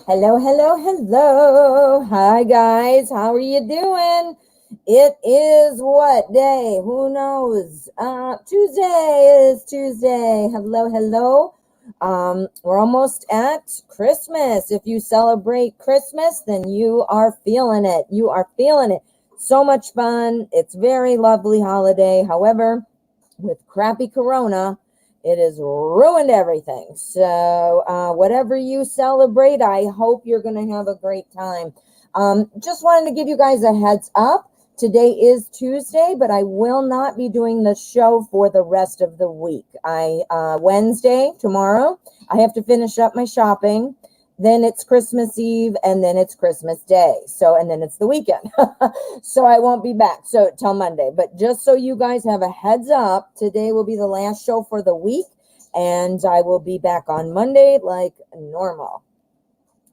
Hello, hello, hello. Hi, guys. How are you doing? It is what day? Who knows? Tuesday is Tuesday. Hello, hello. We're almost at Christmas. If you celebrate Christmas, then you are feeling it. You are feeling it. So much fun. It's very lovely holiday. However, with crappy Corona, it has ruined everything. So, whatever you celebrate, I hope you're going to have a great time. Just wanted to give you guys a heads up. Today is Tuesday, but I will not be doing the show for the rest of the week. Wednesday, tomorrow, I have to finish up my shopping. Then it's Christmas Eve, and then it's Christmas Day. So, and then it's the weekend. So I won't be back till Monday. But just so you guys have a heads up, today will be the last show for the week, and I will be back on Monday like normal.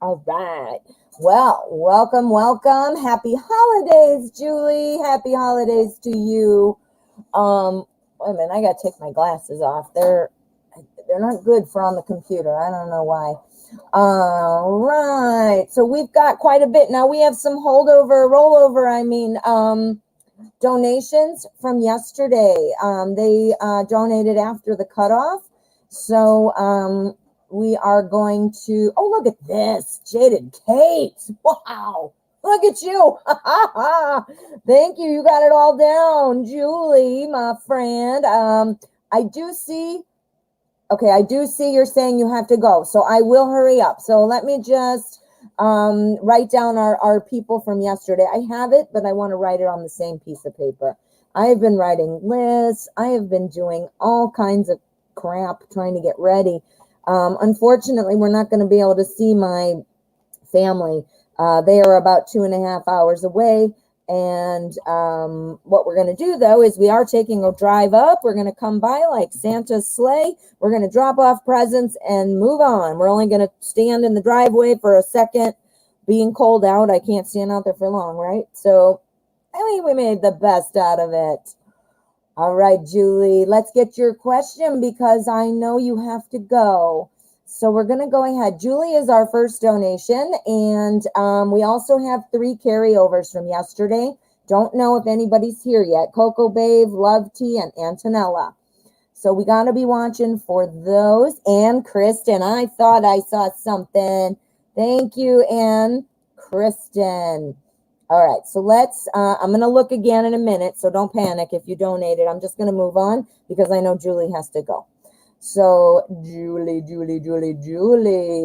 All right. Well, welcome, welcome. Happy holidays, Julie. Happy holidays to you. Wait a minute, I gotta take my glasses off. They're not good for on the computer. I don't know why. All right. So we've got quite a bit. Now we have some rollover, donations from yesterday. They donated after the cutoff. So we are going to, oh, look at this. Jaded Kate. Wow. Look at you. Thank you. You got it all down, Julie, my friend. I do see you're saying you have to go. So I will hurry up. So let me just write down our people from yesterday. I have it, but I want to write it on the same piece of paper. I have been writing lists. I have been doing all kinds of crap trying to get ready. Unfortunately, we're not going to be able to see my family. They are about 2.5 hours away. And what we're going to do, though, is we are taking a drive up. We're going to come by like Santa's sleigh. We're going to drop off presents and move on. We're only going to stand in the driveway for a second. Being cold out, I can't stand out there for long, right? So, I mean, we made the best out of it. All right, Julie, let's get your question because I know you have to go. So we're going to go ahead. Julie is our first donation, and we also have 3 carryovers from yesterday. Don't know if anybody's here yet. Coco Babe, Love Tea, and Antonella. So we got to be watching for those. And Kristen, I thought I saw something. Thank you, Ann. Kristen. All right, so I'm going to look again in a minute, so don't panic if you donated. I'm just going to move on because I know Julie has to go. So, Julie,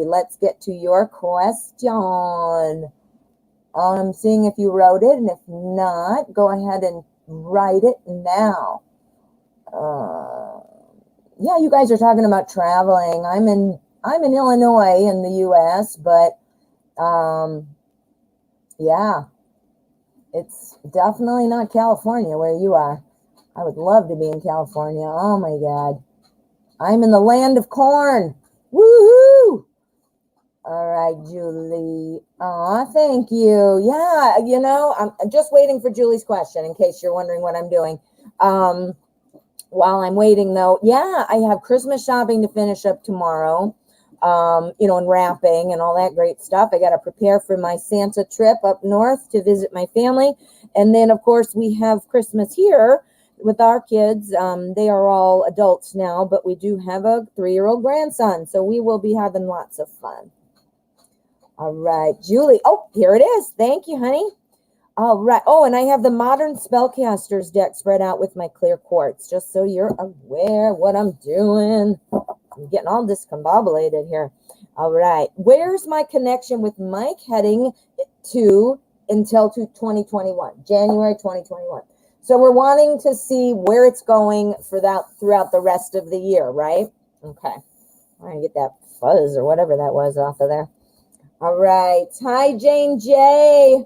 let's get to your question. I'm seeing if you wrote it, and if not, go ahead and write it now. Yeah, you guys are talking about traveling. I'm in Illinois in the U.S., but yeah, it's definitely not California where you are. I would love to be in California. Oh my God. I'm in the land of corn. Woohoo! All right, Julie. Aw, thank you. Yeah, I'm just waiting for Julie's question in case you're wondering what I'm doing. While I'm waiting, though, yeah, I have Christmas shopping to finish up tomorrow, and wrapping and all that great stuff. I got to prepare for my Santa trip up north to visit my family. And then, of course, we have Christmas here with our kids. They are all adults now, but we do have a 3-year-old grandson, so we will be having lots of fun. All right, Julie. Oh, here it is. Thank you, honey. All right. Oh, and I have the Modern Spellcasters deck spread out with my clear quartz, just so you're aware what I'm doing. I'm getting all discombobulated here. All right. Where's my connection with Mike heading to until 2021, January 2021? So we're wanting to see where it's going for that throughout the rest of the year, right? Okay. I'm going to get that fuzz or whatever that was off of there. All right. Hi, Jane J.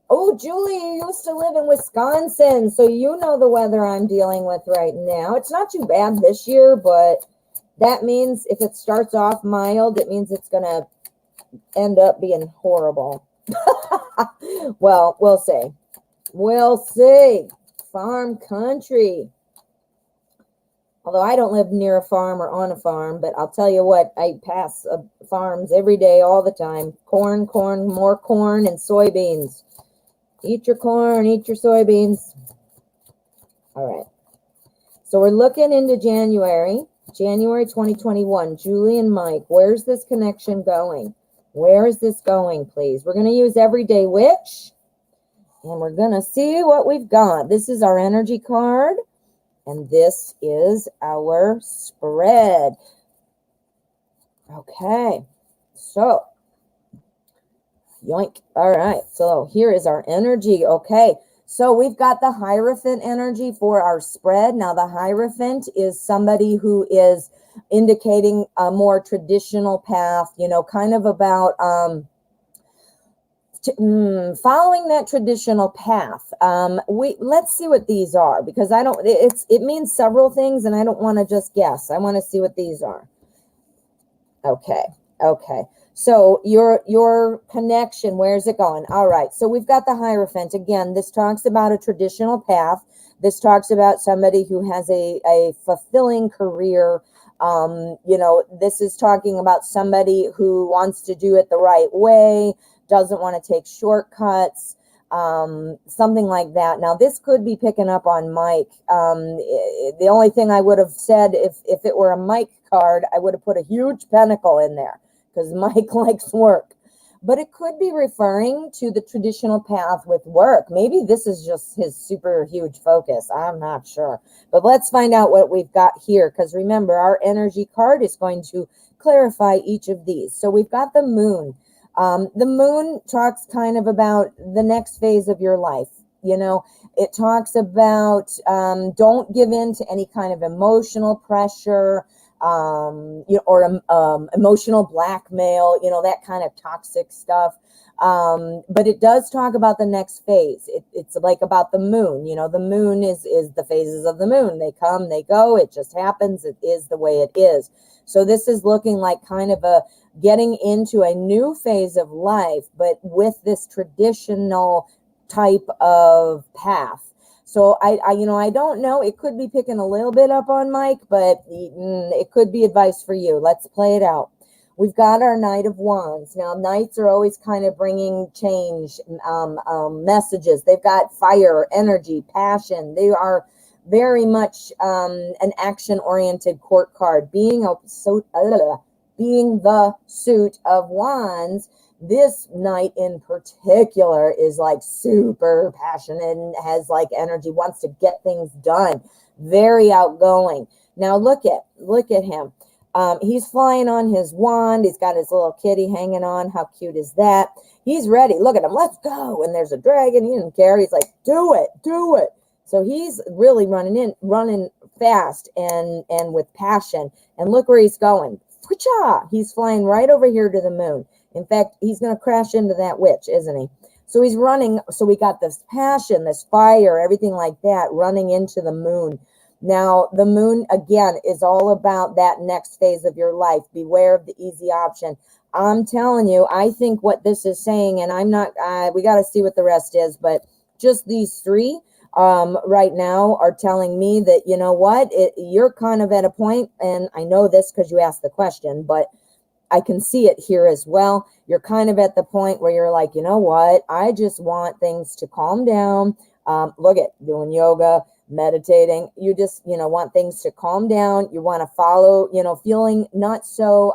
Oh, Julie, you used to live in Wisconsin, so you know the weather I'm dealing with right now. It's not too bad this year, but that means if it starts off mild, it means it's going to end up being horrible. Well, we'll see. We'll see. Farm country. Although I don't live near a farm or on a farm, but I'll tell you what, I pass farms every day, all the time. Corn, corn, more corn, and soybeans. Eat your corn, eat your soybeans. All right. So we're looking into January 2021. Julie and Mike, where's this connection going? Where is this going, please? We're going to use Everyday Witch, and we're going to see what we've got. This is our energy card, and this is our spread. Okay, so yoink. All right, so here is our energy. Okay, so we've got the Hierophant energy for our spread. Now, the Hierophant is somebody who is indicating a more traditional path, you know, kind of about following that traditional path. Let's see what these are, because it means several things, and I don't want to just guess. I want to see what these are. Okay. So your connection, where's it going? All right. So we've got the Hierophant. Again, this talks about a traditional path. This talks about somebody who has a fulfilling career. You know, this is talking about somebody who wants to do it the right way, doesn't want to take shortcuts, something like that. Now, this could be picking up on Mike. The only thing I would have said, if it were a Mike card, I would have put a huge pentacle in there, because Mike likes work. But it could be referring to the traditional path with work. Maybe this is just his super huge focus. I'm not sure. But let's find out what we've got here, because remember, our energy card is going to clarify each of these. So we've got the Moon. The Moon talks kind of about the next phase of your life. You know, it talks about don't give in to any kind of emotional pressure, you know, or emotional blackmail, you know, that kind of toxic stuff. But it does talk about the next phase. It's like about the moon. You know, the moon is the phases of the moon. They come, they go. It just happens. It is the way it is. So this is looking like kind of a getting into a new phase of life, but with this traditional type of path. So I don't know. It could be picking a little bit up on Mike, but it could be advice for you. Let's play it out. We've got our Knight of Wands. Now, Knights are always kind of bringing change, messages. They've got fire, energy, passion. They are very much an action-oriented court card. Being the suit of Wands, this Knight in particular is like super passionate and has like energy, wants to get things done, very outgoing. Now look at him. He's flying on his wand. He's got his little kitty hanging on. How cute is that? He's ready. Look at him. Let's go. And there's a dragon. He didn't care. He's like, do it. So he's really running fast and with passion. And look where he's going. He's flying right over here to the moon. In fact, he's going to crash into that witch, isn't he? So he's running. So we got this passion, this fire, everything like that, running into the moon. Now, the moon, again, is all about that next phase of your life. Beware of the easy option. I'm telling you, I think what this is saying, and I'm not, we got to see what the rest is, but just these three right now are telling me that, you know what, you're kind of at a point, and I know this because you asked the question, but I can see it here as well. You're kind of at the point where you're like, you know what, I just want things to calm down. Look at doing yoga, meditating. You just, want things to calm down. You want to follow, feeling not so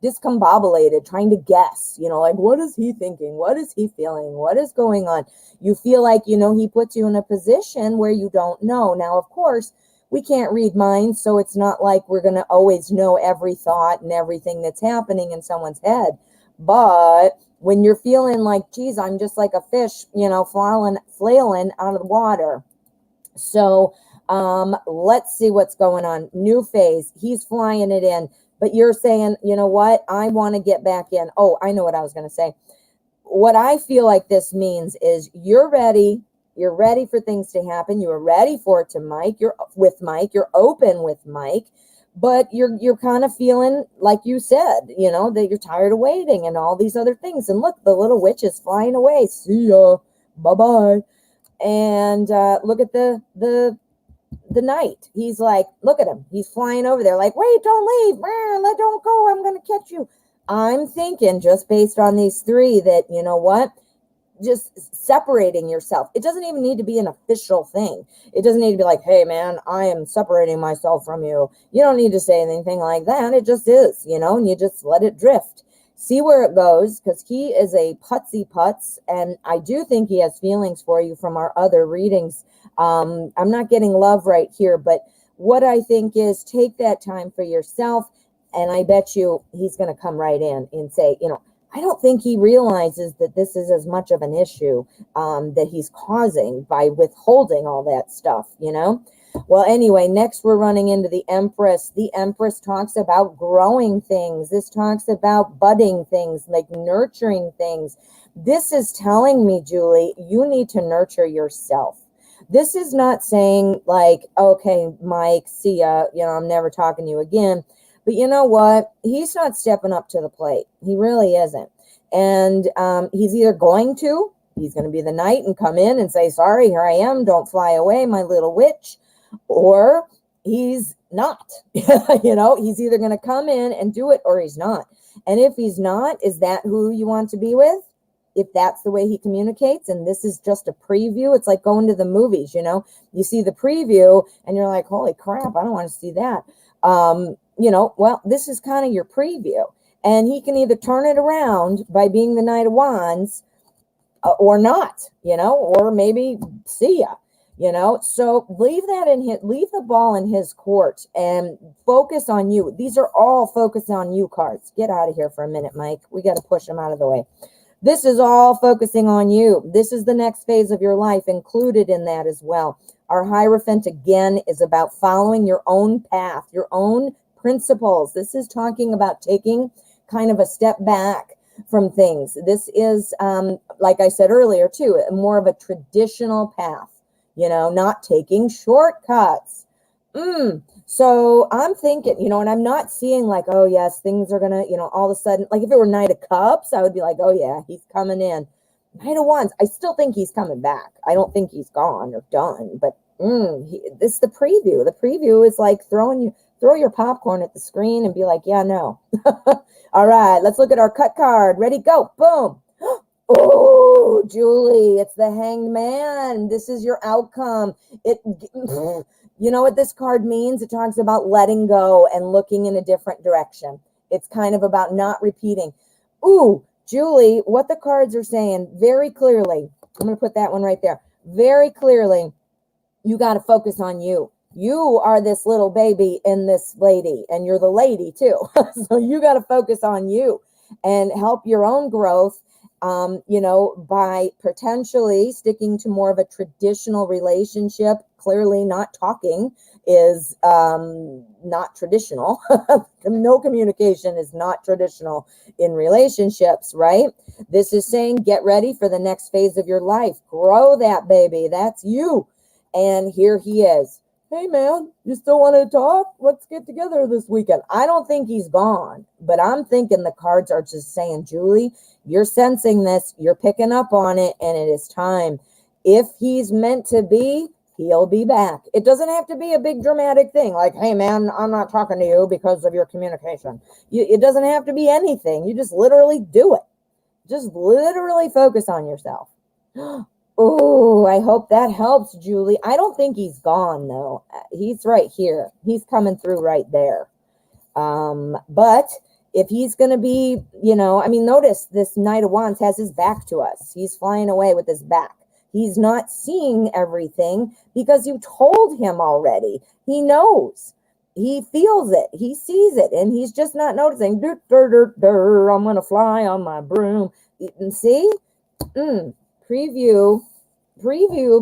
discombobulated, trying to guess, like, what is he thinking? What is he feeling? What is going on? You feel like, he puts you in a position where you don't know. Now, of course, we can't read minds, so it's not like we're going to always know every thought and everything that's happening in someone's head. But when you're feeling like, geez, I'm just like a fish, flailing out of the water. So let's see what's going on. New phase. He's flying it in. But you're saying, you know what? I want to get back in. Oh, I know what I was going to say. What I feel like this means is you're ready. You're ready for things to happen. You are ready for it to Mike. You're with Mike. You're open with Mike. But you're kind of feeling, like you said, that you're tired of waiting and all these other things. And look, the little witch is flying away. See ya. Bye-bye. And look at the the Knight. He's like, look at him. He's flying over there like, wait, don't leave. Don't go. I'm going to catch you. I'm thinking just based on these three that, you know what? Just separating yourself. It doesn't even need to be an official thing. It doesn't need to be like, hey man, I am separating myself from you. You don't need to say anything like that. It just is, you know, and you just let it drift. See where it goes, because he is a putsy putz, and I do think he has feelings for you from our other readings. I'm not getting love right here, but what I think is take that time for yourself, and I bet you he's going to come right in and say, you know, I don't think he realizes that this is as much of an issue that he's causing by withholding all that stuff, you know? Well, anyway, next we're running into the Empress. The Empress talks about growing things. This talks about budding things, like nurturing things. This is telling me, Julie, you need to nurture yourself. This is not saying like, okay, Mike, see ya, you know, I'm never talking to you again. But you know what? He's not stepping up to the plate. He really isn't. And he's either he's going to be the Knight and come in and say, sorry, here I am. Don't fly away, my little witch. Or he's not. You know, he's either going to come in and do it or he's not. And if he's not, is that who you want to be with? If that's the way he communicates, and this is just a preview, it's like going to the movies, you know? You see the preview and you're like, holy crap, I don't want to see that. You know, well, this is kind of your preview. And he can either turn it around by being the Knight of Wands or not, you know, or maybe see ya, you know. So leave the ball in his court and focus on you. These are all focus on you cards. Get out of here for a minute, Mike. We got to push him out of the way. This is all focusing on you. This is the next phase of your life included in that as well. Our Hierophant, again, is about following your own path, your own principles. This is talking about taking kind of a step back from things. This is, like I said earlier, too, more of a traditional path, you know, not taking shortcuts. So I'm thinking, you know, and I'm not seeing like, oh, yes, things are going to, you know, all of a sudden, like if it were Knight of Cups, I would be like, oh, yeah, he's coming in. Knight of Wands, I still think he's coming back. I don't think he's gone or done, but this is the preview. The preview is like throw your popcorn at the screen and be like, yeah, no. All right, let's look at our cut card. Ready, go. Boom. Oh, Julie, it's the Hanged Man. This is your outcome. You know what this card means? It talks about letting go and looking in a different direction. It's kind of about not repeating. Ooh, Julie, what the cards are saying very clearly, I'm going to put that one right there. Very clearly, you got to focus on you. You are this little baby in this lady, and you're the lady too. So you got to focus on you and help your own growth, you know, by potentially sticking to more of a traditional relationship. Clearly not talking is not traditional. No communication is not traditional in relationships, right? This is saying get ready for the next phase of your life. Grow that baby. That's you. And here he is. Hey, man, you still want to talk? Let's get together this weekend. I don't think he's gone, but I'm thinking the cards are just saying, Julie, you're sensing this, you're picking up on it, and it is time. If he's meant to be, he'll be back. It doesn't have to be a big dramatic thing like, hey, man, I'm not talking to you because of your communication. It doesn't have to be anything. You just literally do it. Just literally focus on yourself. Oh, I hope that helps, Julie. I don't think he's gone, though. He's right here. He's coming through right there. But if he's going to be, you know, I mean, notice this Knight of Wands has his back to us. He's flying away with his back. He's not seeing everything because you told him already. He knows. He feels it. He sees it. And he's just not noticing. I'm going to fly on my broom. And see? Preview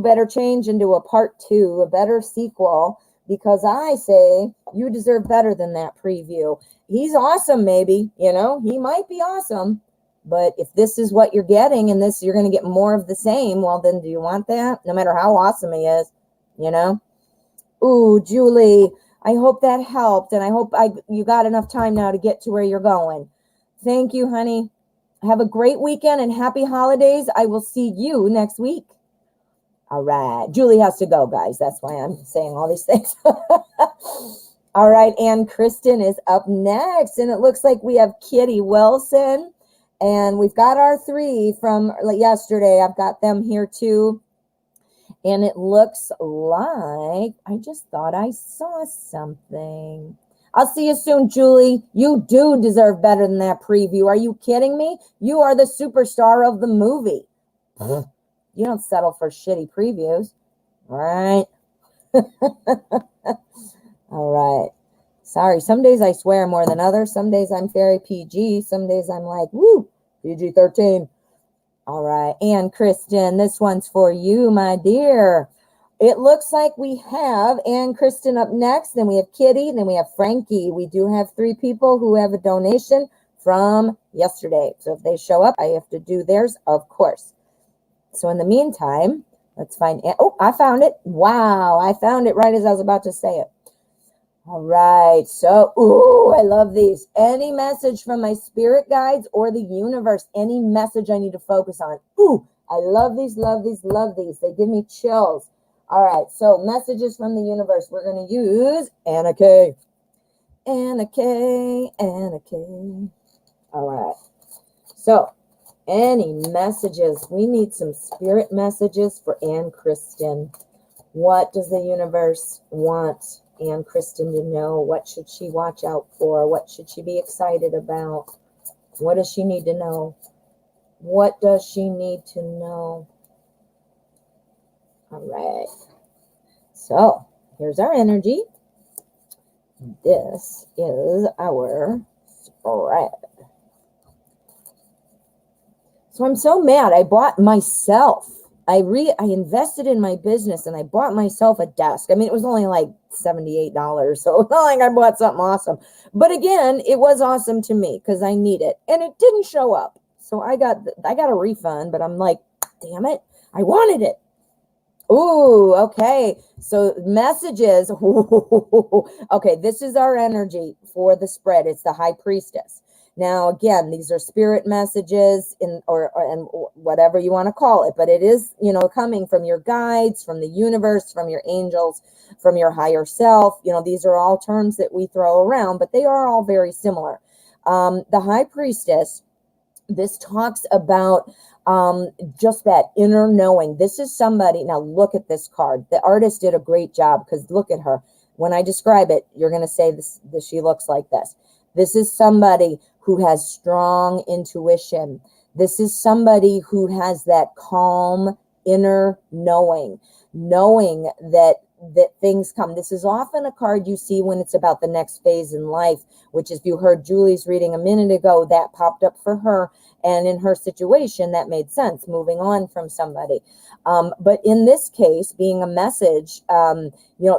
better change into a part 2, a better sequel, because I say you deserve better than that preview. He's awesome, maybe, you know, he might be awesome, but if this is what you're getting and this, you're going to get more of the same, well, then do you want that? No matter how awesome he is, you know? Ooh, Julie, I hope that helped, and I hope you got enough time now to get to where you're going. Thank you, honey. Have a great weekend and happy holidays. I will see you next week. All right. Julie has to go, guys. That's why I'm saying all these things. All right. And Kristen is up next. And it looks like we have Kitty Wilson. And we've got our 3 from yesterday. I've got them here too. And it looks like I just thought I saw something. I'll see you soon, Julie. You do deserve better than that preview. Are you kidding me? You are the superstar of the movie. You don't settle for shitty previews. All right. All right. Sorry. Some days I swear more than others. Some days I'm very PG. Some days I'm like, woo, PG-13. All right. And Kristen, this one's for you, my dear. It looks like we have Ann Kristen up next. Then we have Kitty. Then we have Frankie. We do have 3 people who have a donation from yesterday. So if they show up, I have to do theirs, of course. So in the meantime, let's find Ann. Oh, I found it. Wow. I found it right as I was about to say it. All right. So, ooh, I love these. Any message from my spirit guides or the universe, any message I need to focus on. Ooh, I love these, love these, love these. They give me chills. All right. So messages from the universe. We're going to use Anna K. Anna K. Anna K. All right. So any messages? We need some spirit messages for Ann Kristen. What does the universe want Ann Kristen to know? What should she watch out for? What should she be excited about? What does she need to know? What does she need to know? All right. So here's our energy. This is our spread. So I'm so mad. I bought myself. I invested in my business and I bought myself a desk. I mean, it was only like $78. So it's not like I bought something awesome. But again, it was awesome to me because I need it. And it didn't show up. So I got a refund, but I'm like, damn it, I wanted it. Ooh, okay. So messages. Okay, this is our energy for the spread. It's the High Priestess. Now, again, these are spirit messages and whatever you want to call it, but it is, coming from your guides, from the universe, from your angels, from your higher self. These are all terms that we throw around, but they are all very similar. The High Priestess, this talks about just that inner knowing. This is somebody, now look at this card. The artist did a great job because look at her. When I describe it, you're going to say this, she looks like this. This is somebody who has strong intuition. This is somebody who has that calm inner knowing that things come. This is often a card you see when it's about the next phase in life, which if you heard Julie's reading a minute ago, that popped up for her. And in her situation, that made sense, moving on from somebody. But in this case, being a message,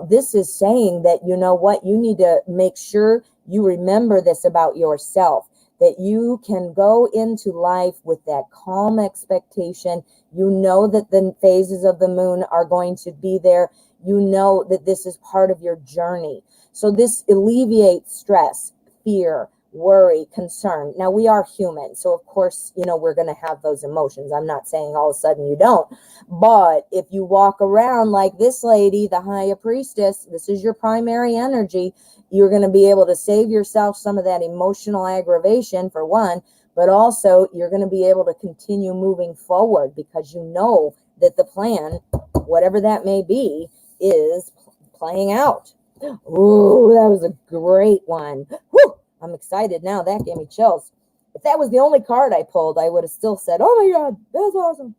this is saying that, you need to make sure you remember this about yourself, that you can go into life with that calm expectation. You know that the phases of the moon are going to be there. You know that this is part of your journey. So this alleviates stress, fear, worry, concern. Now, we are human. So, of course, we're going to have those emotions. I'm not saying all of a sudden you don't. But if you walk around like this lady, the High Priestess, this is your primary energy. You're going to be able to save yourself some of that emotional aggravation, for one. But also, you're going to be able to continue moving forward because you know that the plan, whatever that may be, is playing out. Ooh, that was a great one. Whew, I'm excited now. That gave me chills. If that was the only card I pulled, I would have still said, oh my God, that's awesome.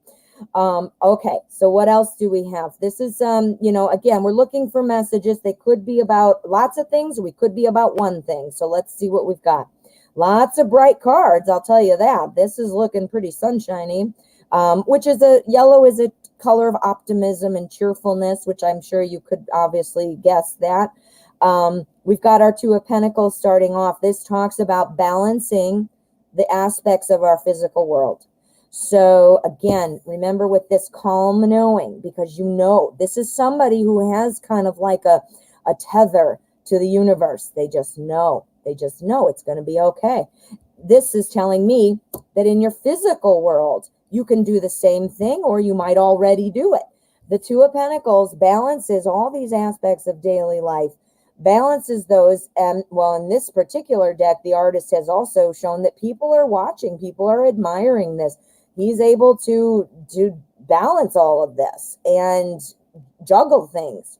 Okay, so what else do we have? This is, again, we're looking for messages. They could be about lots of things. We could be about one thing. So let's see what we've got. Lots of bright cards, I'll tell you that. This is looking pretty sunshiny, which is yellow is a color of optimism and cheerfulness, which I'm sure you could obviously guess that. We've got our Two of Pentacles starting off. This talks about balancing the aspects of our physical world. So again, remember with this calm knowing, because this is somebody who has kind of like a tether to the universe. They just know it's going to be okay. This is telling me that in your physical world, you can do the same thing, or you might already do it. The Two of Pentacles balances all these aspects of daily life, balances those. And well, in this particular deck, the artist has also shown that people are watching, people are admiring this. He's able to balance all of this and juggle things.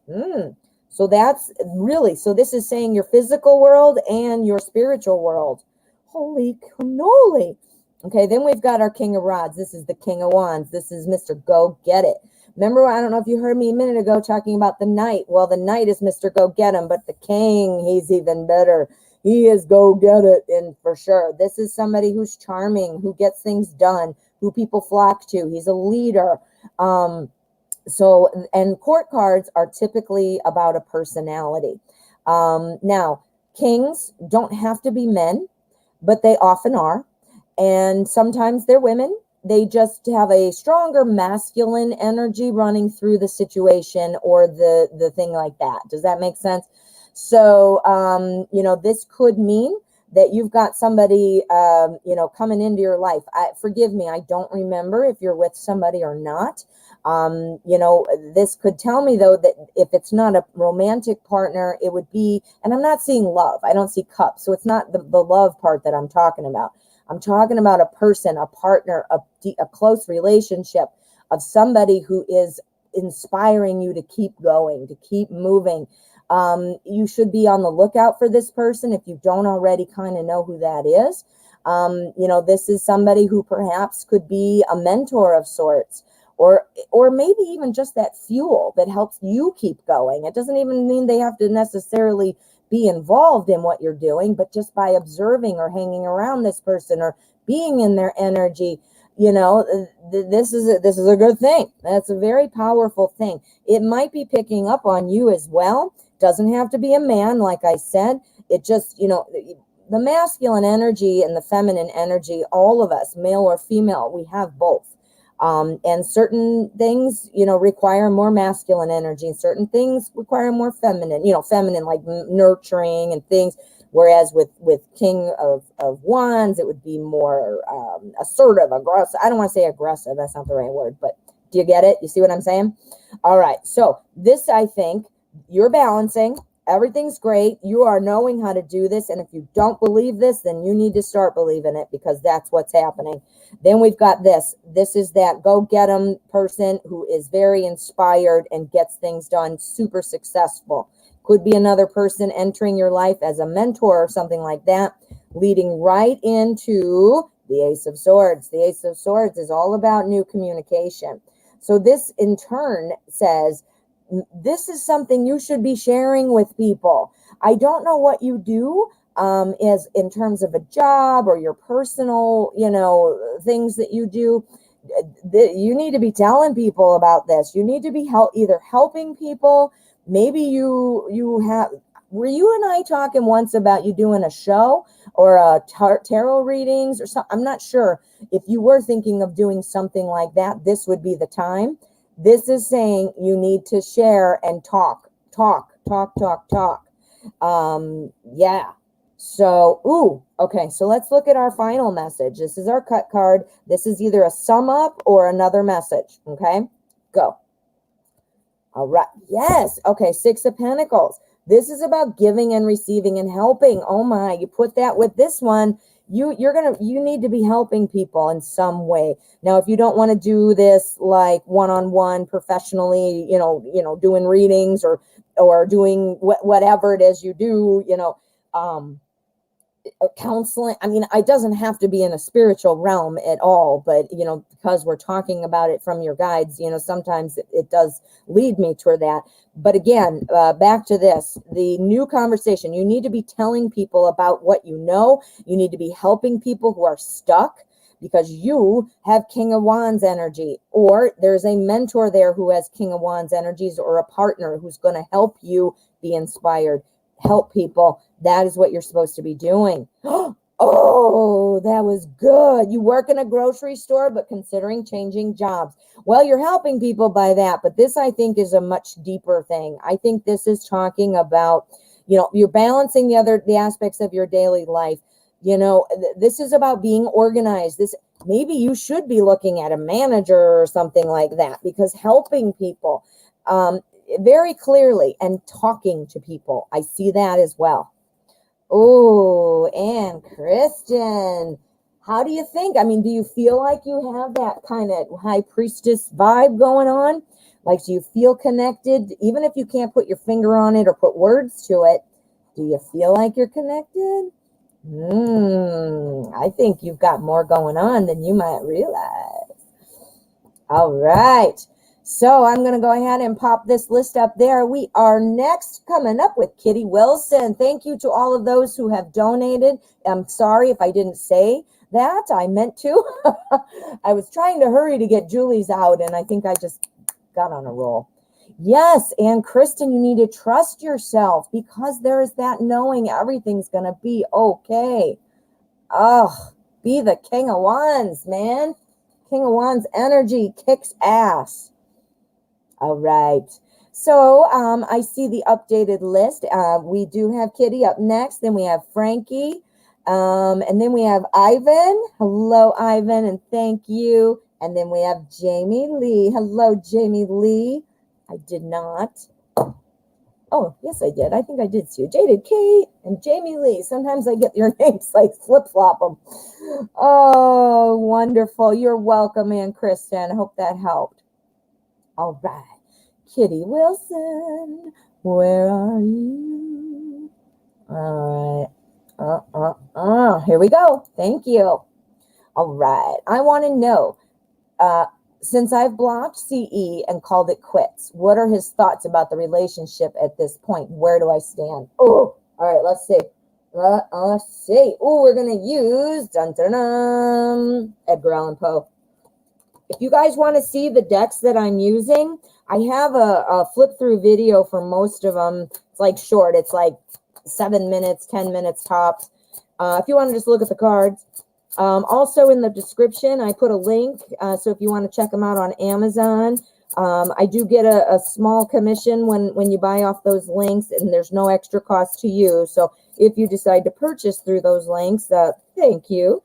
So that's really, so this is saying your physical world and your spiritual world. Holy cannoli. Okay, then we've got our King of Rods. This is the King of Wands. This is Mr. Go Get It. Remember, I don't know if you heard me a minute ago talking about the Knight. Well, the Knight is Mr. Go Get Him, but the King, he's even better. He is Go Get It, and for sure. This is somebody who's charming, who gets things done, who people flock to. He's a leader. So, and court cards are typically about a personality. Now, kings don't have to be men, but they often are. And sometimes they're women. They just have a stronger masculine energy running through the situation or the thing like that. Does that make sense? So, you know, this could mean that you've got somebody, you know, coming into your life. Forgive me, I don't remember if you're with somebody or not. You know, this could tell me, though, that if it's not a romantic partner, it would be, and I'm not seeing love. I don't see cups. So it's not the love part that I'm talking about. I'm talking about a person, a partner, a close relationship of somebody who is inspiring you to keep going, to keep moving. You should be on the lookout for this person if you don't already kind of know who that is. You know, this is somebody who perhaps could be a mentor of sorts, or maybe even just that fuel that helps you keep going. It doesn't even mean they have to necessarily be involved in what you're doing, but just by observing or hanging around this person or being in their energy, you know, this is a good thing. That's a very powerful thing. It might be picking up on you as well. Doesn't have to be a man, like I said. It just, you know, the masculine energy and the feminine energy, all of us, male or female, we have both. And certain things, you know, require more masculine energy, and certain things require more feminine, you know, feminine, like nurturing and things. Whereas with King of Wands, it would be more assertive, aggressive. I don't want to say aggressive. That's not the right word, but do you get it? You see what I'm saying? All right. So this, I think, you're balancing. Everything's great. You are knowing how to do this. And if you don't believe this, then you need to start believing it, because that's what's happening. Then we've got this. This is that go-get-em person who is very inspired and gets things done, super successful. Could be another person entering your life as a mentor or something like that, leading right into the Ace of Swords. The Ace of Swords is all about new communication. So this in turn says, this is something you should be sharing with people. I don't know what you do as in terms of a job or your personal, you know, things that you do. You need to be telling people about this. You need to be either helping people. Maybe you have. Were you and I talking once about you doing a show or a tarot readings or something? I'm not sure. If you were thinking of doing something like that, this would be the time. This is saying you need to share and talk. Yeah. So, okay. So let's look at our final message. This is our cut card. This is either a sum up or another message. Okay, go. All right. Yes. Okay. Six of Pentacles. This is about giving and receiving and helping. Oh my, you put that with this one. You need to be helping people in some way. Now, if you don't want to do this like one-on-one professionally, you know, doing readings or doing whatever it is you do, you know, counseling. I mean, it doesn't have to be in a spiritual realm at all, but, you know, because we're talking about it from your guides, you know, sometimes it does lead me toward that. But again, back to this, the new conversation, you need to be telling people about what you know. You need to be helping people who are stuck, because you have King of Wands energy, or there's a mentor there who has King of Wands energies, or a partner who's going to help you be inspired. Help people. That is what you're supposed to be doing. Oh, that was good. You work in a grocery store, but considering changing jobs. Well, you're helping people by that, but this, I think, is a much deeper thing. I think this is talking about, you know, you're balancing the aspects of your daily life. This is about being organized. Maybe you should be looking at a manager or something like that, because helping people very clearly and talking to people, I see that as well. Oh, and Kristen, how do you think? I mean, do you feel like you have that kind of high priestess vibe going on? Like, do you feel connected? Even if you can't put your finger on it or put words to it, do you feel like you're connected? I think you've got more going on than you might realize. All right. So I'm going to go ahead and pop this list up there. We are next coming up with Kitty Wilson. Thank you to all of those who have donated. I'm sorry if I didn't say that. I meant to. I was trying to hurry to get Julie's out, and I think I just got on a roll. Yes, and Kristen, you need to trust yourself, because there is that knowing everything's going to be okay. Oh, be the King of Wands, man. King of Wands energy kicks ass. All right. So I see the updated list. We do have Kitty up next. Then we have Frankie. And then we have Ivan. Hello, Ivan, and thank you. And then we have Jamie Lee. Hello, Jamie Lee. I did not. Oh, yes, I did. I think I did see you. Jaded Kate and Jamie Lee. Sometimes I get your names like flip-flop them. Oh, wonderful. You're welcome, Ann Kristen. I hope that helped. All right. Kitty Wilson, where are you? All right. Here we go. Thank you. All right. I want to know, since I've blocked CE and called it quits, what are his thoughts about the relationship at this point? Where do I stand? Oh, all right. Let's see. Let's see. Oh, we're going to use Edgar Allan Poe. If you guys want to see the decks that I'm using, I have a flip through video for most of them. It's like short. It's like 7 minutes, 10 minutes tops. If you want to just look at the cards. Also in the description, I put a link. So if you want to check them out on Amazon, I do get a small commission when you buy off those links, and there's no extra cost to you. So if you decide to purchase through those links, thank you.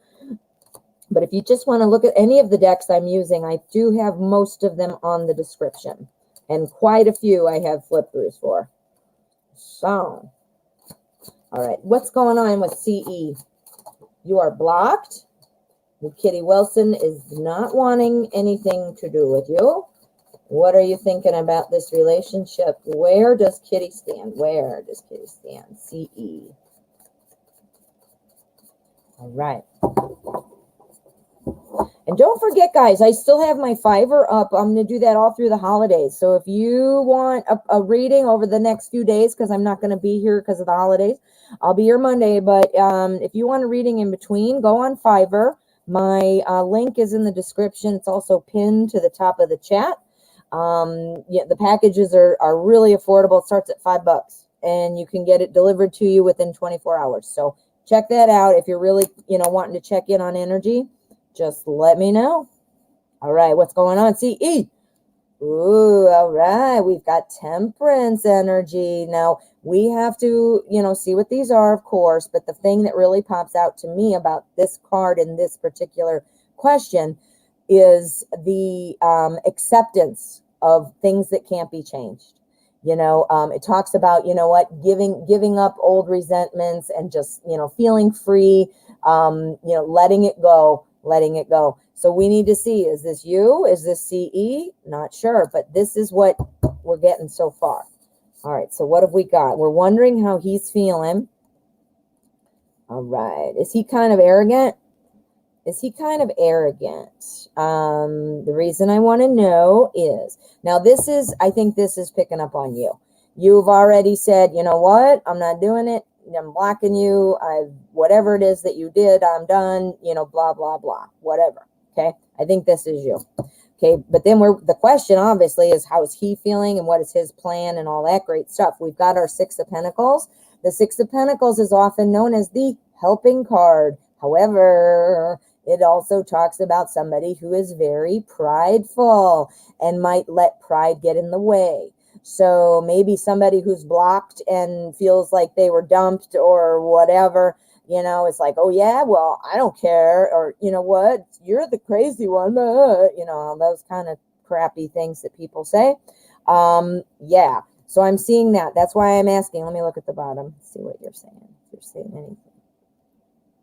But if you just want to look at any of the decks I'm using, I do have most of them on the description. And quite a few I have flip-throughs for. So, all right. What's going on with CE? You are blocked. Kitty Wilson is not wanting anything to do with you. What are you thinking about this relationship? Where does Kitty stand? Where does Kitty stand? CE. All right. And don't forget, guys, I still have my Fiverr up. I'm going to do that all through the holidays. So if you want a reading over the next few days, because I'm not going to be here because of the holidays, I'll be here Monday. But if you want a reading in between, go on Fiverr. My link is in the description. It's also pinned to the top of the chat. Yeah, the packages are really affordable. It starts at $5, and you can get it delivered to you within 24 hours. So check that out. If you're really, wanting to check in on energy, just let me know. All right, what's going on? CE. Ooh, all right. We've got temperance energy. Now, we have to, see what these are, of course. But the thing that really pops out to me about this card in this particular question is the acceptance of things that can't be changed. It talks about, giving up old resentments and just, feeling free, letting it go. So we need to see, is this you? Is this CE? Not sure, but this is what we're getting so far. All right, so what have we got? We're wondering how he's feeling. All right, is he kind of arrogant? The reason I want to know is, now I think this is picking up on you. You've already said, you know what? I'm not doing it. I'm blocking you. Whatever it is that you did, I'm done, blah, blah, blah, whatever. Okay. I think this is you. Okay. But then the question obviously is, how is he feeling and what is his plan and all that great stuff? We've got our Six of Pentacles. The Six of Pentacles is often known as the helping card. However, it also talks about somebody who is very prideful and might let pride get in the way. So maybe somebody who's blocked and feels like they were dumped or whatever, It's like, oh yeah, well, I don't care, or you know what, you're the crazy one, those kind of crappy things that people say. Yeah, so I'm seeing that. That's why I'm asking. Let me look at the bottom, see what you're saying. If you're saying anything.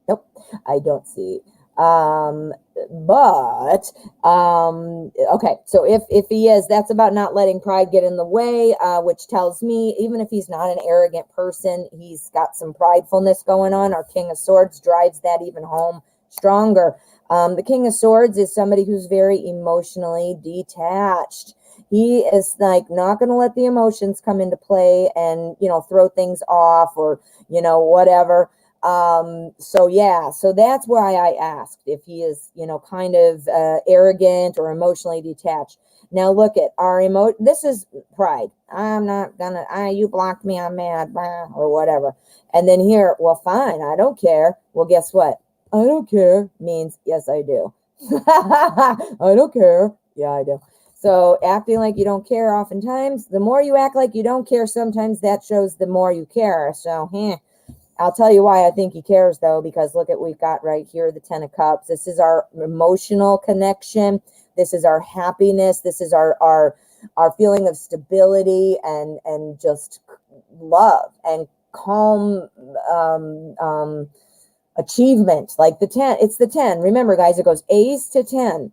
Nope, I don't see. But okay, so if he is, that's about not letting pride get in the way, which tells me even if he's not an arrogant person, he's got some pridefulness going on. Our King of Swords drives that even home stronger. The King of Swords is somebody who's very emotionally detached. He is like not going to let the emotions come into play and throw things off or whatever. So yeah, so that's why I asked if he is, kind of arrogant or emotionally detached. Now look at our this is pride. I'm not gonna, you blocked me, I'm mad, or whatever. And then here, well, fine, I don't care. Well, guess what? I don't care means yes, I do. I don't care. Yeah, I do. So acting like you don't care, oftentimes, the more you act like you don't care, sometimes that shows the more you care. So, I'll tell you why I think he cares, though, because look at what we've got right here, the 10 of Cups. This is our emotional connection. This is our happiness. This is our feeling of stability and just love and calm achievement. Like the 10, it's the 10. Remember, guys, it goes ace to 10.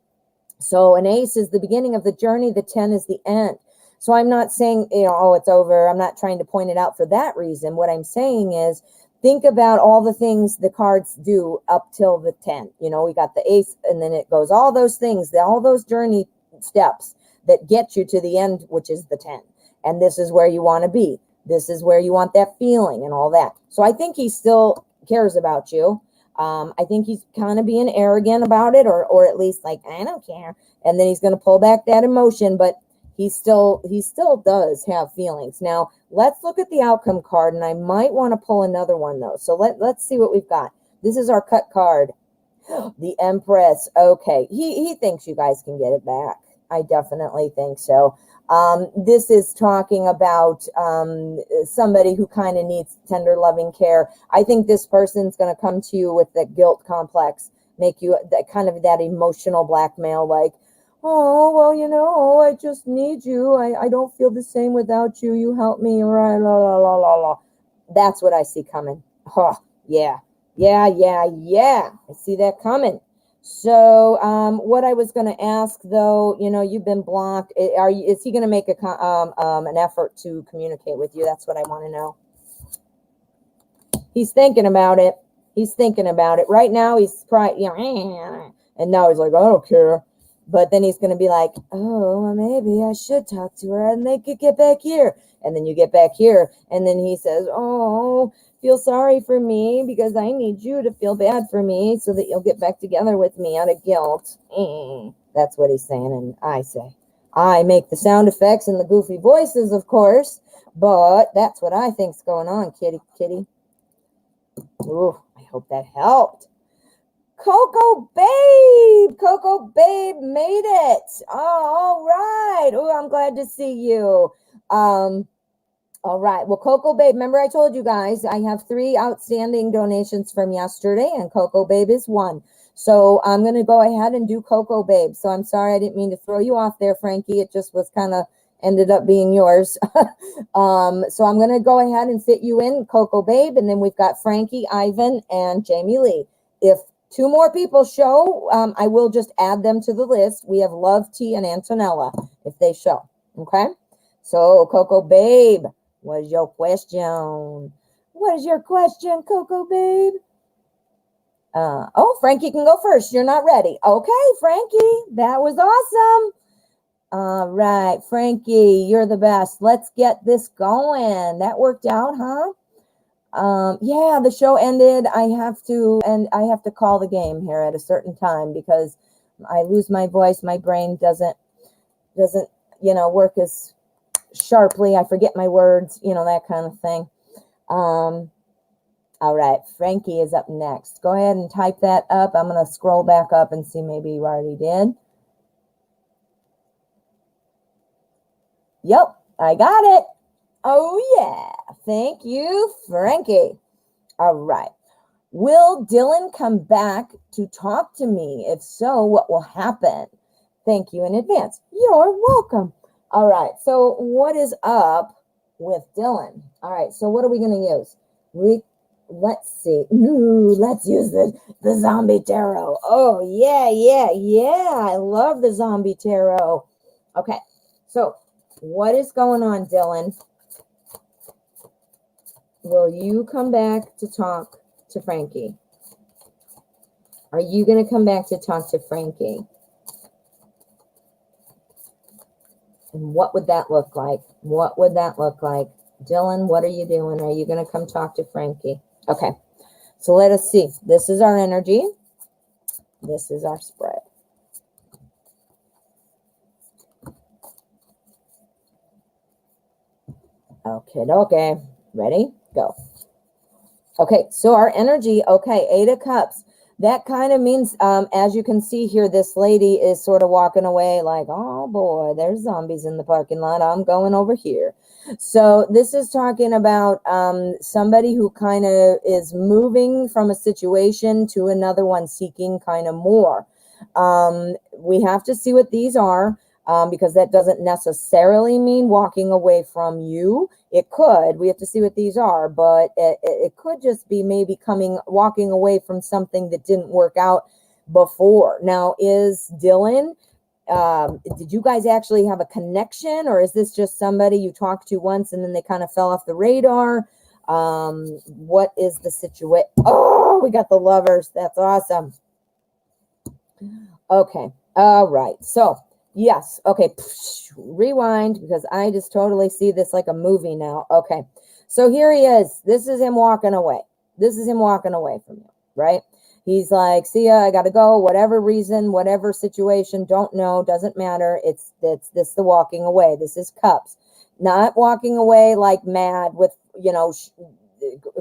So an ace is the beginning of the journey. The 10 is the end. So I'm not saying, oh, it's over. I'm not trying to point it out for that reason. What I'm saying is, think about all the things the cards do up till the 10. We got the ace, and then it goes all those things, all those journey steps that get you to the end, which is the 10. And this is where you want to be. This is where you want that feeling and all that. So I think he still cares about you. I think he's kind of being arrogant about it, or at least like, I don't care. And then he's going to pull back that emotion, but he still does have feelings. Now, let's look at the outcome card, and I might want to pull another one, though. So let's see what we've got. This is our cut card. The Empress. Okay. He thinks you guys can get it back. I definitely think so. This is talking about somebody who kind of needs tender, loving care. I think this person's going to come to you with that guilt complex, make you that kind of that emotional blackmail, like, oh, well, I just need you. I don't feel the same without you. You help me, right? La, la, la, la, la. That's what I see coming. Oh, yeah. I see that coming. So, what I was going to ask, though, you've been blocked. Is he going to make an effort to communicate with you? That's what I want to know. He's thinking about it. Right now, he's probably, and now he's like, I don't care. But then he's going to be like, oh, well, maybe I should talk to her and they could get back here. And then you get back here. And then he says, oh, feel sorry for me because I need you to feel bad for me so that you'll get back together with me out of guilt. That's what he's saying. And I say, I make the sound effects and the goofy voices, of course. But that's what I think's going on, kitty. Ooh, I hope that helped. Coco Babe made it. Oh, all right. Oh, I'm glad to see you. All right. Well, Coco Babe, remember I told you guys I have 3 outstanding donations from yesterday, and Coco Babe is one. So I'm going to go ahead and do Coco Babe. So I'm sorry, I didn't mean to throw you off there, Frankie. It just was kind of ended up being yours. So I'm going to go ahead and fit you in, Coco Babe, and then we've got Frankie, Ivan, and Jamie Lee. If 2 more people show, I will just add them to the list. We have Love T and Antonella if they show. Okay. So Coco Babe, what is your question? What is your question, Coco Babe? Oh, Frankie can go first. You're not ready. Okay, Frankie, that was awesome. All right, Frankie, you're the best. Let's get this going. That worked out, huh? Yeah, the show ended. I have to call the game here at a certain time because I lose my voice. My brain doesn't, work as sharply. I forget my words, that kind of thing. All right, Frankie is up next. Go ahead and type that up. I'm going to scroll back up and see maybe you already did. Yep, I got it. Oh, yeah. Thank you, Frankie. All right. Will Dylan come back to talk to me? If so, what will happen? Thank you in advance. You're welcome. All right. So what is up with Dylan? All right. So what are we going to use? Let's see. Ooh, let's use the zombie tarot. Oh, yeah. I love the zombie tarot. Okay. So what is going on, Dylan? Will you come back to talk to Frankie? Are you going to come back to talk to Frankie? And what would that look like? What would that look like? Dylan, what are you doing? Are you going to come talk to Frankie? Okay. So let us see. This is our energy. This is our spread. Okay. Ready? Go. Okay, so our energy, okay, 8 of Cups. That kind of means, as you can see here, this lady is sort of walking away like, oh boy, there's zombies in the parking lot. I'm going over here. So this is talking about somebody who kind of is moving from a situation to another one, seeking kind of more. We have to see what these are. Because that doesn't necessarily mean walking away from you. It could. We have to see what these are, but it could just be maybe walking away from something that didn't work out before. Now, is Dylan, did you guys actually have a connection, or is this just somebody you talked to once and then they kind of fell off the radar? What is the situation? Oh, we got the Lovers. That's awesome. Okay. All right. So, yes. Okay. Rewind, because I just totally see this like a movie now. Okay. So here he is. This is him walking away. This is him walking away from you, right? He's like, see ya, I got to go. Whatever reason, whatever situation, don't know, doesn't matter. It's this the walking away. This is Cups. Not walking away like mad with,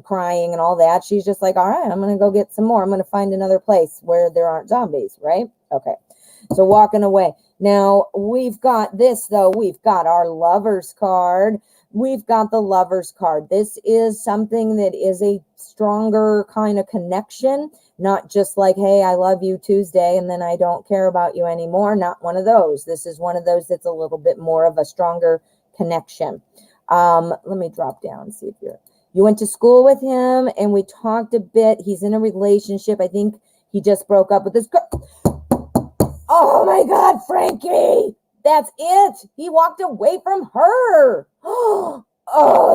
crying and all that. She's just like, all right, I'm going to go get some more. I'm going to find another place where there aren't zombies, right? Okay. So walking away. Now, we've got this, though. We've got our Lovers card. We've got the Lovers card. This is something that is a stronger kind of connection, not just like, hey, I love you Tuesday, and then I don't care about you anymore. Not one of those. This is one of those that's a little bit more of a stronger connection. Let me drop down and see if you went to school with him, and we talked a bit. He's in a relationship. I think he just broke up with this girl. Oh my God, Frankie. That's it. He walked away from her. Oh,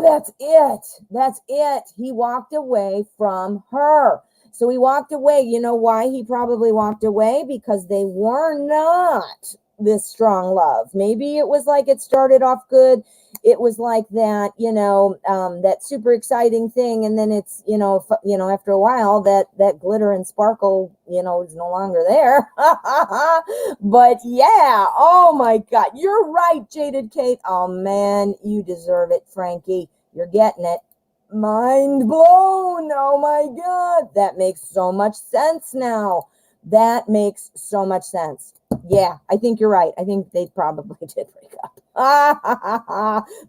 that's it. That's it. He walked away from her. So he walked away. You know why he probably walked away? Because they were not this strong love. Maybe it was like it started off good. It was like that, that super exciting thing. And then it's, after a while that glitter and sparkle, is no longer there. But yeah, oh my God, you're right, Jaded Kate. Oh man, you deserve it, Frankie. You're getting it. Mind blown. Oh my God. That makes so much sense now. That makes so much sense. Yeah, I think you're right. I think they probably did break up.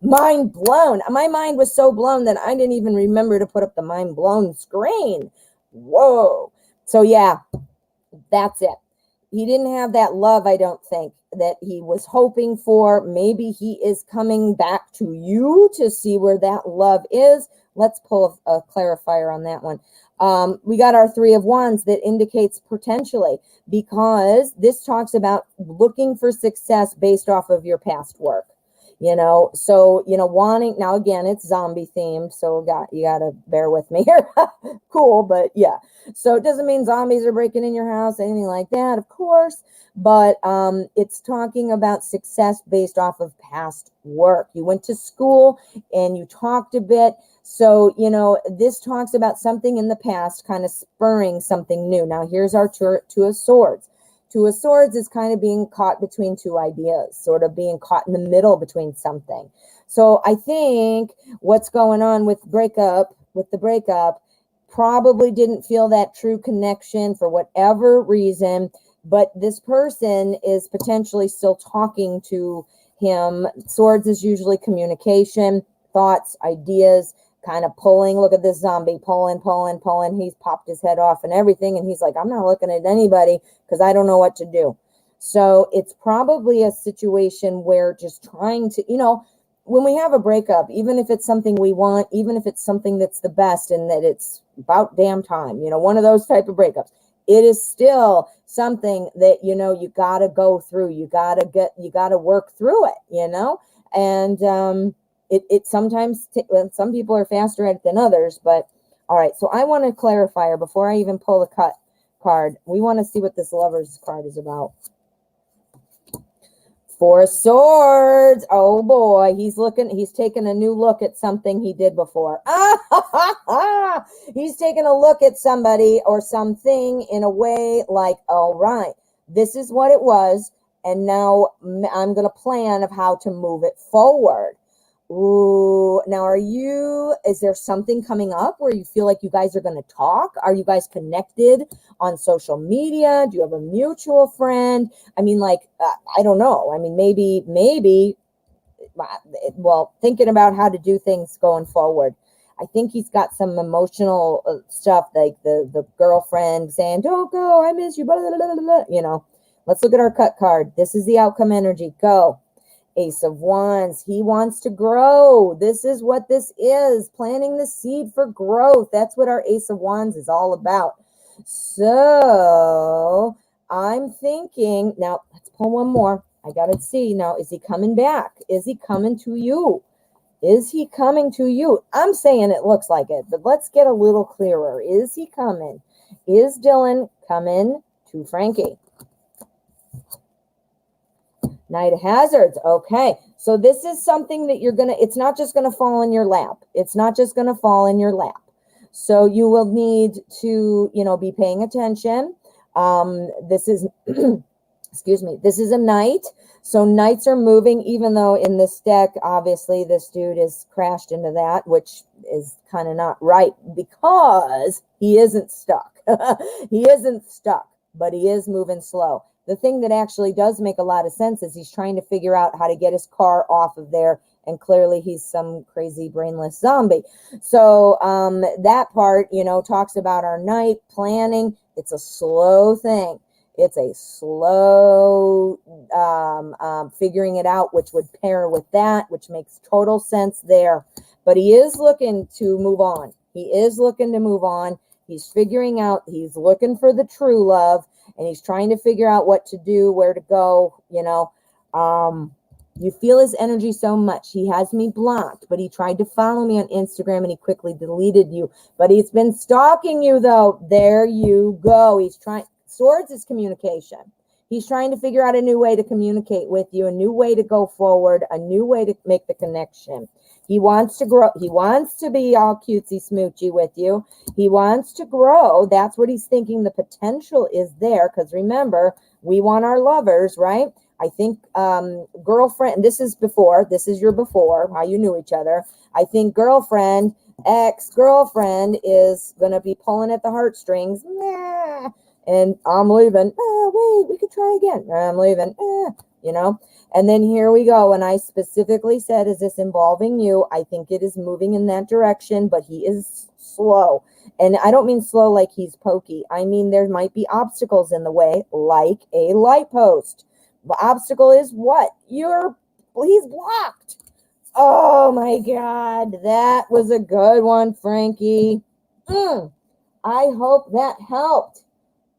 Mind blown. My mind was so blown that I didn't even remember to put up the mind blown screen. Whoa. So yeah, that's it. He didn't have that love, I don't think, that he was hoping for. Maybe he is coming back to you to see where that love is. Let's pull a clarifier on that one. We got our 3 of Wands that indicates potentially, because this talks about looking for success based off of your past work. So, wanting, now again, it's zombie themed, so you got to bear with me here. Cool, but yeah. So it doesn't mean zombies are breaking in your house, anything like that, of course, but it's talking about success based off of past work. You went to school and you talked a bit. So, this talks about something in the past kind of spurring something new. Now, here's our 2 of Swords. 2 of Swords is kind of being caught between 2 ideas, sort of being caught in the middle between something. So I think what's going on with the breakup, probably didn't feel that true connection for whatever reason, but this person is potentially still talking to him. Swords is usually communication, thoughts, ideas. kind of pulling. Look at this zombie, pulling. He's popped his head off and everything. And he's like, I'm not looking at anybody because I don't know what to do. So it's probably a situation where just trying to, when we have a breakup, even if it's something we want, even if it's something that's the best and that it's about damn time, one of those type of breakups, it is still something that, you got to go through. You got to work through it, and it sometimes, some people are faster at it than others, but all right. So I want to clarify before I even pull the cut card. We want to see what this Lover's card is about. Four of Swords. Oh boy, he's taking a new look at something he did before. He's taking a look at somebody or something in a way like, all right, this is what it was, and now I'm going to plan of how to move it forward. Ooh, now is there something coming up where you feel like you guys are going to talk? Are you guys connected on social media? Do you have a mutual friend? I mean, I don't know. I mean, maybe, well, thinking about how to do things going forward. I think he's got some emotional stuff, like the girlfriend saying, don't go, I miss you, blah, blah, blah, blah, blah. Let's look at our cut card. This is the outcome energy. Go. Ace of Wands. He wants to grow. This is what this is. Planting the seed for growth. That's what our Ace of Wands is all about. So I'm thinking, now let's pull one more. I got to see. Now, is he coming back? Is he coming to you? Is he coming to you? I'm saying it looks like it, but let's get a little clearer. Is he coming? Is Dylan coming to Frankie? Knight of Hazards. Okay. So this is something that it's not just going to fall in your lap. It's not just going to fall in your lap. So you will need to, be paying attention. This is, excuse me, this is a knight. So knights are moving, even though in this deck, obviously this dude is crashed into that, which is kind of not right because he isn't stuck. He isn't stuck, but he is moving slow. The thing that actually does make a lot of sense is he's trying to figure out how to get his car off of there. And clearly he's some crazy brainless zombie. So that part, talks about our night planning. It's a slow thing. It's a slow figuring it out, which would pair with that, which makes total sense there. But he is looking to move on. He is looking to move on. He's figuring out, he's looking for the true love. And he's trying to figure out what to do, where to go, You feel his energy so much. He has me blocked, but he tried to follow me on Instagram and he quickly deleted you. But he's been stalking you, though. There you go. He's trying. Swords is communication. He's trying to figure out a new way to communicate with you, a new way to go forward, a new way to make the connection. He wants to grow. He wants to be all cutesy smoochy with you. He wants to grow. That's what he's thinking. The potential is there because remember, we want our lovers, right? I think girlfriend, this is your before, how you knew each other. I think girlfriend, ex-girlfriend is going to be pulling at the heartstrings. Nah, and I'm leaving. Wait, we could try again. I'm leaving. And then here we go. And I specifically said, is this involving you? I think it is moving in that direction, but he is slow. And I don't mean slow like he's pokey. I mean, there might be obstacles in the way, like a light post. The obstacle is what? He's blocked. Oh my God. That was a good one, Frankie. I hope that helped.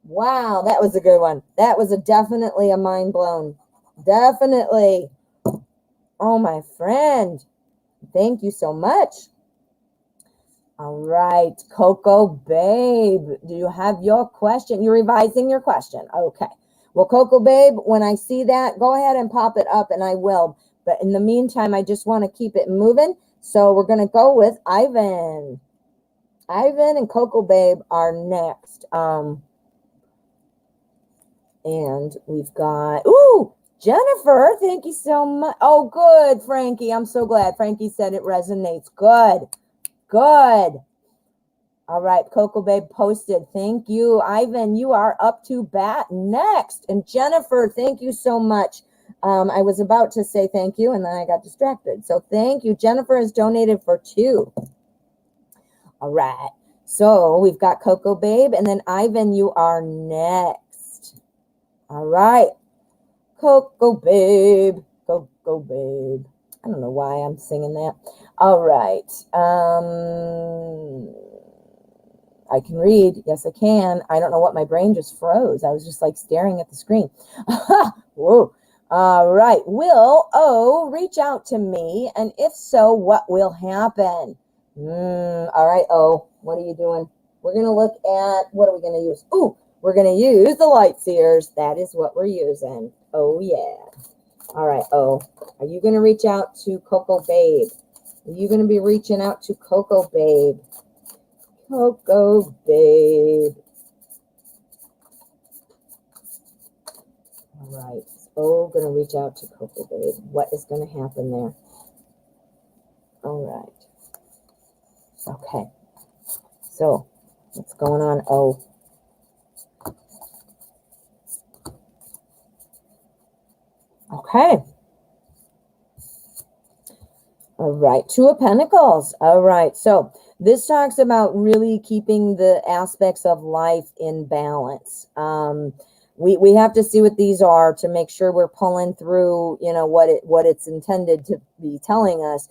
Wow, that was a good one. That was definitely a mind blown. Definitely. Oh, my friend. Thank you so much. All right, Coco Babe, do you have your question? You're revising your question. Okay. Well, Coco Babe, when I see that, go ahead and pop it up and I will. But in the meantime, I just want to keep it moving. So we're going to go with Ivan. Ivan and Coco Babe are next. And we've got, Jennifer, thank you so much. Oh, good, Frankie. I'm so glad. Frankie said it resonates. Good. All right, Coco Babe posted. Thank you. Ivan, you are up to bat next. And Jennifer, thank you so much. I was about to say thank you, and then I got distracted. So thank you. Jennifer has donated for 2. All right. So we've got Coco Babe, and then Ivan, you are next. All right. Coco Babe, Coco Babe. I don't know why I'm singing that. All right. I can read. Yes, I can. I don't know what, my brain just froze. I was just like staring at the screen. Whoa. All right. Will O reach out to me? And if so, what will happen? All right, O, what are you doing? We're going to look at, what are we going to use? Ooh, we're going to use the light seers. That is what we're using. Oh, yeah. All right, O, are you going to reach out to Coco Babe? Are you going to be reaching out to Coco Babe? Coco Babe. All right. Oh, going to reach out to Coco Babe. What is going to happen there? All right. Okay. So, what's going on? Oh. Okay. All right. Two of Pentacles. All right. So, this talks about really keeping the aspects of life in balance. We have to see what these are to make sure we're pulling through, you know, what it's intended to be telling us.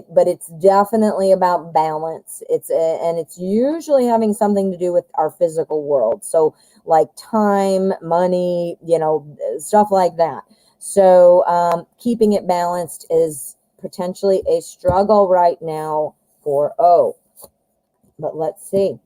But it's definitely about balance. And it's usually having something to do with our physical world. So like time, money, you know, stuff like that. So keeping it balanced is potentially a struggle right now for O. But let's see.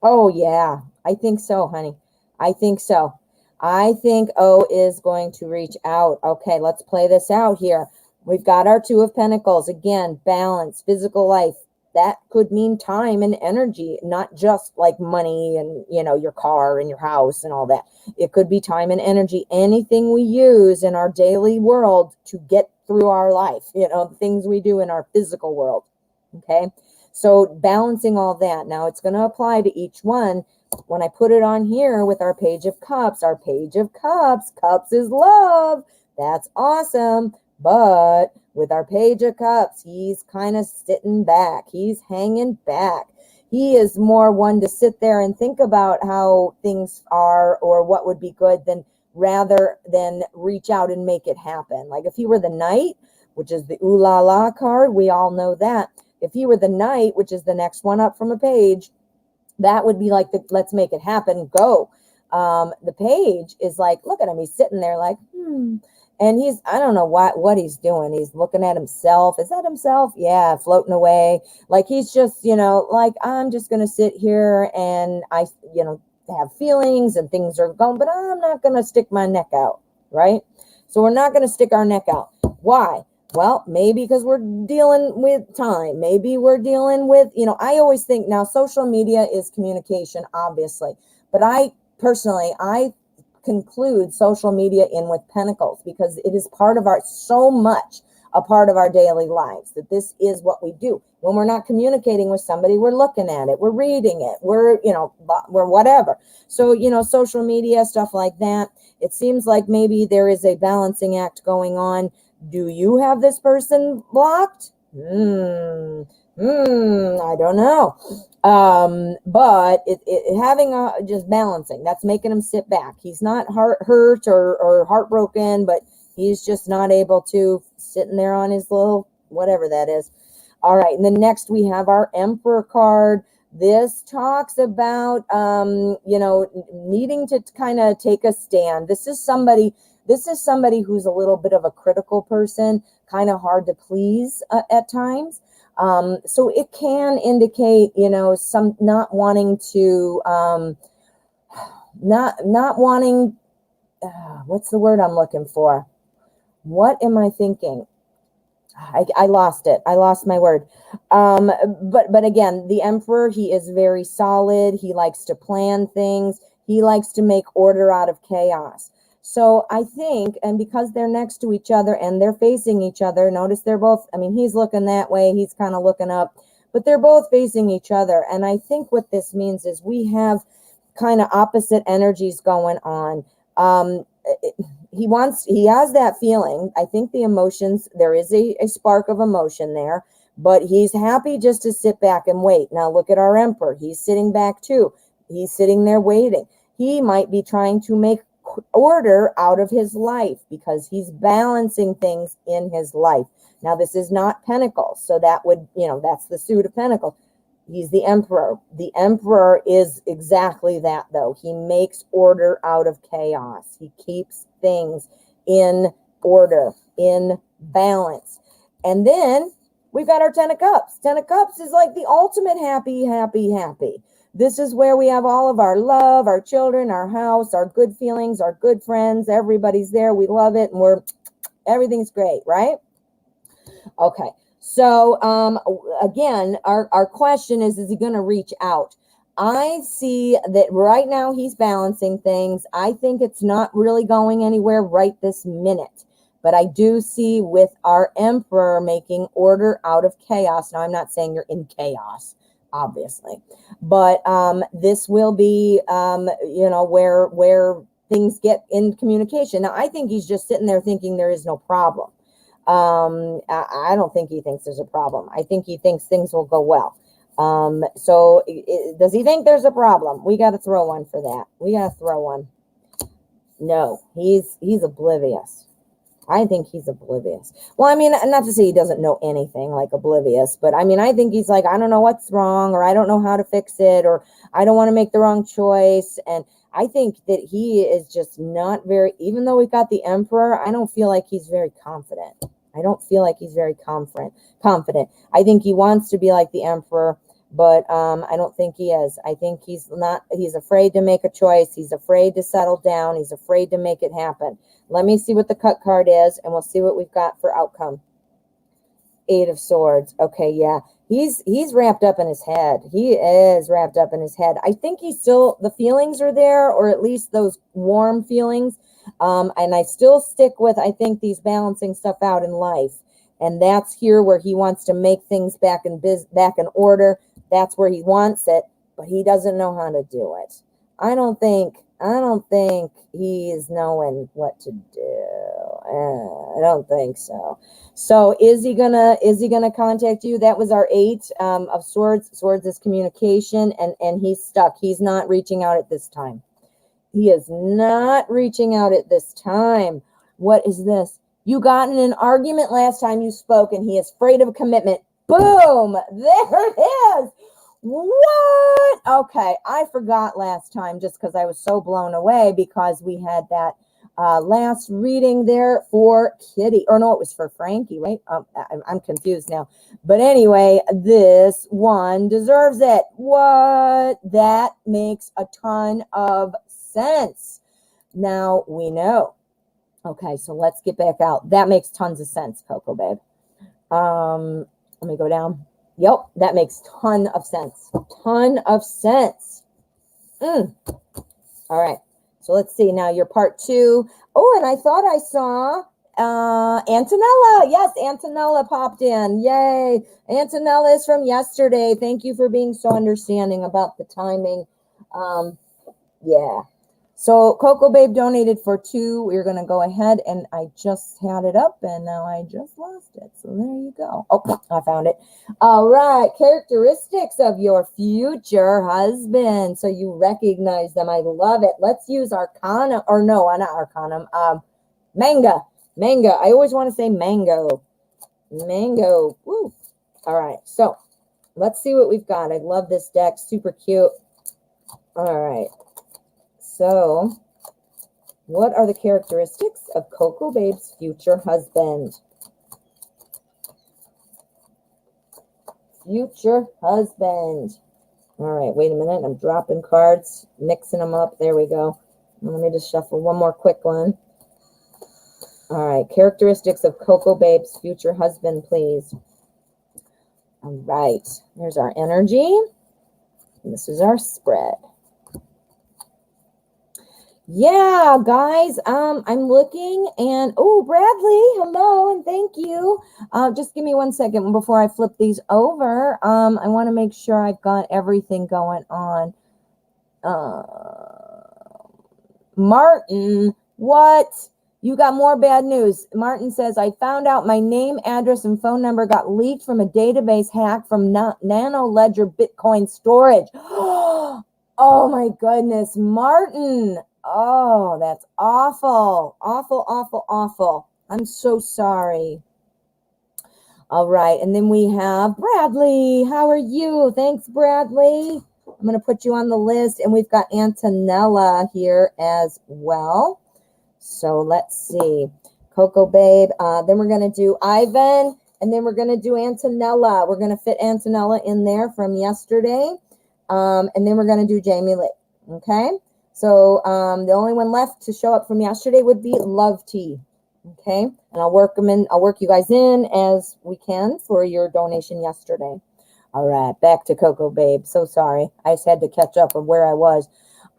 Oh yeah, I think so, honey. I think so. I think O is going to reach out. Okay, let's play this out here. We've got our Two of Pentacles. Again, balance, physical life. That could mean time and energy, not just like money and, you know, your car and your house and all that. It could be time and energy, anything we use in our daily world to get through our life, you know, the things we do in our physical world. Okay, so balancing all that. Now it's going to apply to each one. When I put it on here with our Page of Cups, our Page of Cups, Cups is love. That's awesome. But with our Page of Cups, he's kind of sitting back. He's hanging back. He is more one to sit there and think about how things are or what would be good rather than reach out and make it happen. Like if he were the Knight, which is the Ooh La La card, we all know that. If he were the Knight, which is the next one up from a page, that would be like the let's make it happen, go. The Page is like, look at him. He's sitting there like, and he's, I don't know what he's doing. He's looking at himself. Is that himself? Yeah, floating away. Like he's just, you know, like I'm just going to sit here and you know, have feelings and things are going, but I'm not going to stick my neck out, right? So we're not going to stick our neck out. Why? Well, maybe because we're dealing with time. Maybe we're dealing with, you know, I always think now social media is communication, obviously. But I conclude social media in with Pentacles because it is so much a part of our daily lives that this is what we do. When we're not communicating with somebody, we're looking at it, we're reading it, we're whatever. So, you know, social media, stuff like that. It seems like maybe there is a balancing act going on. Do you have this person blocked? I don't know. But having just balancing, that's making him sit back. He's not hurt or heartbroken, but he's just not able to sitting there on his little, whatever that is. All right. And then next we have our Emperor card. This talks about, you know, needing to kind of take a stand. This is somebody who's a little bit of a critical person, kind of hard to please at times. So it can indicate, you know, some not wanting to, not wanting, what's the word I'm looking for? What am I thinking? I lost it. I lost my word. But again, the Emperor, he is very solid. He likes to plan things. He likes to make order out of chaos. So I think, and because they're next to each other and they're facing each other, notice they're both, I mean, he's looking that way, he's kind of looking up, but they're both facing each other. And I think what this means is we have kind of opposite energies going on. He has that feeling. I think the emotions, there is a spark of emotion there, but he's happy just to sit back and wait. Now look at our emperor. He's sitting back too. He's sitting there waiting. He might be trying to make order out of his life because he's balancing things in his life. Now this is not Pentacles, so that would, that's the suit of Pentacles. He's the emperor. The emperor is exactly that, though. He makes order out of chaos. He keeps things in order, in balance. And then we've got our 10 of Cups. 10 of Cups is like the ultimate happy, happy, happy. This is where we have all of our love, our children, our house, our good feelings, our good friends. Everybody's there. We love it. And everything's great, right? Okay. So, again, our question is he going to reach out? I see that right now he's balancing things. I think it's not really going anywhere right this minute. But I do see with our emperor making order out of chaos. Now, I'm not saying you're in chaos, obviously. But this will be, where things get in communication. Now, I think he's just sitting there thinking there is no problem. I don't think he thinks there's a problem. I think he thinks things will go well. So does he think there's a problem? We got to throw one for that. We got to throw one. No, he's oblivious. I think he's oblivious. Well, I mean, not to say he doesn't know anything like oblivious, but I mean, I think he's like, I don't know what's wrong, or I don't know how to fix it, or I don't want to make the wrong choice. And I think that he is just not very, even though we got the emperor, I don't feel like he's very confident. I don't feel like he's very confident. I think he wants to be like the emperor, but I don't think he is. I think he's afraid to make a choice. He's afraid to settle down. He's afraid to make it happen. Let me see what the cut card is, and we'll see what we've got for outcome. 8 of Swords. Okay, yeah. He's wrapped up in his head. He is wrapped up in his head. I think he's still, the feelings are there, or at least those warm feelings. And I still stick with, I think, these balancing stuff out in life. And that's here where he wants to make things back in order. That's where he wants it, but he doesn't know how to do it. I don't think he is knowing what to do. I don't think so. So is he gonna contact you? That was our 8 of Swords. Swords is communication, and he's stuck. He's not reaching out at this time. He is not reaching out at this time. What is this? You got in an argument last time you spoke, and he is afraid of commitment. Boom! There it is. What? Okay, I forgot last time just because I was so blown away because we had that last reading there for Kitty. Or no, it was for Frankie, right? I'm confused now. But anyway, this one deserves it. What? That makes a ton of sense. Now we know. Okay, so let's get back out. That makes tons of sense, Coco Babe. Let me go down. Yep, that makes ton of sense. Ton of sense. All right. So let's see. Now your part 2. Oh, and I thought I saw Antonella. Yes, Antonella popped in. Yay. Antonella is from yesterday. Thank you for being so understanding about the timing. Yeah. So Coco Babe donated for 2. We're going to go ahead, and I just had it up, and now I just lost it. So there you go. Oh, I found it. All right. Characteristics of your future husband. So you recognize them. I love it. Let's use Arcana, or no, not Arcanum. Manga. I always want to say Mango. Woo. All right. So let's see what we've got. I love this deck. Super cute. All right. So, what are the characteristics of Coco Babe's future husband? Future husband. All right, wait a minute. I'm dropping cards, mixing them up. There we go. Let me just shuffle one more quick one. All right, characteristics of Coco Babe's future husband, please. All right, there's our energy. This is our spread. Yeah, guys, I'm looking, and oh, Bradley, hello, and thank you. Just give me 1 second before I flip these over. I want to make sure I've got everything going on. Martin, what? You got more bad news. Martin says, I found out my name, address, and phone number got leaked from a database hack from Nano Ledger Bitcoin storage. Oh my goodness, Martin. Oh, that's awful. Awful, awful, awful. I'm so sorry. All right, and then we have Bradley. How are you? Thanks, Bradley. I'm going to put you on the list, and we've got Antonella here as well. So let's see. Coco Babe. Then we're going to do Ivan, and then we're going to do Antonella. We're going to fit Antonella in there from yesterday, and then we're going to do Jamie Lee. Okay? So the only one left to show up from yesterday would be Love Tea. Okay, and I'll work you guys in as we can for your donation yesterday. All right, back to Coco Babe. So sorry, I just had to catch up on where I was.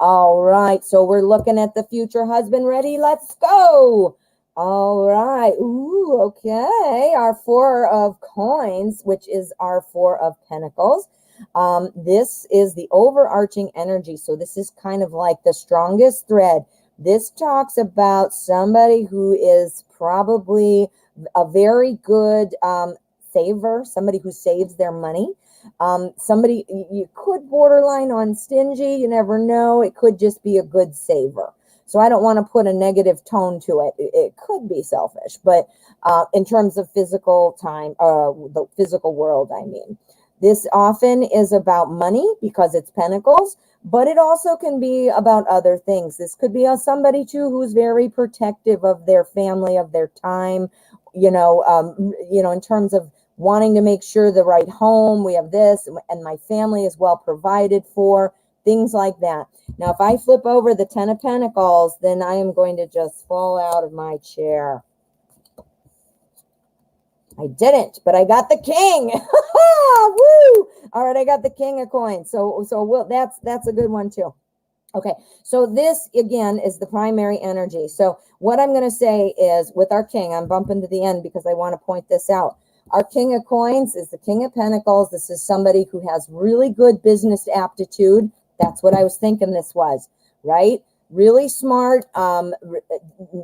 All right, so we're looking at the future husband. Ready? Let's go. All right. Ooh, okay. Our 4 of coins, which is our 4 of pentacles. This is the overarching energy. So this is kind of like the strongest thread. This talks about somebody who is probably a very good saver, somebody who saves their money. Somebody, you could borderline on stingy, you never know. It could just be a good saver. So I don't want to put a negative tone to it. It could be selfish, but in terms of physical time, the physical world, I mean. This often is about money because it's pentacles, but it also can be about other things. This could be somebody too who's very protective of their family, of their time, in terms of wanting to make sure the right home, we have this, and my family is well provided for, things like that. Now, if I flip over the 10 of Pentacles, then I am going to just fall out of my chair. I didn't, but I got the king. Woo! All right, I got the king of coins. So that's a good one too. Okay, so this again is the primary energy. So what I'm going to say is with our king, I'm bumping to the end because I want to point this out. Our king of coins is the king of pentacles. This is somebody who has really good business aptitude. That's what I was thinking this was, right? Really smart,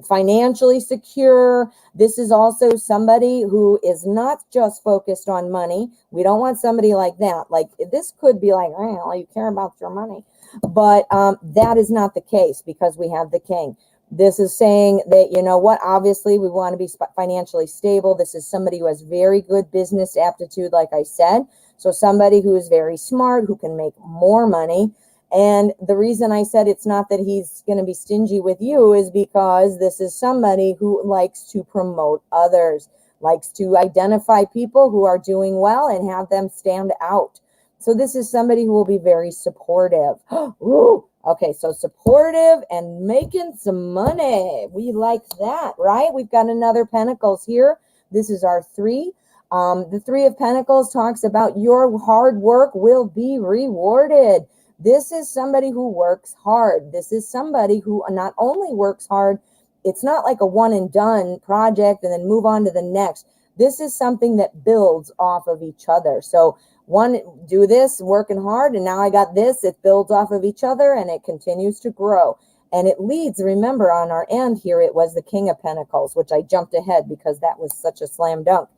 financially secure. This is also somebody who is not just focused on money. We don't want somebody like that. Like this could be like, oh, you care about your money. But that is not the case because we have the king. This is saying that, you know what, obviously we want to be financially stable. This is somebody who has very good business aptitude, like I said. So somebody who is very smart, who can make more money. And the reason I said it's not that he's going to be stingy with you is because this is somebody who likes to promote others, likes to identify people who are doing well and have them stand out. So this is somebody who will be very supportive. Ooh, okay, so supportive and making some money. We like that, right? We've got another Pentacles here. This is our 3. The 3 of Pentacles talks about your hard work will be rewarded. This is somebody who works hard. This is somebody who not only works hard, it's not like a one and done project and then move on to the next. This is something that builds off of each other. So one, do this, working hard, and now I got this. It builds off of each other and it continues to grow. And it leads, remember on our end here, it was the King of Pentacles, which I jumped ahead because that was such a slam dunk.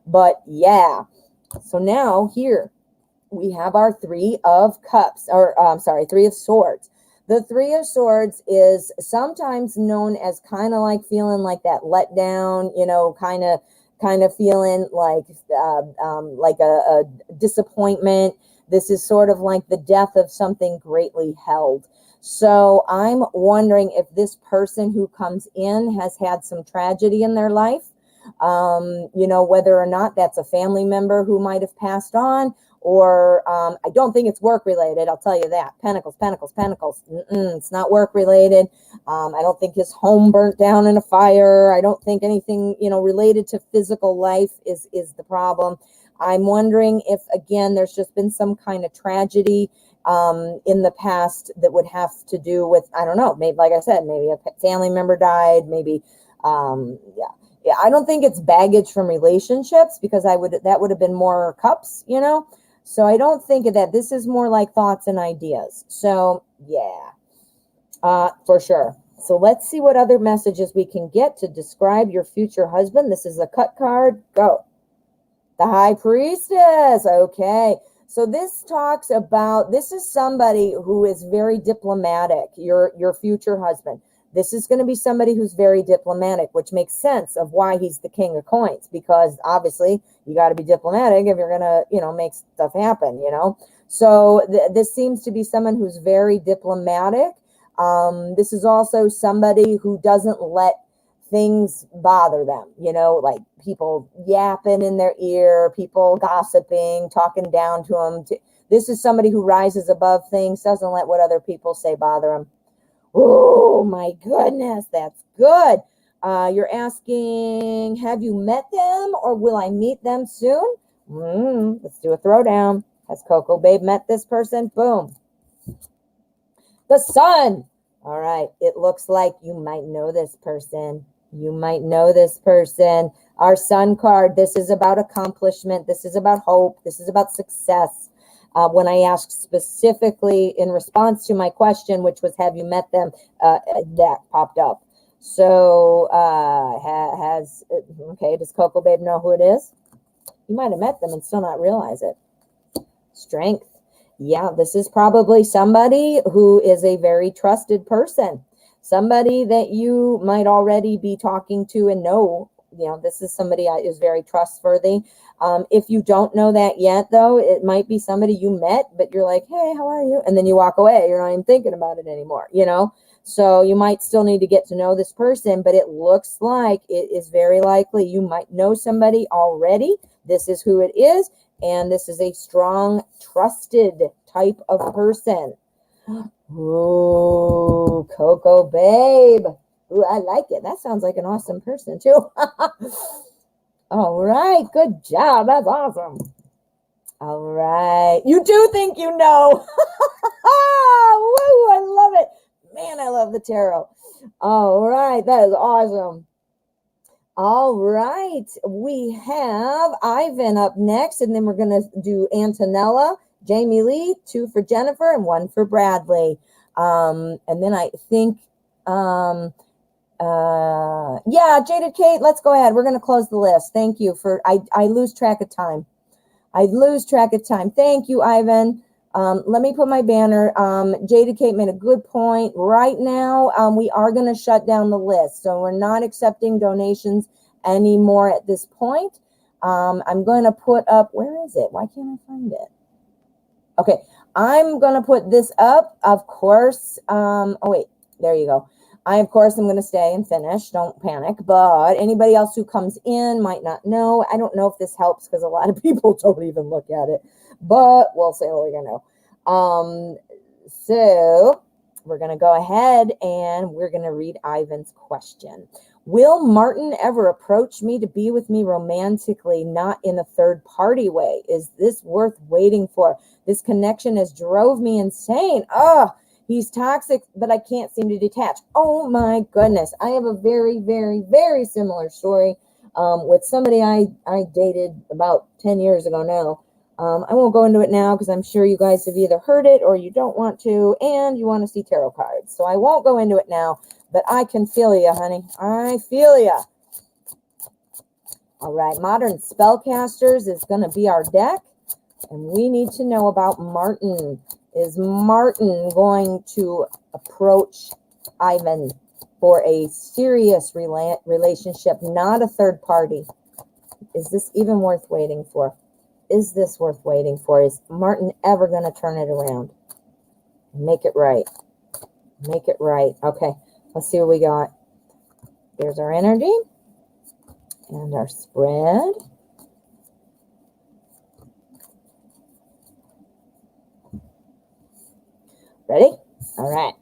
But yeah, so now here, we have our 3 of cups, or 3 of swords. The 3 of swords is sometimes known as kind of like feeling like that let down, kind of feeling like a disappointment. This is sort of like the death of something greatly held. So I'm wondering if this person who comes in has had some tragedy in their life, whether or not that's a family member who might have passed on, or I don't think it's work related. I'll tell you that. Pentacles, Pentacles, Pentacles. It's not work related. I don't think his home burnt down in a fire. I don't think anything, related to physical life is the problem. I'm wondering if, again, there's just been some kind of tragedy in the past that would have to do with, I don't know, maybe, like I said, maybe a family member died, maybe, yeah, I don't think it's baggage from relationships because that would have been more cups, So I don't think of that. This is more like thoughts and ideas. So yeah, for sure. So let's see what other messages we can get to describe your future husband. This is a cut card. Go. The High Priestess. Okay. So this talks about, this is somebody who is very diplomatic, your future husband. This is going to be somebody who's very diplomatic, which makes sense of why he's the King of Coins, because obviously you got to be diplomatic if you're going to, make stuff happen, So this seems to be someone who's very diplomatic. This is also somebody who doesn't let things bother them, like people yapping in their ear, people gossiping, talking down to them. This is somebody who rises above things, doesn't let what other people say bother them. Oh my goodness, that's good. You're asking, have you met them or will I meet them soon? Let's do a throwdown. Has Coco Babe met this person? Boom. The Sun. All right. It looks like you might know this person. You might know this person. Our Sun card, this is about accomplishment. This is about hope. This is about success. When I asked specifically in response to my question, which was, have you met them? That popped up. So does Coco Babe know who it is? You might have met them and still not realize it. Strength. Yeah, this is probably somebody who is a very trusted person. Somebody that you might already be talking to and know. This is somebody who is very trustworthy. If you don't know that yet, though, it might be somebody you met, but you're like, hey, how are you? And then you walk away. You're not even thinking about it anymore, So you might still need to get to know this person, but it looks like it is very likely you might know somebody already. This is who it is. And this is a strong, trusted type of person. Ooh, Coco Babe. Ooh, I like it. That sounds like an awesome person, too. All right. Good job. That's awesome. All right. You do think you know. Woo, I love it. Man, I love the tarot. All right. That is awesome. All right. We have Ivan up next, and then we're going to do Antonella, Jamie Lee, 2 for Jennifer, and 1 for Bradley. And then I think, Jaded Kate, let's go ahead. We're going to close the list. Thank you for, I lose track of time. Thank you, Ivan. Let me put my banner. Jaded Kate made a good point. Right now, we are going to shut down the list. So we're not accepting donations anymore at this point. I'm going to put up, where is it? Why can't I find it? Okay, I'm going to put this up, of course. There you go. Of course, I'm going to stay and finish. Don't panic. But anybody else who comes in might not know. I don't know if this helps because a lot of people don't even look at it. But we'll say what we're going to know. So we're going to go ahead and we're going to read Ivan's question. Will Martin ever approach me to be with me romantically, not in a third-party way? Is this worth waiting for? This connection has drove me insane. He's toxic, but I can't seem to detach. Oh, my goodness. I have a very, very, very similar story with somebody I dated about 10 years ago now. I won't go into it now because I'm sure you guys have either heard it or you don't want to, and you want to see tarot cards. So I won't go into it now, but I can feel you, honey. I feel you. All right, Modern Spellcasters is going to be our deck, and we need to know about Martin. Is Martin going to approach Ivan for a serious relationship, not a third party? Is this even worth waiting for? Is this worth waiting for? Is Martin ever going to turn it around? Make it right. Make it right. Okay, let's see what we got. There's our energy and our spread. Ready? All right.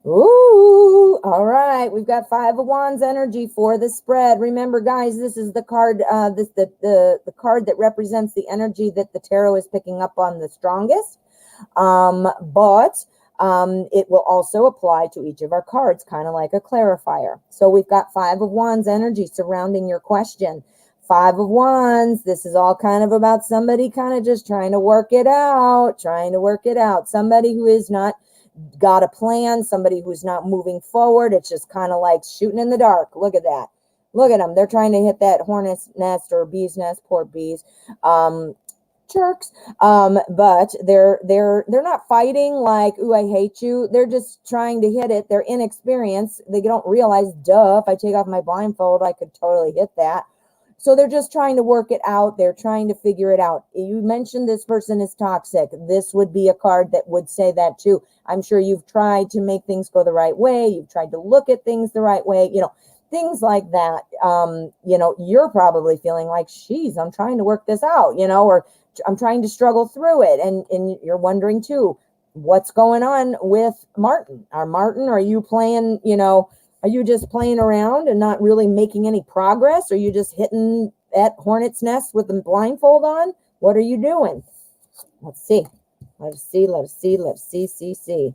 Ooh, all right. We've got 5 of Wands energy for the spread. Remember, guys, this is the card, the card that represents the energy that the tarot is picking up on the strongest. But it will also apply to each of our cards, kind of like a clarifier. So we've got 5 of Wands energy surrounding your question. 5 of Wands, this is all kind of about somebody kind of just trying to work it out, Somebody who is not got a plan, somebody who's not moving forward. It's just kind of like shooting in the dark. Look at that. Look at them. They're trying to hit that hornet's nest or bee's nest. Poor bees. Jerks. But they're not fighting like, ooh, I hate you. They're just trying to hit it. They're inexperienced. They don't realize, duh, if I take off my blindfold, I could totally hit that. So they're just trying to work it out. They're trying to figure it out. You mentioned this person is toxic. This would be a card that would say that too. I'm sure you've tried to make things go the right way. You've tried to look at things the right way, things like that. You're probably feeling like, geez, I'm trying to work this out, or I'm trying to struggle through it. And you're wondering too, what's going on with Martin? Are you playing, are you just playing around and not really making any progress? Are you just hitting that hornet's nest with the blindfold on? What are you doing? Let's see. See.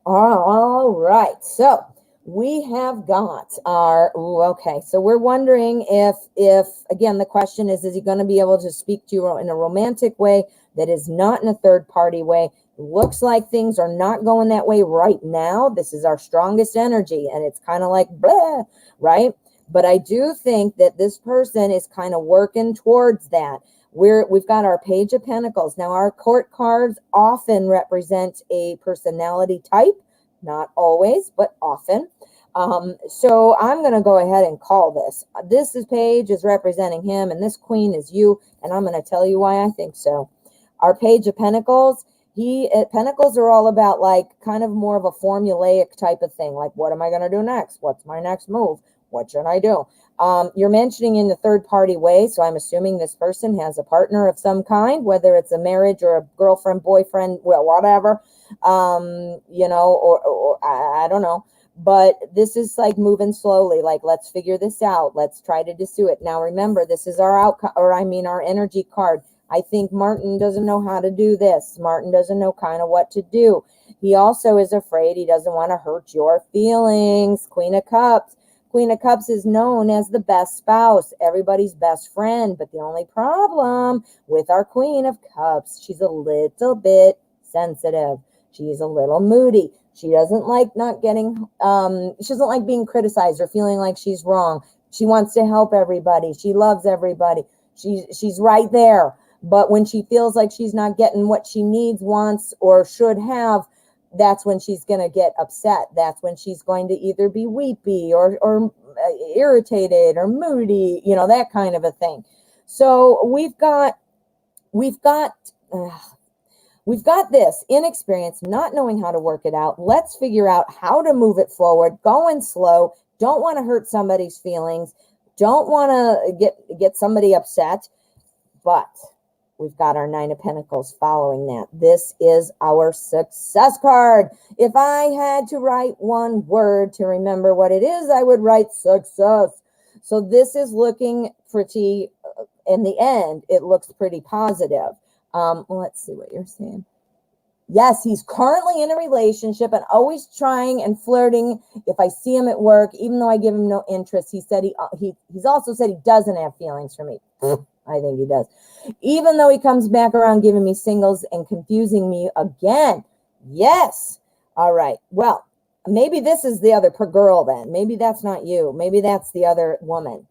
All right. So we have got our, okay. So we're wondering if again, the question is he going to be able to speak to you in a romantic way that is not in a third party way? Looks like things are not going that way right now. This is our strongest energy, and it's kind of like blah, right? But I do think that this person is kind of working towards that. We've got our Page of Pentacles. Now, our court cards often represent a personality type, not always, but often. So I'm going to go ahead and call this. This Page is representing him, and this Queen is you, and I'm going to tell you why I think so. Our Page of Pentacles, Pentacles are all about like kind of more of a formulaic type of thing. Like, what am I going to do next? What's my next move? What should I do? You're mentioning in the third party way. So I'm assuming this person has a partner of some kind, whether it's a marriage or a girlfriend, boyfriend, well, whatever, or I don't know. But this is like moving slowly, like, let's figure this out. Let's try to pursue it. Now, remember, this is our outcome, our energy card. I think Martin doesn't know how to do this. Martin doesn't know kind of what to do. He also is afraid. He doesn't want to hurt your feelings. Queen of Cups. Queen of Cups is known as the best spouse, everybody's best friend. But the only problem with our Queen of Cups, she's a little bit sensitive. She's a little moody. She doesn't like not getting, she doesn't like being criticized or feeling like she's wrong. She wants to help everybody. She loves everybody. She's right there. But when she feels like she's not getting what she needs, wants, or should have, that's when she's going to get upset. That's when she's going to either be weepy or irritated or moody, that kind of a thing. So we've got this inexperience, not knowing how to work it out. Let's figure out how to move it forward, going slow. Don't want to hurt somebody's feelings. Don't want to get somebody upset. But we've got our Nine of Pentacles following that. This is our success card. If I had to write one word to remember what it is, I would write success. So this is looking pretty, in the end, it looks pretty positive. Let's see what you're saying. Yes, he's currently in a relationship and always trying and flirting. If I see him at work, even though I give him no interest, he said he's also said he doesn't have feelings for me. I think he does. Even though he comes back around giving me singles and confusing me again. Yes. All right. Well, maybe this is the other girl then. Maybe that's not you. Maybe that's the other woman.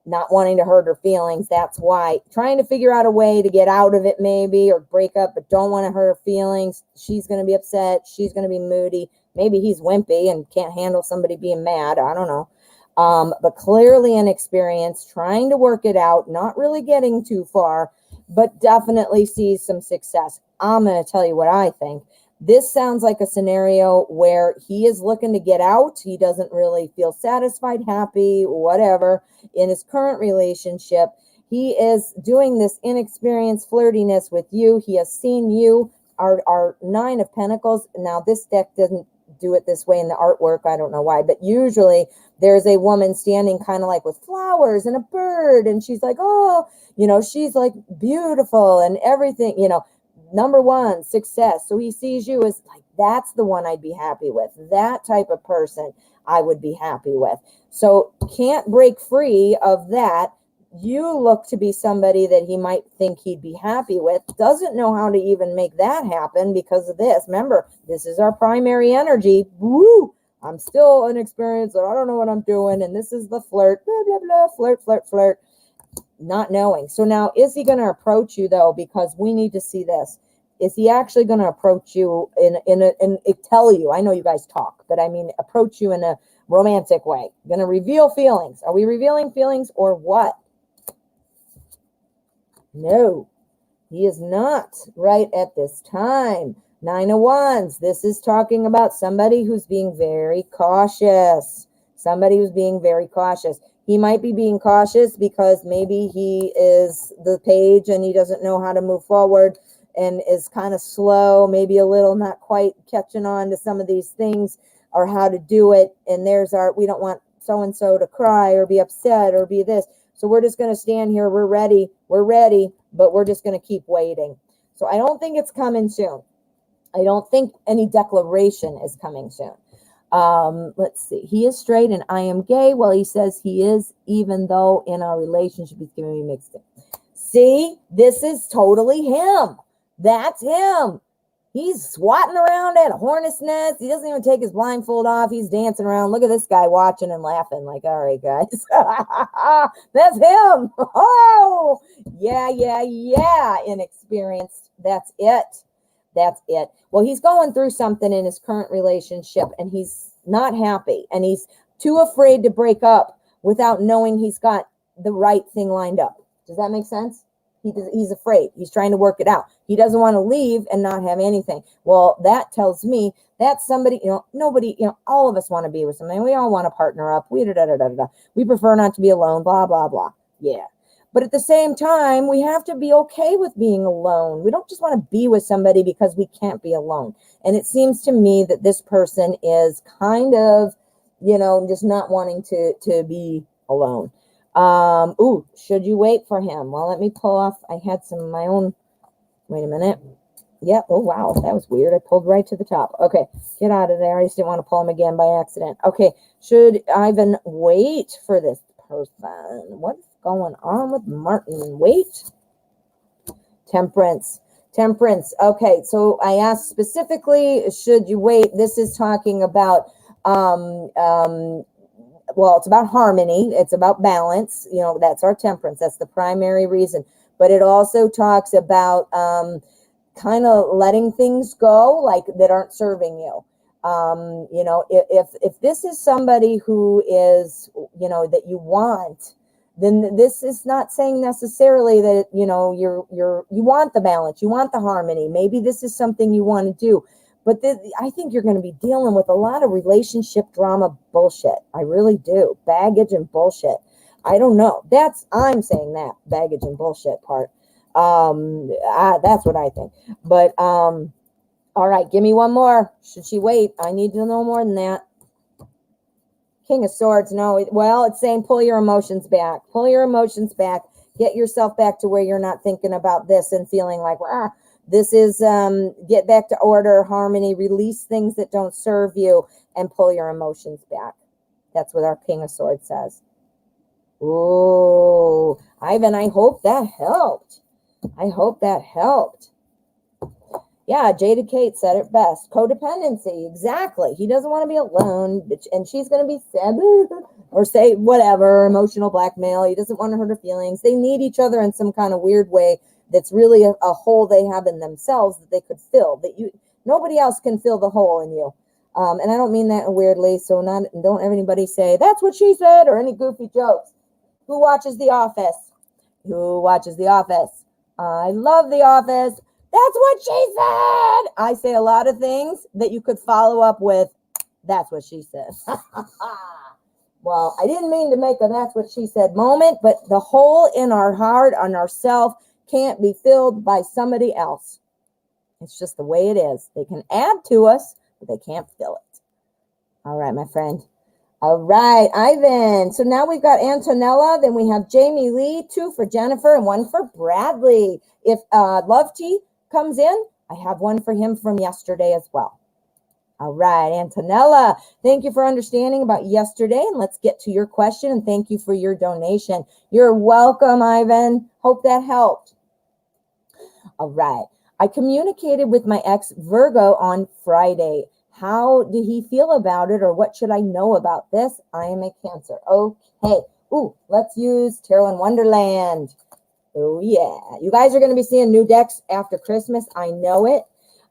Not wanting to hurt her feelings. That's why. Trying to figure out a way to get out of it maybe, or break up, but don't want to hurt her feelings. She's going to be upset. She's going to be moody. Maybe he's wimpy and can't handle somebody being mad. I don't know. But clearly inexperienced, trying to work it out, not really getting too far, but definitely sees some success. I'm going to tell you what I think. This sounds like a scenario where he is looking to get out. He doesn't really feel satisfied, happy, whatever in his current relationship. He is doing this inexperienced flirtiness with you. He has seen you, our Nine of Pentacles. Now, this deck doesn't do it this way in the artwork. I don't know why, but usually there's a woman standing kind of like with flowers and a bird, and she's like, oh, she's like beautiful and everything, number one, success. So he sees you as like, that's the one I'd be happy with. That type of person I would be happy with. So can't break free of that. you look to be somebody that he might think he'd be happy with, doesn't know how to even make that happen because of this. Remember, this is our primary energy. Woo! I'm still inexperienced, so I don't know what I'm doing, and this is the flirt, blah, blah, blah, flirt, flirt, flirt, not knowing. So now, is he going to approach you, though? Because we need to see this. Is he actually going to approach you and tell you? I know you guys talk, but I mean, approach you in a romantic way. Going to reveal feelings. Are we revealing feelings or what? No, he is not right at this time. 9 of Wands. This is talking about somebody who's being very cautious. Somebody who's being very cautious. He might be being cautious because maybe he is the page and he doesn't know how to move forward and is kind of slow, maybe a little not quite catching on to some of these things or how to do it. And we don't want so-and-so to cry or be upset or be this. So we're just going to stand here. We're ready, but we're just going to keep waiting. So I don't think it's coming soon. I don't think any declaration is coming soon. Let's see. He is straight and I am gay. Well, he says he is, even though in our relationship he's giving me mixed in. See, this is totally him. That's him. He's swatting around at a hornet's nest. He doesn't even take his blindfold off. He's dancing around. Look at this guy watching and laughing like, all right, guys. That's him. Oh, yeah. Inexperienced. That's it. Well, he's going through something in his current relationship, and he's not happy, and he's too afraid to break up without knowing he's got the right thing lined up. Does that make sense? He's afraid. He's trying to work it out. He doesn't want to leave and not have anything. Well, that tells me that's somebody, nobody, all of us want to be with somebody. We all want to partner up. We prefer not to be alone, blah, blah, blah. Yeah. But at the same time, we have to be okay with being alone. We don't just want to be with somebody because we can't be alone. And it seems to me that this person is kind of, just not wanting to be alone. Should you wait for him? Well, let me pull off. I had some of my own. Wait a minute. Yep. Oh, wow. That was weird. I pulled right to the top. Okay. Get out of there. I just didn't want to pull him again by accident. Okay. Should Ivan wait for this person? What's going on with Martin? Wait. Temperance. Okay. So I asked specifically, should you wait? This is talking about, well, it's about harmony. It's about balance. That's our temperance. That's the primary reason. But it also talks about kind of letting things go, like that aren't serving you. If this is somebody who is, that you want, then this is not saying necessarily that, you want the balance, you want the harmony. Maybe this is something you want to do. But I think you're going to be dealing with a lot of relationship drama bullshit. I really do. Baggage and bullshit. I don't know. I'm saying that baggage and bullshit part. That's what I think. But, all right, give me one more. Should she wait? I need to know more than that. King of Swords. No, it's saying pull your emotions back. Pull your emotions back. Get yourself back to where you're not thinking about this and feeling like, this is get back to order, harmony, release things that don't serve you, and pull your emotions back. That's what our King of Swords says. Oh, Ivan, I hope that helped. Yeah, Jaded Kate said it best. Codependency, exactly. He doesn't want to be alone, and she's going to be sad or say whatever, emotional blackmail. He doesn't want to hurt her feelings. They need each other in some kind of weird way that's really a hole they have in themselves that they could fill. Nobody else can fill the hole in you. And I don't mean that weirdly, so don't anybody say, that's what she said, or any goofy jokes. Who watches The Office? I love The Office. That's what she said. I say a lot of things that you could follow up with, that's what she said. Well, I didn't mean to make a that's what she said moment, but the hole in our heart, on ourself, can't be filled by somebody else. It's just the way it is. They can add to us, but they can't fill it. All right, my friend. All right, Ivan. So now we've got Antonella. Then we have Jamie Lee, 2 for Jennifer and 1 for Bradley. If Love Tea comes in, I have 1 for him from yesterday as well. All right, Antonella, thank you for understanding about yesterday. And let's get to your question. And thank you for your donation. You're welcome, Ivan. Hope that helped. All right. I communicated with my ex Virgo on Friday. How did he feel about it, or what should I know about this? I am a Cancer. Okay. Ooh, let's use Tarot in Wonderland. Oh, yeah. You guys are going to be seeing new decks after Christmas. I know it.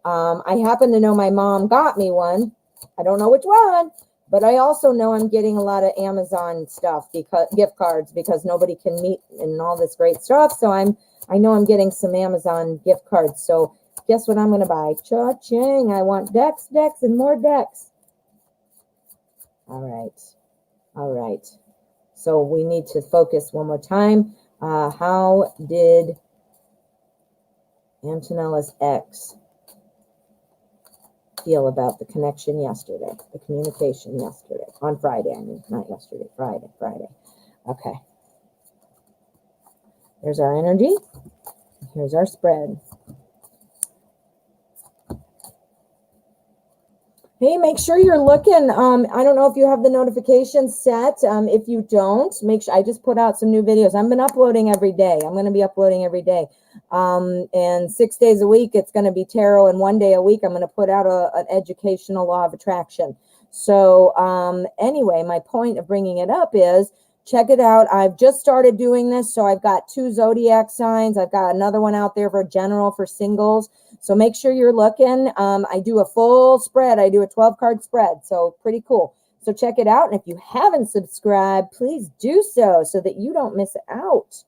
I happen to know my mom got me one. I don't know which one, but I also know I'm getting a lot of Amazon stuff, because gift cards, because nobody can meet and all this great stuff. So I know I'm getting some Amazon gift cards. So guess what I'm going to buy? Cha-ching. I want decks, and more decks. All right. All right. So we need to focus one more time. How did Antonella's ex feel about the connection yesterday, the communication yesterday, on Friday? I mean, not yesterday, Friday. Okay. There's our energy. Here's our spread. Hey, make sure you're looking. I don't know if you have the notifications set. If you don't, make sure. I just put out some new videos. I've been uploading every day. I'm going to be uploading every day. And 6 days a week, it's going to be tarot. And 1 day a week, I'm going to put out an educational law of attraction. So anyway, my point of bringing it up is, check it out. I've just started doing this. So I've got 2 zodiac signs. I've got another one out there for general, for singles. So make sure you're looking. I do a full spread. I do a 12-card spread. So pretty cool. So check it out. And if you haven't subscribed, please do so that you don't miss out.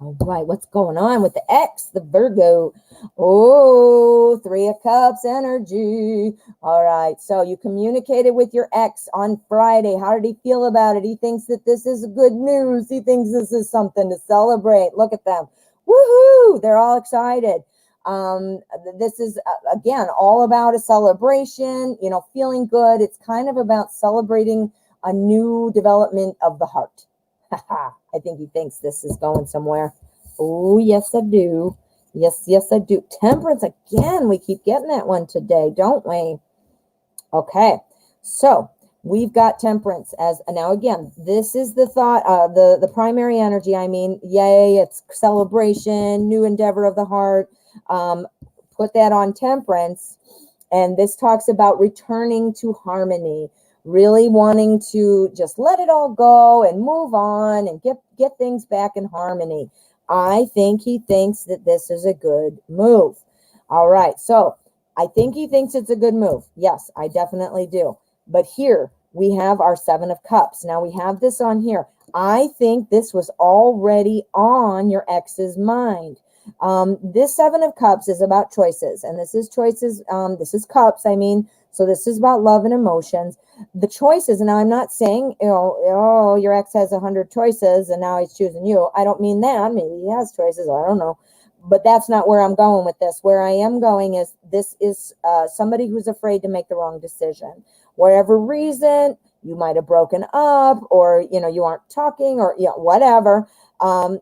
All right, what's going on with the X, the Virgo? Oh, 3 of Cups energy. All right, so you communicated with your ex on Friday. How did he feel about it? He thinks that this is good news. He thinks this is something to celebrate. Look at them. Woohoo! They're all excited. This is, again, all about a celebration, feeling good. It's kind of about celebrating a new development of the heart. I think he thinks this is going somewhere. Oh, yes, I do. Yes, I do. Temperance, again, we keep getting that one today, don't we? Okay, so we've got Temperance as, now again, this is the thought, the primary energy. I mean, yay, it's celebration, new endeavor of the heart. Put that on Temperance. And this talks about returning to harmony, really wanting to just let it all go and move on and get things back in harmony. I think he thinks that this is a good move. All right, so I think he thinks it's a good move. Yes, I definitely do. But here we have our 7 of Cups. Now we have this on here. I think this was already on your ex's mind. This 7 of Cups is about choices, and this is choices. This is cups. I mean, so this is about love and emotions. The choices, and now I'm not saying, oh, your ex has 100 choices and now he's choosing you. I don't mean that. Maybe he has choices. I don't know. But that's not where I'm going with this. Where I am going is, this is somebody who's afraid to make the wrong decision. Whatever reason, you might have broken up, or, you aren't talking, or whatever.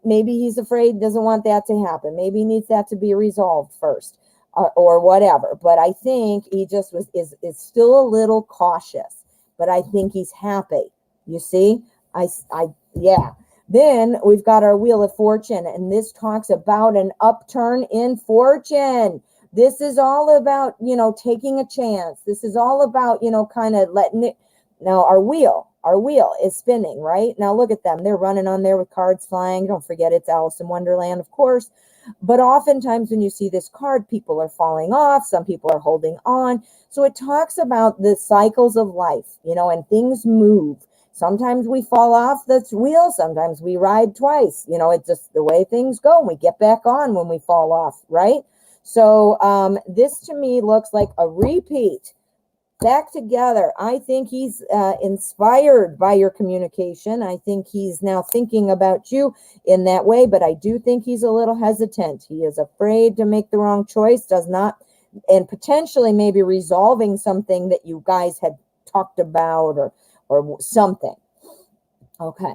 Maybe he's afraid, doesn't want that to happen. Maybe he needs that to be resolved first, or whatever. But I think he just is still a little cautious, but I think he's happy. You see, yeah. Then we've got our Wheel of Fortune, and this talks about an upturn in fortune. This is all about, taking a chance. This is all about, kind of letting it. Now our wheel is spinning, right? Now look at them. They're running on there with cards flying. Don't forget, it's Alice in Wonderland, of course. But oftentimes when you see this card, people are falling off. Some people are holding on. So it talks about the cycles of life, and things move. Sometimes we fall off the wheel. Sometimes we ride twice. It's just the way things go. We get back on when we fall off, right? So this to me looks like a repeat. Back together. I think he's inspired by your communication. I think he's now thinking about you in that way, but I do think he's a little hesitant. He is afraid to make the wrong choice, does not, and potentially maybe resolving something that you guys had talked about, or something. Okay,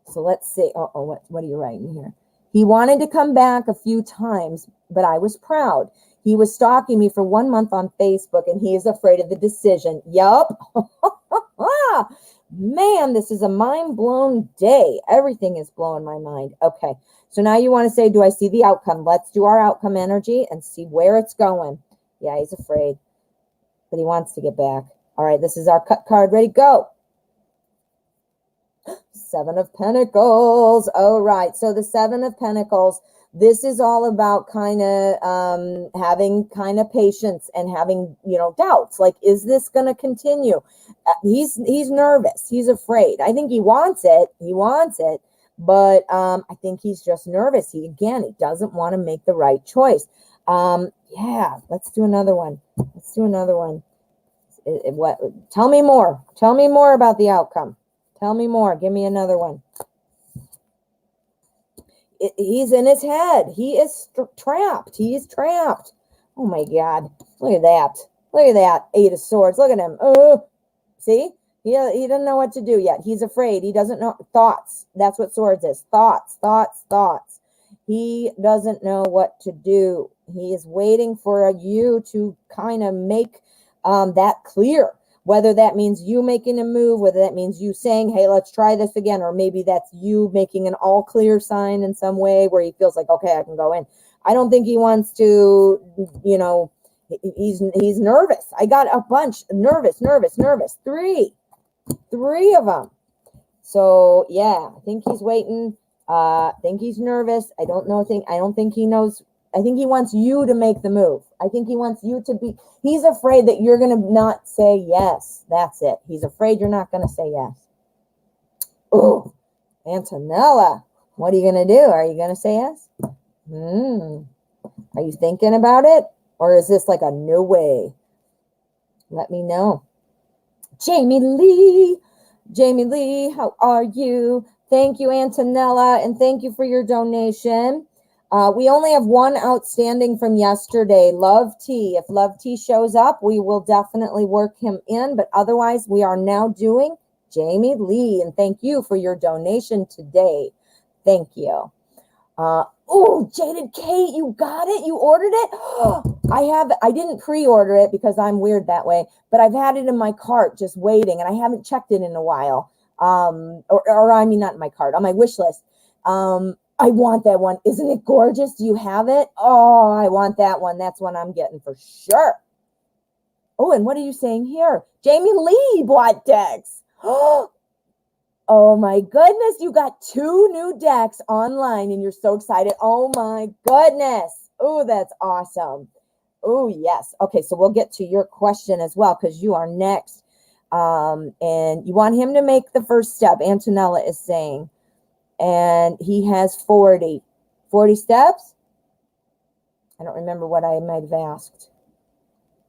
so let's see. What are you writing here? He wanted to come back a few times, but I was proud. He was stalking me for 1 month on Facebook, and he is afraid of the decision. Yup. Man, this is a mind-blown day. Everything is blowing my mind. Okay, so now you want to say, do I see the outcome? Let's do our outcome energy and see where it's going. Yeah, he's afraid, but he wants to get back. All right, this is our cut card. Ready, go. 7 of Pentacles. All right, so the 7 of Pentacles, this is all about kind of having kind of patience and having, doubts. Like, is this going to continue? He's nervous. He's afraid. I think he wants it. But I think he's just nervous. He doesn't want to make the right choice. Yeah, let's do another one. What? Tell me more. Tell me more about the outcome. Tell me more. Give me another one. He's in his head. He is trapped. He is trapped. Oh my God. Look at that. 8 of Swords. Look at him. See? He doesn't know what to do yet. He's afraid. He doesn't know. Thoughts. That's what Swords is. Thoughts. He doesn't know what to do. He is waiting for you to kind of make that clear. Whether that means you making a move, whether that means you saying, hey, let's try this again, or maybe that's you making an all clear sign in some way where he feels like, okay, I can go in. I don't think he wants to, he's nervous. I got a bunch. Nervous. 3 of them. So yeah, I think he's waiting. I think he's nervous. I don't think he knows. I think he wants you to make the move. I think he wants you to be, he's afraid that you're going to not say yes. That's it. He's afraid you're not going to say yes. Oh, Antonella, what are you going to do? Are you going to say yes? Are you thinking about it? Or is this like a no way? Let me know. Jamie Lee, how are you? Thank you, Antonella, and thank you for your donation. We only have one outstanding from yesterday, Love T. If Love T shows up, we will definitely work him in, but otherwise we are now doing Jamie Lee, and thank you for your donation today. Thank you. Oh, Jaded Kate, you got it? You ordered it? I didn't pre-order it because I'm weird that way, but I've had it in my cart just waiting, and I haven't checked it in a while. Or I mean, not in my cart, on my wish list. I want that one. Isn't it gorgeous? Do you have it? Oh, I want that one. That's one I'm getting for sure. Oh, and what are you saying here? Jamie Lee bought decks. Oh my goodness. You got 2 new decks online and you're so excited. Oh my goodness. Oh, that's awesome. Oh, yes. Okay, so we'll get to your question as well because you are next. And you want him to make the first step, Antonella is saying. And he has 40 steps. I don't remember what I might have asked.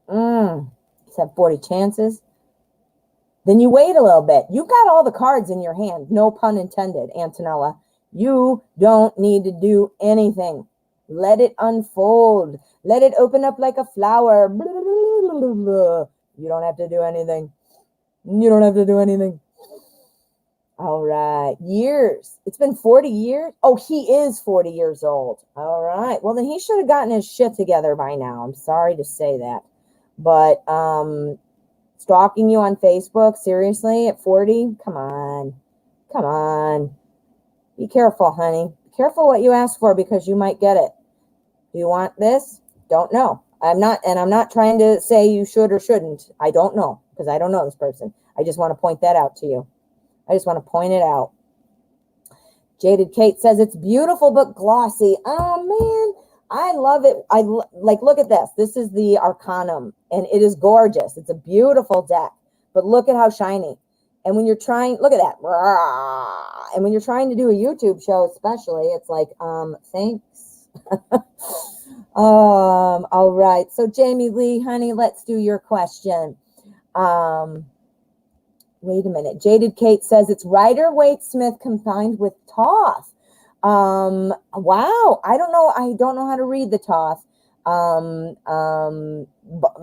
He's had 40 chances. Then you wait a little bit. You got all the cards in your hand. No pun intended, Antonella. You don't need to do anything. Let it unfold. Let it open up like a flower. You don't have to do anything. All right. Years. It's been 40 years. Oh, he is 40 years old. All right. Well, then he should have gotten his shit together by now. I'm sorry to say that. But stalking you on Facebook, seriously, at 40? Come on. Be careful, honey. Be careful what you ask for because you might get it. Do you want this? Don't know. I'm not trying to say you should or shouldn't. I don't know because I don't know this person. I just want to point that out to you. I just want to point it out. Jaded Kate says it's beautiful but glossy. Oh man, I love it. Look at this. This is the Arcanum and it is gorgeous. It's a beautiful deck, but look at how shiny. And when you're trying, look at that. And when you're trying to do a YouTube show, especially, it's like, thanks. All right. So Jamie Lee, honey, let's do your question. Wait a minute. Jaded Kate says it's Rider-Waite-Smith combined with Thoth. Wow. I don't know how to read the Thoth.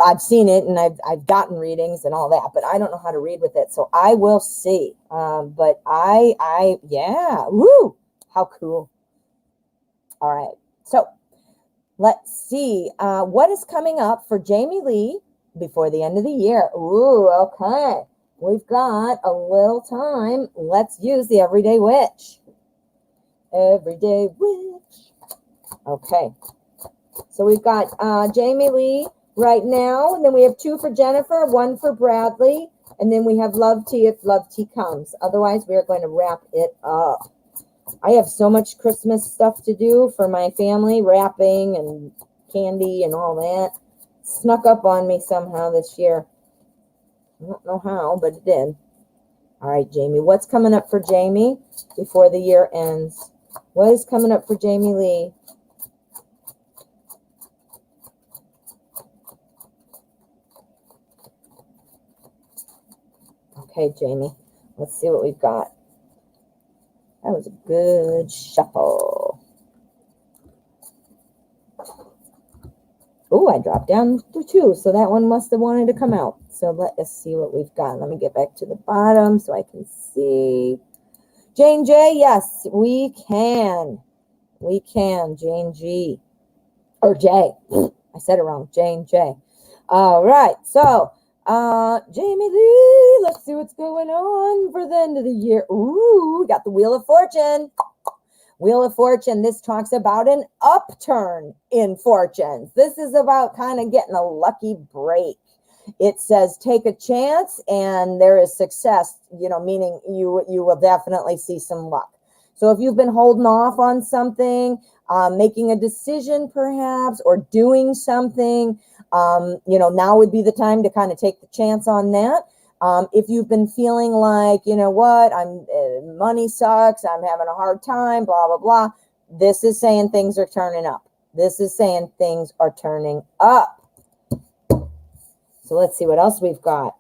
I've seen it and I've gotten readings and all that, but I don't know how to read with it. So I will see. But yeah. Woo. How cool. All right. So let's see. What is coming up for Jamie Lee before the end of the year? Ooh, okay. We've got a little time. Let's use the Everyday Witch. Everyday Witch. Okay. So we've got Jamie Lee right now, and then we have 2 for Jennifer, 1 for Bradley, and then we have Love Tea if Love Tea comes. Otherwise, we are going to wrap it up. I have so much Christmas stuff to do for my family, wrapping and candy and all that. Snuck up on me somehow this year. I don't know how, but it did. All right, Jamie, what's coming up for Jamie before the year ends? What is coming up for Jamie Lee? Okay, Jamie, let's see what we've got. That was a good shuffle. Oh, I dropped down to 2, so that one must have wanted to come out. So let us see what we've got. Let me get back to the bottom so I can see. Jane J, yes, we can. We can, Jane G. Or J. I said it wrong, Jane J. All right, so Jamie Lee, let's see what's going on for the end of the year. Ooh, we got the Wheel of Fortune. Wheel of Fortune, this talks about an upturn in fortunes. This is about kind of getting a lucky break. It says take a chance and there is success, meaning you will definitely see some luck. So if you've been holding off on something, making a decision perhaps, or doing something, now would be the time to kind of take the chance on that. If you've been feeling like, money sucks, I'm having a hard time, blah, blah, blah. This is saying things are turning up. This is saying things are turning up. So let's see what else we've got.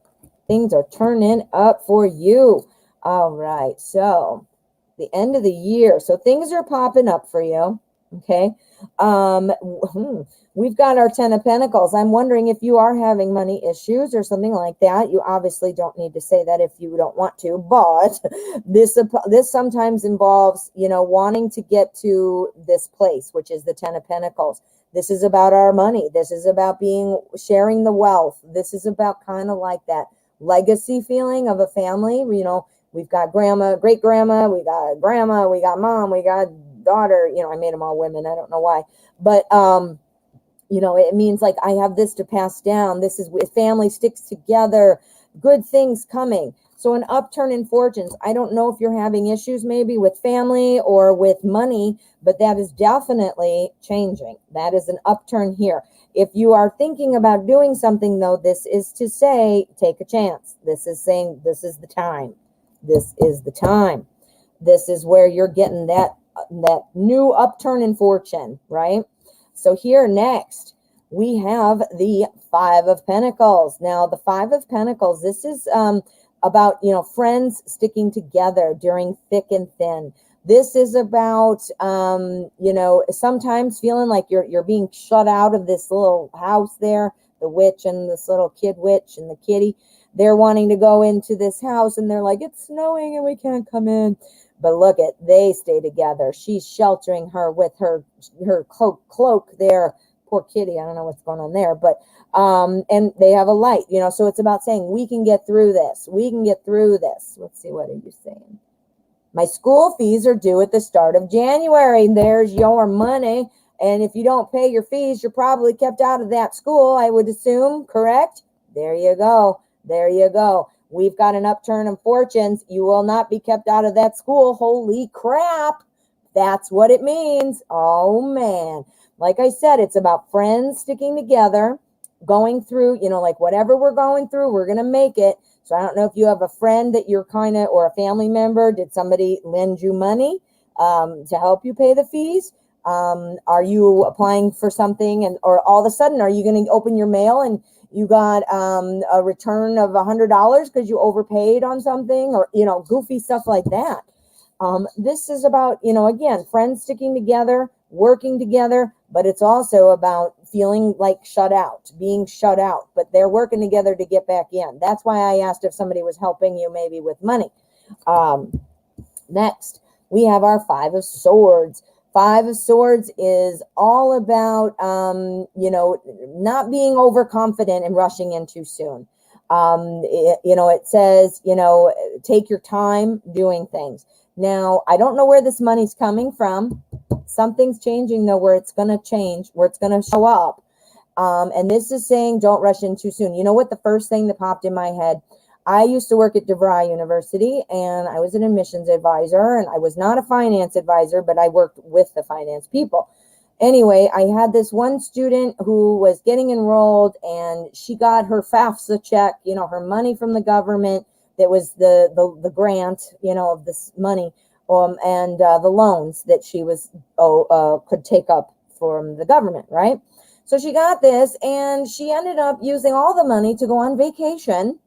Things are turning up for you. All right. So the end of the year. So things are popping up for you. Okay. We've got our 10 of Pentacles. I'm wondering if you are having money issues or something like that. You obviously don't need to say that if you don't want to, but this sometimes involves, wanting to get to this place, which is the 10 of Pentacles. This is about our money. This is about sharing the wealth. This is about kind of like that legacy feeling of a family. We've got grandma, great grandma, we got grandma, we got mom, we got daughter. I made them all women. I don't know why, but it means like I have this to pass down. This is if family sticks together, good things coming. So an upturn in fortunes. I don't know if you're having issues maybe with family or with money, but that is definitely changing. That is an upturn here. If you are thinking about doing something though, this is to say, take a chance. This is saying, this is the time. This is the time. This is where you're getting that new upturn in fortune, right? So here next, we have the 5 of Pentacles. Now, the 5 of Pentacles, this is about, friends sticking together during thick and thin. This is about, sometimes feeling like you're being shut out of this little house there, the witch and this little kid witch and the kitty. They're wanting to go into this house and they're like, it's snowing and we can't come in. But look they stay together. She's sheltering her with her cloak there. Poor kitty. I don't know what's going on there, but, and they have a light, so it's about saying, we can get through this. We can get through this. Let's see. What are you saying? My school fees are due at the start of January. There's your money. And if you don't pay your fees, you're probably kept out of that school, I would assume, correct? There you go. There you go. We've got an upturn of fortunes. You will not be kept out of that school. Holy crap. That's what it means. Oh, man. Like I said, it's about friends sticking together, going through, like whatever we're going through, we're going to make it. So I don't know if you have a friend that you're or a family member. Did somebody lend you money to help you pay the fees? Are you applying for something or all of a sudden, are you going to open your mail and you got a return of $100 because you overpaid on something or, goofy stuff like that. This is about, again, friends sticking together, working together, but it's also about feeling like being shut out, but they're working together to get back in. That's why I asked if somebody was helping you maybe with money. Next, we have our 5 of Swords. Five of Swords is all about, not being overconfident and rushing in too soon. It says, take your time doing things. Now, I don't know where this money's coming from. Something's changing, though, where it's going to change, where it's going to show up. And this is saying don't rush in too soon. You know what? The first thing that popped in my head, I used to work at DeVry University, and I was an admissions advisor, and I was not a finance advisor, but I worked with the finance people. Anyway, I had this one student who was getting enrolled, and she got her FAFSA check, her money from the government that was the grant, of this money, and the loans that she was could take up from the government, right? So she got this, and she ended up using all the money to go on vacation,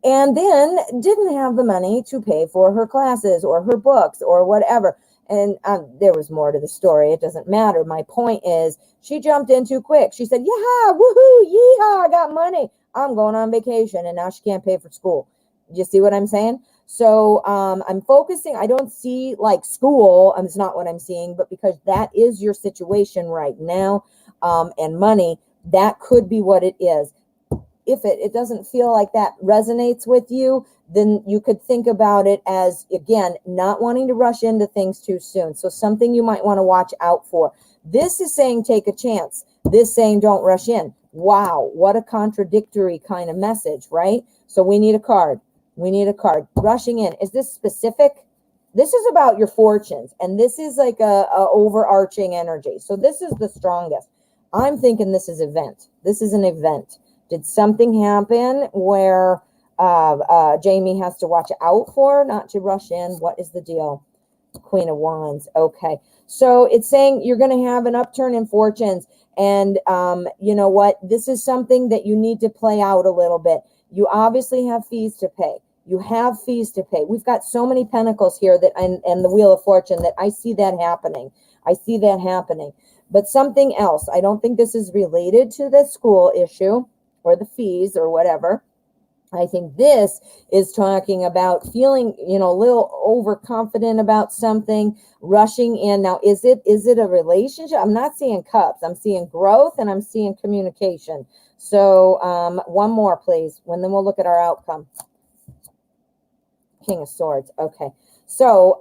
and then didn't have the money to pay for her classes or her books or whatever. And there was more to the story. It doesn't matter. My point is, she jumped in too quick. She said, yeah, woohoo, yeehaw, I got money. I'm going on vacation, and now she can't pay for school. You see what I'm saying? So I'm focusing. I don't see like school. It's not what I'm seeing, but because that is your situation right now, and money, that could be what it is. If it doesn't feel like that resonates with you, then you could think about it as, again, not wanting to rush into things too soon. So something you might want to watch out for. This is saying take a chance. This saying don't rush in. Wow, what a contradictory kind of message, right? So we need a card. We need a card. Rushing in. Is this specific? This is about your fortunes, and this is like a overarching energy. So this is the strongest. I'm thinking this is event. This is an event. Did something happen where Jamie has to watch out for, not to rush in? What is the deal? Queen of Wands. Okay. So it's saying you're going to have an upturn in fortunes. And you know what? This is something that you need to play out a little bit. You obviously have fees to pay. You have fees to pay. We've got so many pentacles here that and the Wheel of Fortune that I see that happening. I see that happening. But something else. I don't think this is related to the school issue or the fees or whatever. I think this is talking about feeling, a little overconfident about something, rushing in. Now, is it a relationship? I'm not seeing cups. I'm seeing growth, and I'm seeing communication. So one more, please, and then we'll look at our outcome. King of Swords. Okay. So,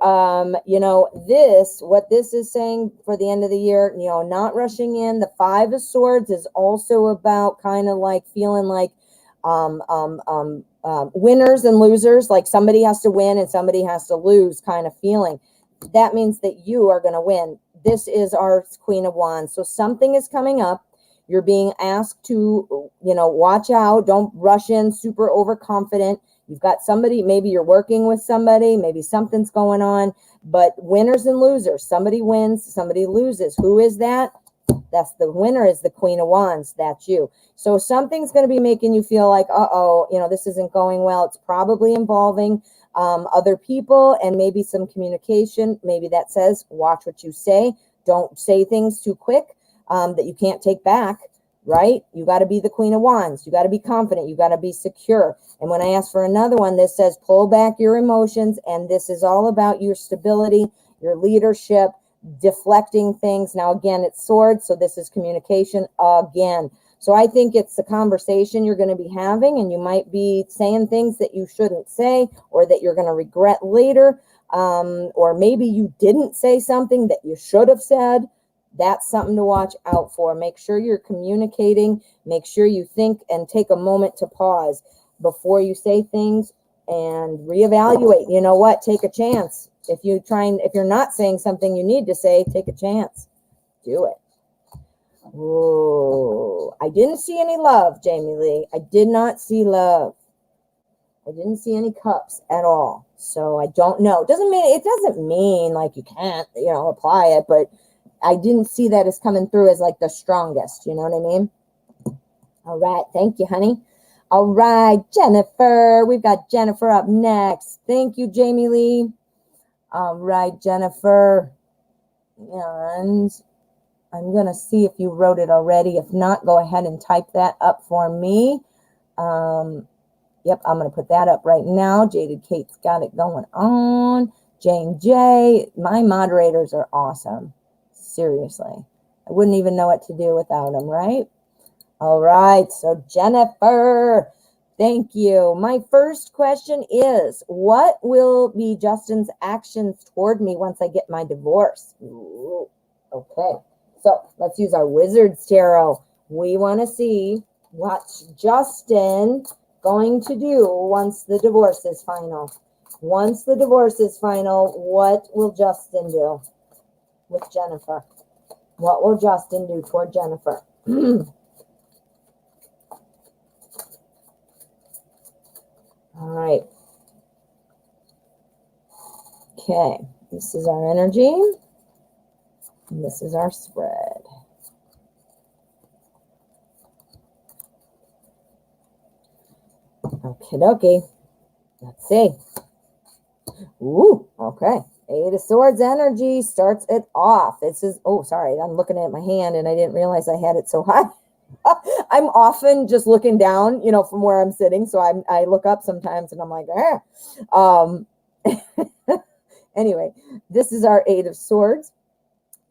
what this is saying for the end of the year, not rushing in. The Five of Swords is also about kind of like feeling like winners and losers, like somebody has to win and somebody has to lose kind of feeling. That means that you are going to win. This is our Queen of Wands. So something is coming up. You're being asked to, watch out. Don't rush in super overconfident. You've got somebody, maybe you're working with somebody, maybe something's going on, but winners and losers, somebody wins, somebody loses. Who is that? That's the winner, is the Queen of Wands. That's you. So something's going to be making you feel like, this isn't going well. It's probably involving other people and maybe some communication. Maybe that says, watch what you say. Don't say things too quick that you can't take back. Right? You got to be the Queen of Wands. You got to be confident. You got to be secure. And when I ask for another one, this says pull back your emotions. And this is all about your stability, your leadership, deflecting things. Now, again, it's swords. So this is communication again. So I think it's the conversation you're going to be having, and you might be saying things that you shouldn't say or that you're going to regret later. Or maybe you didn't say something that you should have said. That's something to watch out for. Make sure you're communicating. Make sure you think and take a moment to pause before you say things and reevaluate. You know what? Take a chance. If you're not saying something you need to say, take a chance. Do it. Oh, I didn't see any love, Jamie Lee. I did not see love. I didn't see any cups at all. So I don't know. It doesn't mean like you can't, apply it, but I didn't see that as coming through as like the strongest. You know what I mean? All right. Thank you, honey. All right, Jennifer. We've got Jennifer up next. Thank you, Jamie Lee. All right, Jennifer. And I'm going to see if you wrote it already. If not, go ahead and type that up for me. Yep, I'm going to put that up right now. Jaded Kate's got it going on. Jane J. My moderators are awesome. Seriously. I wouldn't even know what to do without him, right? All right. So Jennifer, thank you. My first question is, what will be Justin's actions toward me once I get my divorce? Ooh, okay. So let's use our Wizard's Tarot. We want to see what's Justin going to do once the divorce is final. Once the divorce is final, what will Justin do with Jennifer? What will Justin do toward Jennifer? All right. Okay. This is our energy. And this is our spread. Okie dokie. Let's see. Ooh, okay. Eight of Swords energy starts it off. It says, oh, sorry. I'm looking at my hand and I didn't realize I had it so high. I'm often just looking down, you know, from where I'm sitting. So I look up sometimes and I'm like, Anyway, this is our Eight of Swords.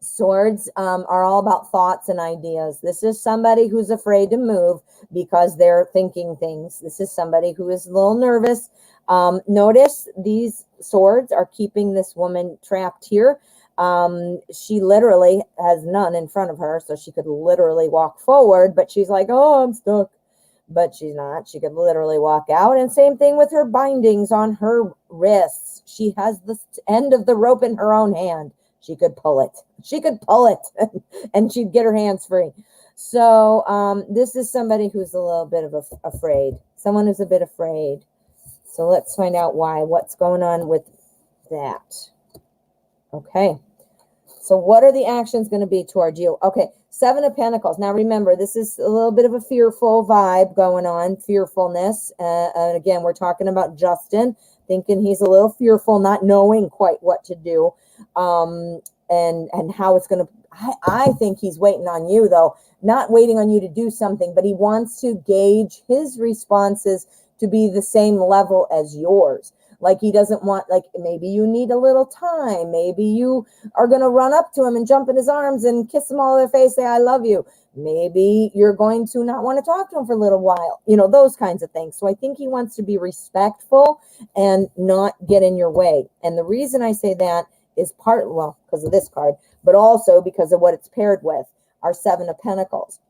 Swords are all about thoughts and ideas. This is somebody who's afraid to move because they're thinking things. This is somebody who is a little nervous. Notice these swords are keeping this woman trapped here. She literally has none in front of her, so she could literally walk forward, but she's like, oh, I'm stuck. But she's not. She could literally walk out. And same thing with her bindings on her wrists. She has the end of the rope in her own hand. She could pull it. She could pull it and she'd get her hands free. So this is somebody who's a little bit of afraid. Someone who's a bit afraid. So let's find out why. What's going on with that? Okay. So what are the actions going to be toward you? Okay. Seven of Pentacles. Now remember, this is a little bit of a fearful vibe going on. Fearfulness. And again, we're talking about Justin. Thinking he's a little fearful, not knowing quite what to do. And how it's going to, I think he's waiting on you though, not waiting on you to do something, but he wants to gauge his responses to be the same level as yours. Like he doesn't want, like maybe you need a little time. Maybe you are going to run up to him and jump in his arms and kiss him all in the face, say, I love you. Maybe you're going to not want to talk to him for a little while, you know, those kinds of things. So I think he wants to be respectful and not get in your way. And the reason I say that is part, well, because of this card, but also because of what it's paired with, our Seven of Pentacles.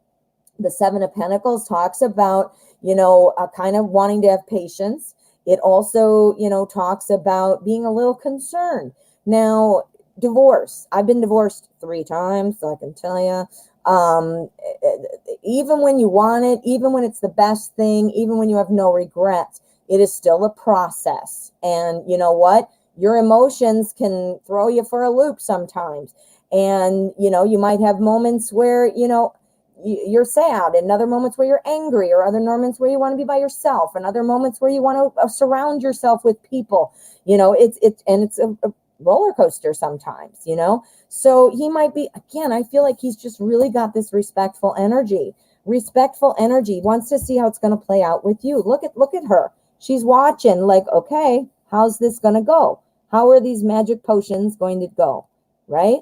The Seven of Pentacles talks about, you know, kind of wanting to have patience. It also, you know, talks about being a little concerned. Now, divorce. I've been divorced 3 times, so I can tell you. Even when you want it, even when it's the best thing, even when you have no regrets, it is still a process. And you know what? Your emotions can throw you for a loop sometimes. And, you know, you might have moments where, you know, you're sad, and other moments where you're angry, or other moments where you want to be by yourself, and other moments where you want to surround yourself with people. You know, it's a roller coaster sometimes, you know. So he might be, again, I feel like he's just really got this respectful energy. Respectful energy, wants to see how it's going to play out with you. Look at her. She's watching like, okay, how's this going to go? How are these magic potions going to go? Right?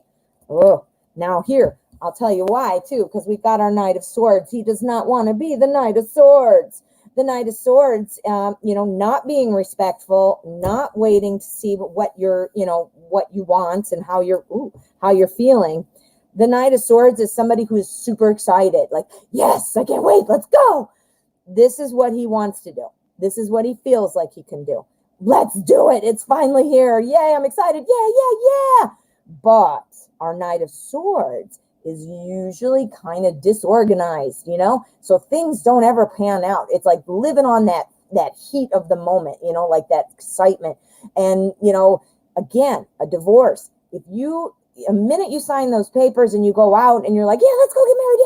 Oh, now here, I'll tell you why too, because we've got our Knight of Swords. He does not want to be the Knight of Swords. The Knight of Swords, you know, not being respectful, not waiting to see what you're, you know, what you want and how you're feeling. The Knight of Swords is somebody who is super excited, like, yes, I can't wait, let's go. This is what he wants to do. This is what he feels like he can do. Let's do it. It's finally here. Yay, I'm excited. Yeah. But our Knight of Swords is usually kind of disorganized, you know? So things don't ever pan out. It's like living on that heat of the moment, you know, like that excitement. And, you know, again, a divorce. If you, a minute you sign those papers and you go out and you're like, yeah, let's go get married.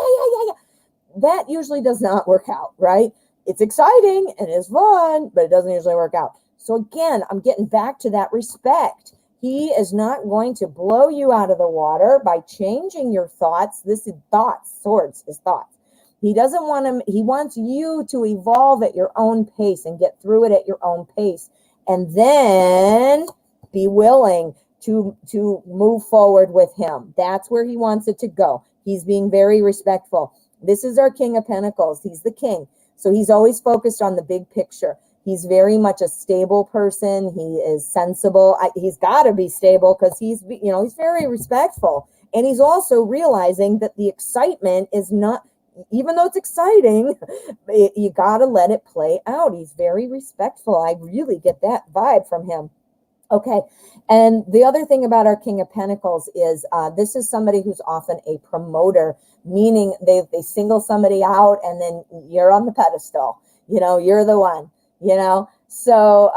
Yeah. That usually does not work out, right? It's exciting and it's fun, but it doesn't usually work out. So again, I'm getting back to that respect. He is not going to blow you out of the water by changing your thoughts. This is thoughts, swords is thoughts. He doesn't want to, he wants you to evolve at your own pace and get through it at your own pace. And then be willing to move forward with him. That's where he wants it to go. He's being very respectful. This is our King of Pentacles. He's the king. So he's always focused on the big picture. He's very much a stable person. He is sensible. He's got to be stable because he's very respectful. And he's also realizing that the excitement is not, even though it's exciting, you got to let it play out. He's very respectful. I really get that vibe from him. Okay. And the other thing about our King of Pentacles is this is somebody who's often a promoter, meaning they single somebody out and then you're on the pedestal. You're the one. So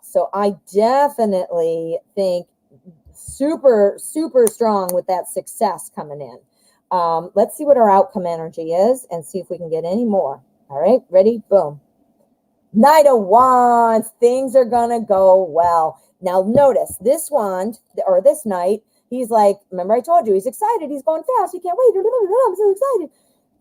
so I definitely think super, super strong with that success coming in. Let's see what our outcome energy is and see if we can get any more. All right, ready? Boom. Knight of Wands. Things are gonna go well. Now notice this wand or this knight, he's like, remember I told you he's excited, he's going fast, he can't wait, I'm so excited.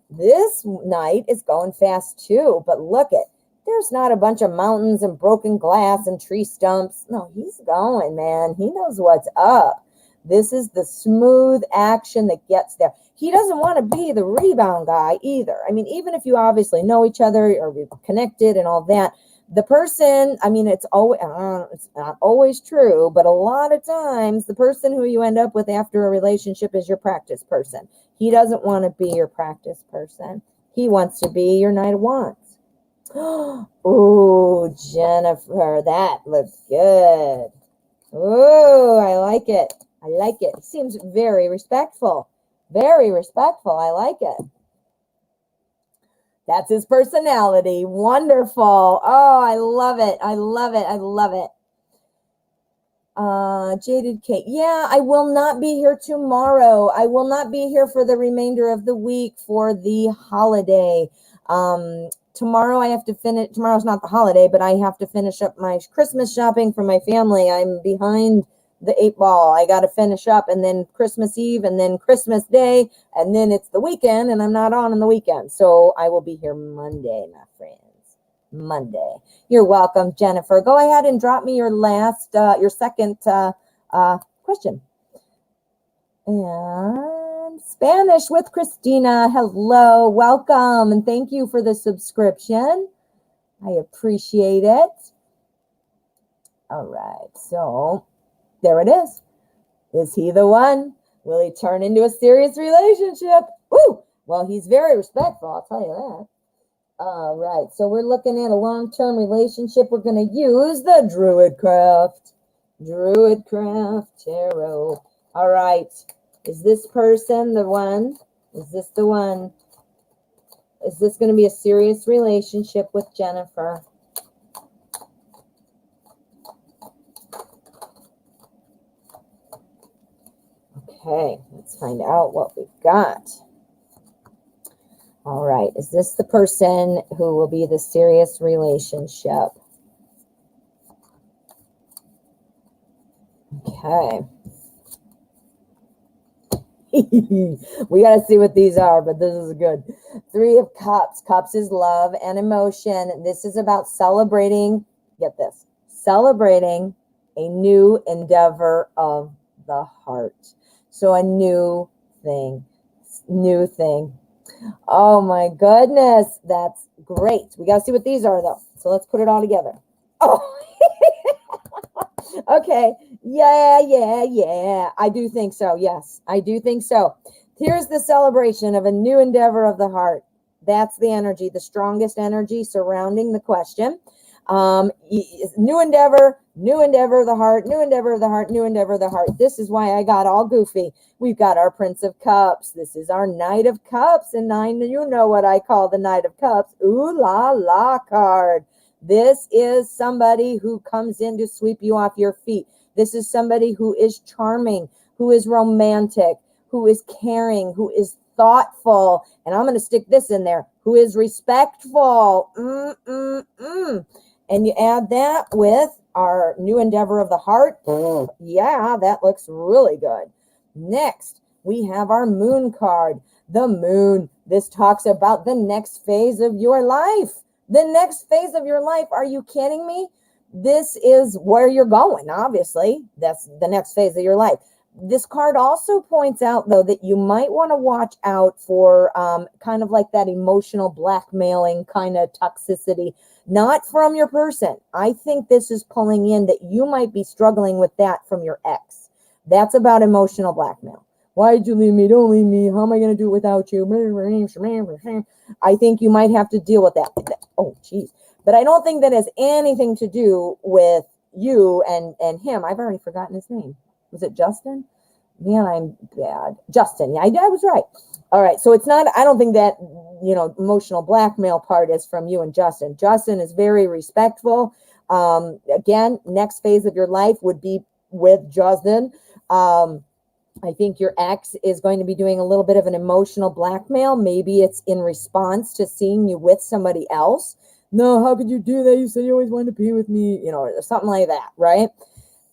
This knight is going fast too, but look it. There's not a bunch of mountains and broken glass and tree stumps. No, he's going, man. He knows what's up. This is the smooth action that gets there. He doesn't want to be the rebound guy either. I mean, even if you obviously know each other or you're connected and all that, the person, I mean, it's not always true, but a lot of times the person who you end up with after a relationship is your practice person. He doesn't want to be your practice person. He wants to be your Knight of Wands. Oh, Jennifer, that looks good. Oh, I like it. I like it. He seems very respectful. Very respectful. I like it. That's his personality. Wonderful. Oh, I love it. I love it. I love it. Jaded Kate. Yeah, I will not be here tomorrow. I will not be here for the remainder of the week for the holiday. Tomorrow I have to finish. Tomorrow's not the holiday, but I have to finish up my Christmas shopping for my family. I'm behind the 8 ball. I got to finish up, and then Christmas Eve, and then Christmas Day, and then it's the weekend, and I'm not on the weekend. So I will be here Monday, my friends. Monday. You're welcome, Jennifer. Go ahead and drop me your second question. And Spanish with Christina. Hello, welcome, and thank you for the subscription. I appreciate it. All right, so there it is. Is he the one? Will he turn into a serious relationship? Woo! Well, he's very respectful, I'll tell you that. All right, so we're looking at a long-term relationship. We're going to use the Druidcraft Tarot. All right, is this person the one? Is this the one? Is this going to be a serious relationship with Jennifer? Okay, let's find out what we've got. All right, is this the person who will be the serious relationship? Okay. We got to see what these are, but this is good. 3 of Cups. Cups is love and emotion. This is about celebrating, get this, celebrating a new endeavor of the heart. So a new thing. Oh my goodness, that's great. We got to see what these are though. So let's put it all together. Oh, okay. Yeah. I do think so. Yes, I do think so. Here's the celebration of a new endeavor of the heart. That's the energy, the strongest energy surrounding the question. New endeavor of the heart, new endeavor of the heart, new endeavor of the heart. This is why I got all goofy. We've got our Prince of Cups. This is our Knight of Cups. And you know what I call the Knight of Cups. Ooh la la card. This is somebody who comes in to sweep you off your feet. This is somebody who is charming, who is romantic, who is caring, who is thoughtful. And I'm going to stick this in there. Who is respectful. And you add that with our new endeavor of the heart. Yeah, that looks really good. Next, we have our Moon card. The Moon. This talks about the next phase of your life. The next phase of your life. Are you kidding me? this is where you're going. Obviously, that's the next phase of your life. This card also points out, though, that you might want to watch out for kind of like that emotional blackmailing kind of toxicity, not from your person. I think this is pulling in that you might be struggling with that from your ex. That's about emotional blackmail. Why did you leave me? Don't leave me. How am I going to do it without you? I think you might have to deal with that. Oh, geez. But I don't think that has anything to do with you and him. I've already forgotten his name. Was it Justin? Man, I'm bad. Justin. Yeah, I was right. All right. So it's not, I don't think that, emotional blackmail part is from you and Justin. Justin is very respectful. Again, next phase of your life would be with Justin. I think your ex is going to be doing a little bit of an emotional blackmail. Maybe it's in response to seeing you with somebody else. No, how could you do that? You said you always wanted to be with me, or something like that, right?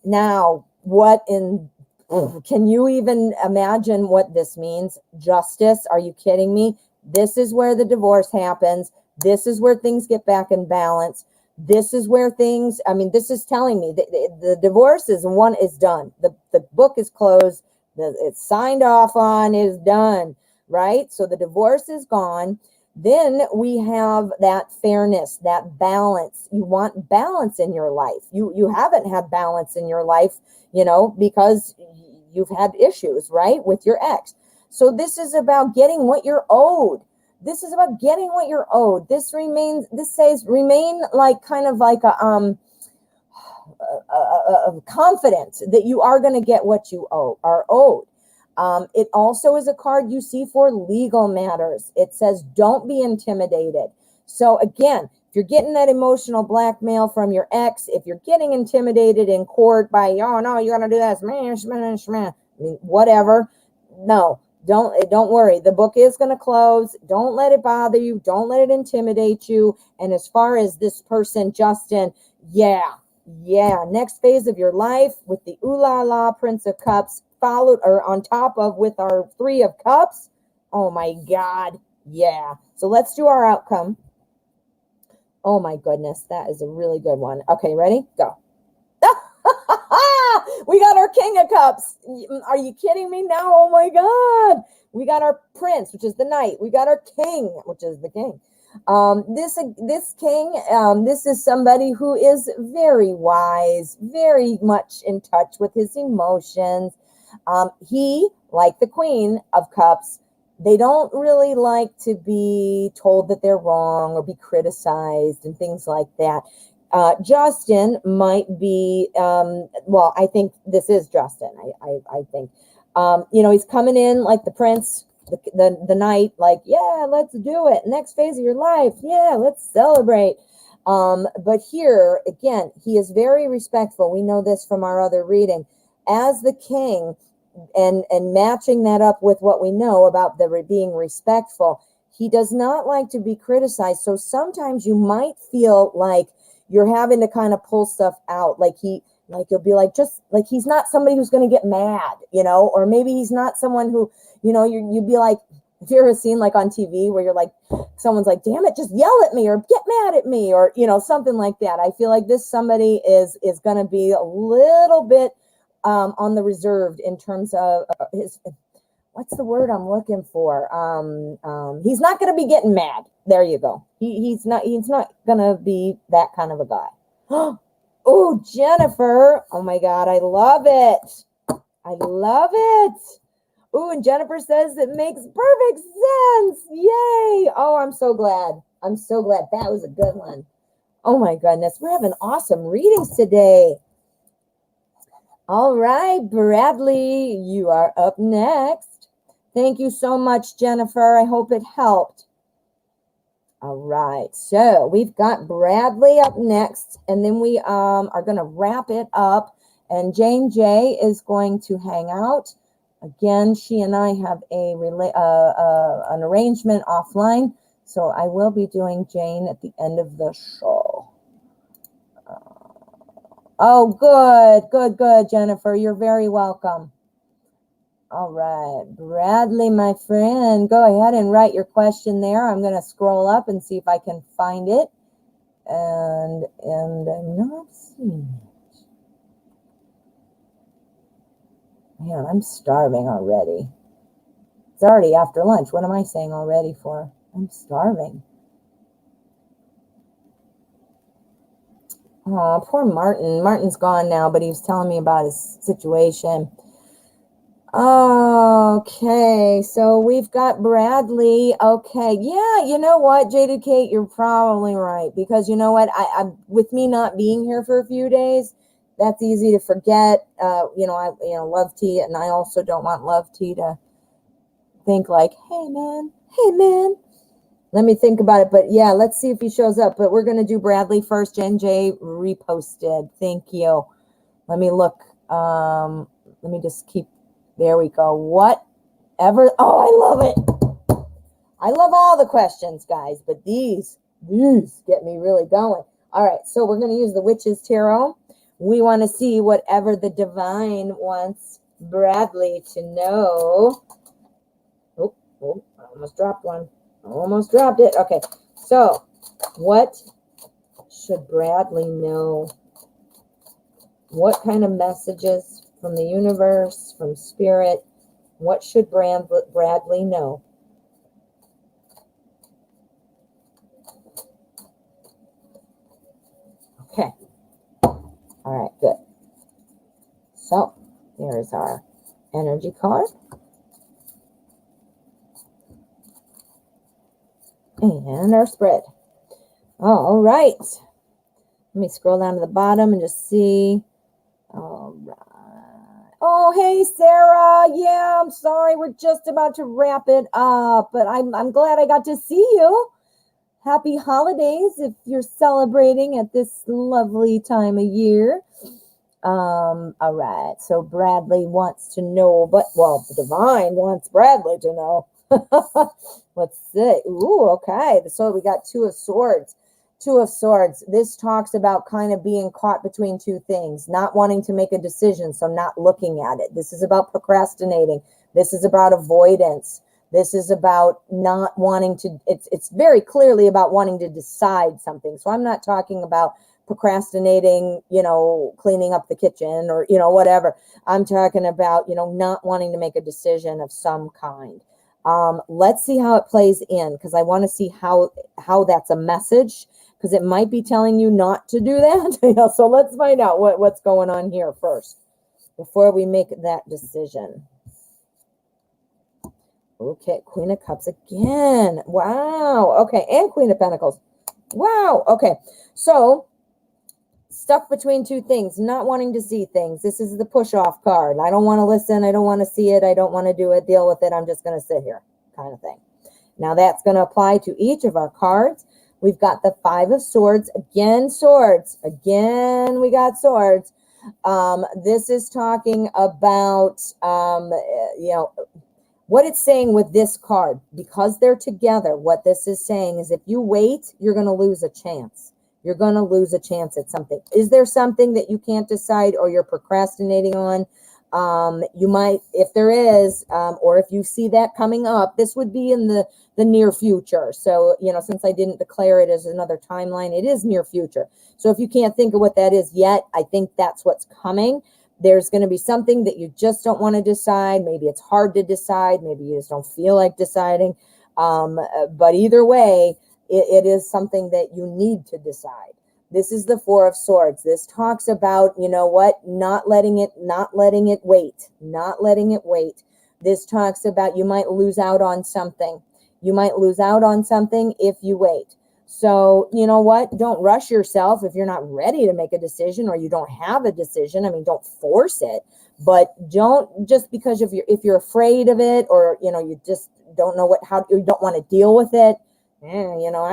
Now, can you even imagine what this means? Justice? Are you kidding me? This is where the divorce happens. This is where things get back in balance. This is where this is telling me that the divorce is done. The book is closed. It's signed off on, is done, right? So the divorce is gone. Then we have that fairness, that balance. You want balance in your life. You haven't had balance in your life, because you've had issues, right, with your ex. So this is about getting what you're owed. This is about getting what you're owed. This says remain like kind of like a confident that you are going to get what you are owed. It also is a card you see for legal matters. It says don't be intimidated. So again, if you're getting that emotional blackmail from your ex, if you're getting intimidated in court by, oh no, you're going to do this, whatever. No, don't worry. The book is going to close. Don't let it bother you. Don't let it intimidate you. And as far as this person, Justin, yeah, next phase of your life with the Ooh La La Prince of Cups followed or on top of with our Three of Cups. Oh my God. Yeah. So let's do our outcome. Oh my goodness. That is a really good one. Okay, ready? Go. We got our King of Cups. Are you kidding me now? Oh my God. We got our Prince, which is the Knight. We got our King, which is the King. This king, this is somebody who is very wise, very much in touch with his emotions. He, like the Queen of Cups, they don't really like to be told that they're wrong or be criticized and things like that. Justin might be, I think this is Justin. I think, he's coming in like the Prince, the Knight, like, yeah, let's do it. Next phase of your life. Yeah, let's celebrate. But here, again, he is very respectful. We know this from our other reading. As the king, and matching that up with what we know about the being respectful, he does not like to be criticized. So sometimes you might feel like you're having to kind of pull stuff out. Like you'll be like, just like, he's not somebody who's going to get mad, or maybe he's not someone who, you'd be like, if you're a scene like on TV where you're like, someone's like, damn it, just yell at me or get mad at me or, something like that. I feel like this somebody is going to be a little bit on the reserved in terms of his, what's the word I'm looking for? He's not going to be getting mad. There you go. He's not going to be that kind of a guy. Oh, Jennifer. Oh my God. I love it. I love it. Oh, and Jennifer says it makes perfect sense. Yay. Oh, I'm so glad. I'm so glad. That was a good one. Oh my goodness. We're having awesome readings today. All right, Bradley, you are up next. Thank you so much, Jennifer. I hope it helped. All right, so we've got Bradley up next, and then we are going to wrap it up, and Jane J is going to hang out. Again, she and I have an arrangement offline, so I will be doing Jane at the end of the show. Oh, good, Jennifer. You're very welcome. All right, Bradley, my friend, go ahead and write your question there. I'm going to scroll up and see if I can find it. and I'm not seeing it. Man, I'm starving already. It's already after lunch. What am I saying already for? I'm starving. Oh, poor Martin. Martin's gone now, but he was telling me about his situation. Okay, so we've got Bradley. Okay, yeah, you know what, Jaded Kate, you're probably right, because you know what, I with me not being here for a few days, that's easy to forget. Love T, and I also don't want Love T to think like, hey man, let me think about it. But yeah, let's see if he shows up. But we're gonna do Bradley first. Jen J reposted. Thank you. Let me look. Let me just keep. There we go. Whatever. Oh, I love it. I love all the questions, guys, but these get me really going. All right, so we're going to use the Witch's Tarot. We want to see whatever the divine wants Bradley to know. Oh, I almost dropped one. Almost dropped it. Okay, so what should Bradley know? What kind of messages from the universe, from spirit? What should Bradley know? Okay. All right, good. So there's our energy card. And our spread. All right. Let me scroll down to the bottom and just see. All right. Oh, hey, Sarah. Yeah, I'm sorry. We're just about to wrap it up, but I'm glad I got to see you. Happy holidays if you're celebrating at this lovely time of year. All right. So Bradley wants to know, the divine wants Bradley to know. Let's see. Ooh, okay. So we got Two of Swords. Two of Swords. This talks about kind of being caught between two things, not wanting to make a decision, so not looking at it. This is about procrastinating. This is about avoidance. This is about not wanting to, it's very clearly about wanting to decide something. So I'm not talking about procrastinating, cleaning up the kitchen or, whatever. I'm talking about, not wanting to make a decision of some kind. Let's see how it plays in, because I want to see how that's a message, because it might be telling you not to do that. So let's find out what's going on here first before we make that decision. Okay, Queen of Cups again. Wow. Okay, and Queen of Pentacles. Wow. Okay, so stuck between two things, not wanting to see things. This is the push-off card. I don't want to listen. I don't want to see it. I don't want to do it. Deal with it. I'm just going to sit here kind of thing. Now that's going to apply to each of our cards. We've got the Five of Swords. Again, swords. Again, we got swords. This is talking about, what it's saying with this card. Because they're together, what this is saying is if you wait, you're going to lose a chance. You're going to lose a chance at something. Is there something that you can't decide or you're procrastinating on? You might, if there is, or if you see that coming up, this would be in the near future. So, since I didn't declare it as another timeline, it is near future. So if you can't think of what that is yet, I think that's what's coming. There's going to be something that you just don't want to decide. Maybe it's hard to decide. Maybe you just don't feel like deciding. But either way, it is something that you need to decide. This is the Four of Swords. This talks about, not letting it wait. This talks about you might lose out on something. You might lose out on something if you wait. So, don't rush yourself if you're not ready to make a decision or you don't have a decision. I mean, don't force it, but don't just because if you're afraid of it or, you just don't know how you don't want to deal with it. I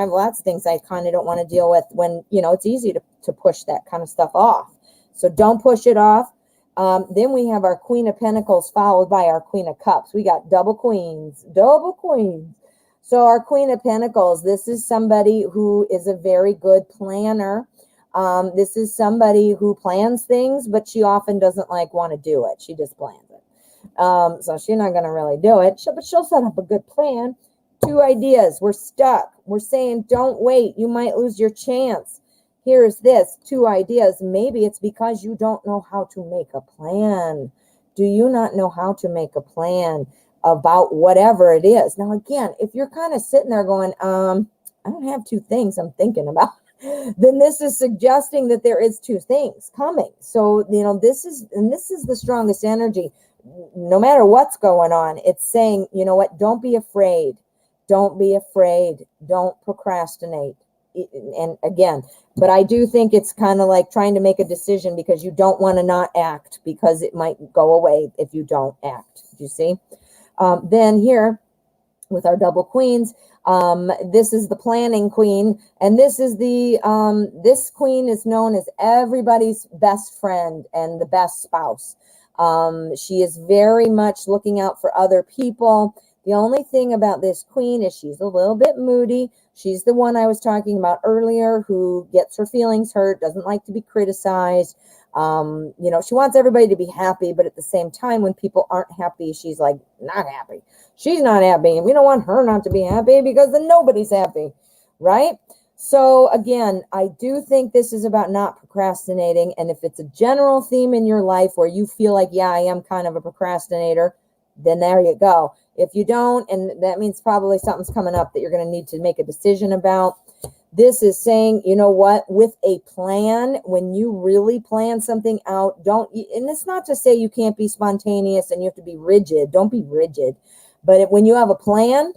have lots of things I kind of don't want to deal with when, it's easy to push that kind of stuff off. So don't push it off. Then we have our Queen of Pentacles followed by our Queen of Cups. We got double queens. So our Queen of Pentacles, this is somebody who is a very good planner. This is somebody who plans things, but she often doesn't want to do it. She just plans it. So she's not going to really do it, but she'll set up a good plan. Two ideas. We're stuck. We're saying, don't wait. You might lose your chance. here's this, 2 ideas. Maybe it's because you don't know how to make a plan. Do you not know how to make a plan about whatever it is? Now, again, if you're kind of sitting there going, I don't have 2 things I'm thinking about, then this is suggesting that there is 2 things coming. So, this is the strongest energy. No matter what's going on, it's saying, you know what, don't be afraid. Don't be afraid. Don't procrastinate. And again, but I do think it's kind of like trying to make a decision because you don't want to not act, because it might go away if you don't act. Do you see? Then here with our double queens, this is the planning queen, and this is this queen is known as everybody's best friend and the best spouse. She is very much looking out for other people. The only thing about this queen is she's a little bit moody. She's the one I was talking about earlier who gets her feelings hurt, doesn't like to be criticized. She wants everybody to be happy, but at the same time, when people aren't happy, she's like, not happy. She's not happy, and we don't want her not to be happy because then nobody's happy, right? So again, I do think this is about not procrastinating, and if it's a general theme in your life where you feel like, yeah, I am kind of a procrastinator, then there you go. If you don't, and that means probably something's coming up that you're going to need to make a decision about. This is saying, you know what, with a plan, when you really plan something out, and it's not to say you can't be spontaneous and you have to be rigid. Don't be rigid. But when you have a plan,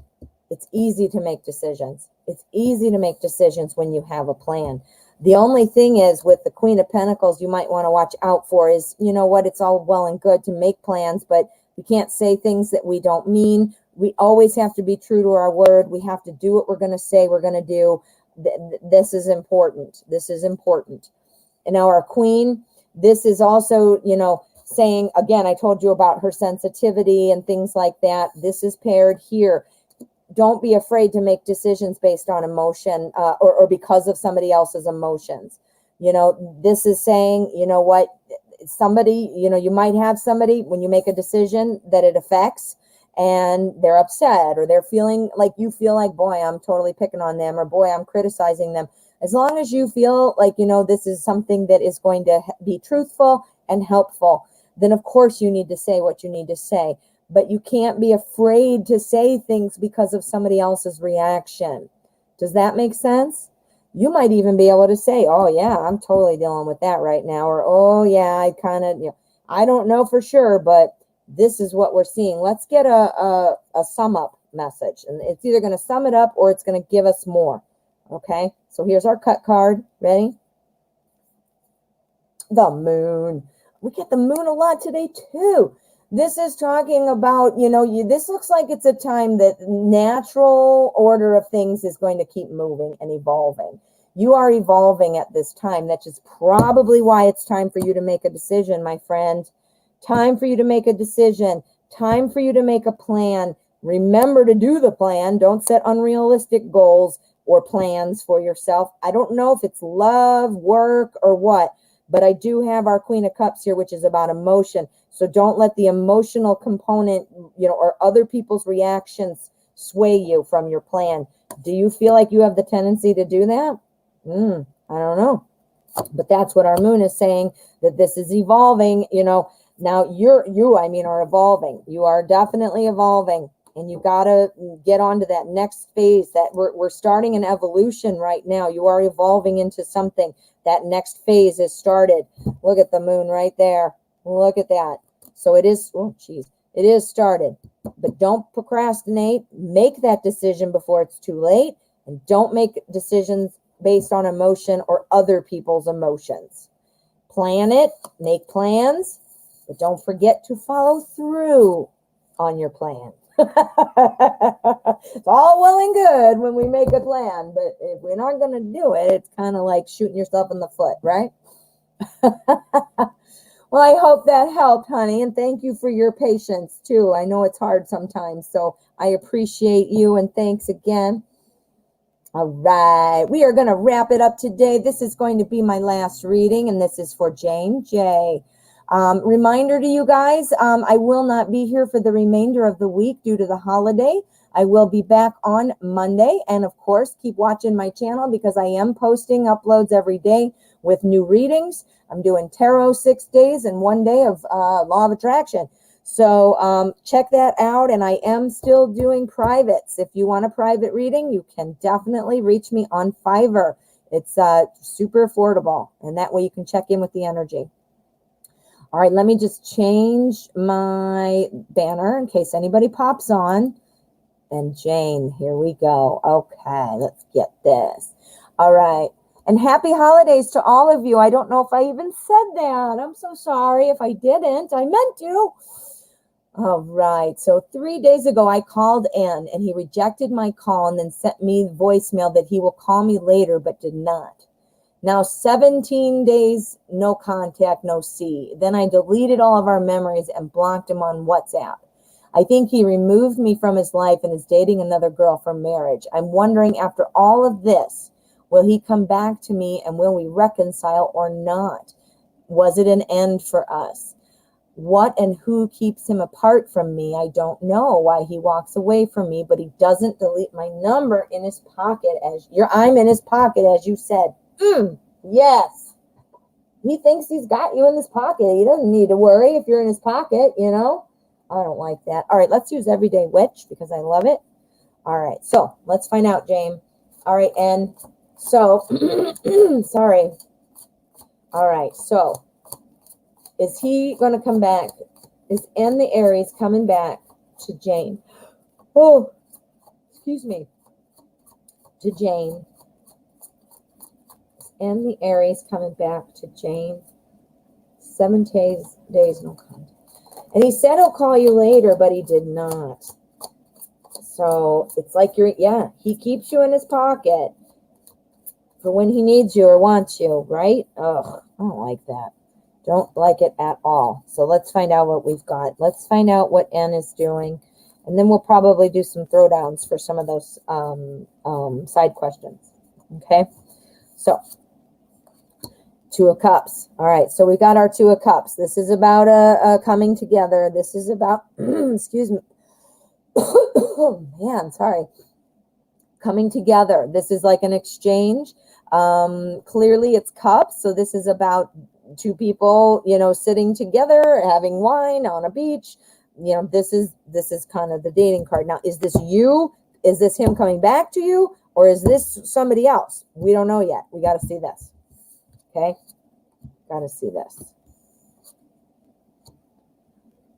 it's easy to make decisions. It's easy to make decisions when you have a plan. The only thing is with the Queen of Pentacles, you might want to watch out for is, you know what, it's all well and good to make plans, but we can't say things that we don't mean. We always have to be true to our word. We have to do what we're going to say we're going to do. This is important. This is important. And now our queen, this is also, saying, again, I told you about her sensitivity and things like that. This is paired here. Don't be afraid to make decisions based on emotion or because of somebody else's emotions. This is saying, you know what, somebody, you might have somebody when you make a decision that it affects, and they're upset or they're feeling like you feel like, boy, I'm totally picking on them, or boy, I'm criticizing them. As long as you feel like, this is something that is going to be truthful and helpful, then of course you need to say what you need to say. But you can't be afraid to say things because of somebody else's reaction. Does that make sense? You might even be able to say, oh yeah, I'm totally dealing with that right now. Or, oh yeah, I kind of, I don't know for sure, but this is what we're seeing. Let's get a sum up message. And it's either going to sum it up or it's going to give us more. Okay, so here's our cut card. Ready? The moon. We get the moon a lot today too. This is talking about, this looks like it's a time that natural order of things is going to keep moving and evolving. You are evolving at this time. That's just probably why it's time for you to make a decision, my friend. Time for you to make a decision. Time for you to make a plan. Remember to do the plan. Don't set unrealistic goals or plans for yourself. I don't know if it's love, work, or what, but I do have our Queen of Cups here, which is about emotion. So don't let the emotional component, or other people's reactions sway you from your plan. Do you feel like you have the tendency to do that? I don't know. But that's what our moon is saying, that this is evolving, Now you are evolving. You are definitely evolving, and you got to get on to that next phase. That we're starting an evolution right now. You are evolving into something. That next phase is started. Look at the moon right there. Look at that. So it is, it is started. But don't procrastinate. Make that decision before it's too late. And don't make decisions based on emotion or other people's emotions. Plan it, make plans, but don't forget to follow through on your plan. It's all well and good when we make a plan, but if we're not going to do it, it's kind of like shooting yourself in the foot, right? Well, I hope that helped, honey, and thank you for your patience, too. I know it's hard sometimes, so I appreciate you, and thanks again. All right, we are going to wrap it up today. This is going to be my last reading, and this is for Jane J. Reminder to you guys, I will not be here for the remainder of the week due to the holiday. I will be back on Monday. And of course, keep watching my channel because I am posting uploads every day with new readings. I'm doing tarot 6 days and 1 day of law of attraction. So check that out. And I am still doing privates. If you want a private reading, you can definitely reach me on Fiverr. It's super affordable. And that way you can check in with the energy. All right, let me just change my banner in case anybody pops on. And Jane, here we go. Okay, let's get this. All right. And happy holidays to all of you. I don't know if I even said that. I'm so sorry if I didn't. I meant to. All right. So 3 days ago, I called in and he rejected my call and then sent me voicemail that he will call me later, but did not. Now, 17 days, no contact, no see. Then I deleted all of our memories and blocked him on WhatsApp. I think he removed me from his life and is dating another girl for marriage. I'm wondering, after all of this, will he come back to me and will we reconcile or not? Was it an end for us? What and who keeps him apart from me? I don't know why he walks away from me, but he doesn't delete my number in his pocket. I'm in his pocket, as you said. Yes. He thinks he's got you in his pocket. He doesn't need to worry if you're in his pocket, you know. I don't like that. All right, let's use Everyday Witch because I love it. All right, so let's find out, Jane. All right, and so, sorry. All right, so is he going to come back? Is N the Aries coming back to Jane? Oh, excuse me. To Jane. And the Aries coming back to Jane. 7 days, no contact. And he said he'll call you later, but he did not. So it's like he keeps you in his pocket for when he needs you or wants you, right? Ugh, I don't like that. Don't like it at all. So let's find out what we've got. Let's find out what N is doing. And then we'll probably do some throwdowns for some of those side questions. Okay? So 2 of Cups. All right, so we got our 2 of Cups. This is about a coming together. This is about, excuse me. Oh, man, sorry. Coming together. This is like an exchange. Clearly, it's cups. So this is about 2 people, sitting together, having wine on a beach. This is kind of the dating card. Now, is this you? Is this him coming back to you? Or is this somebody else? We don't know yet. We got to see this. Okay, got to see this.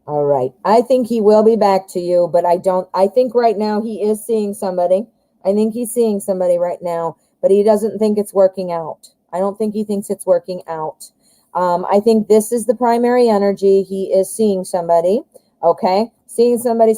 All right. I think he will be back to you, but I think right now he is seeing somebody. I think he's seeing somebody right now, but he doesn't think it's working out. I don't think he thinks it's working out. I think this is the primary energy. He is seeing somebody. Okay. Seeing somebody.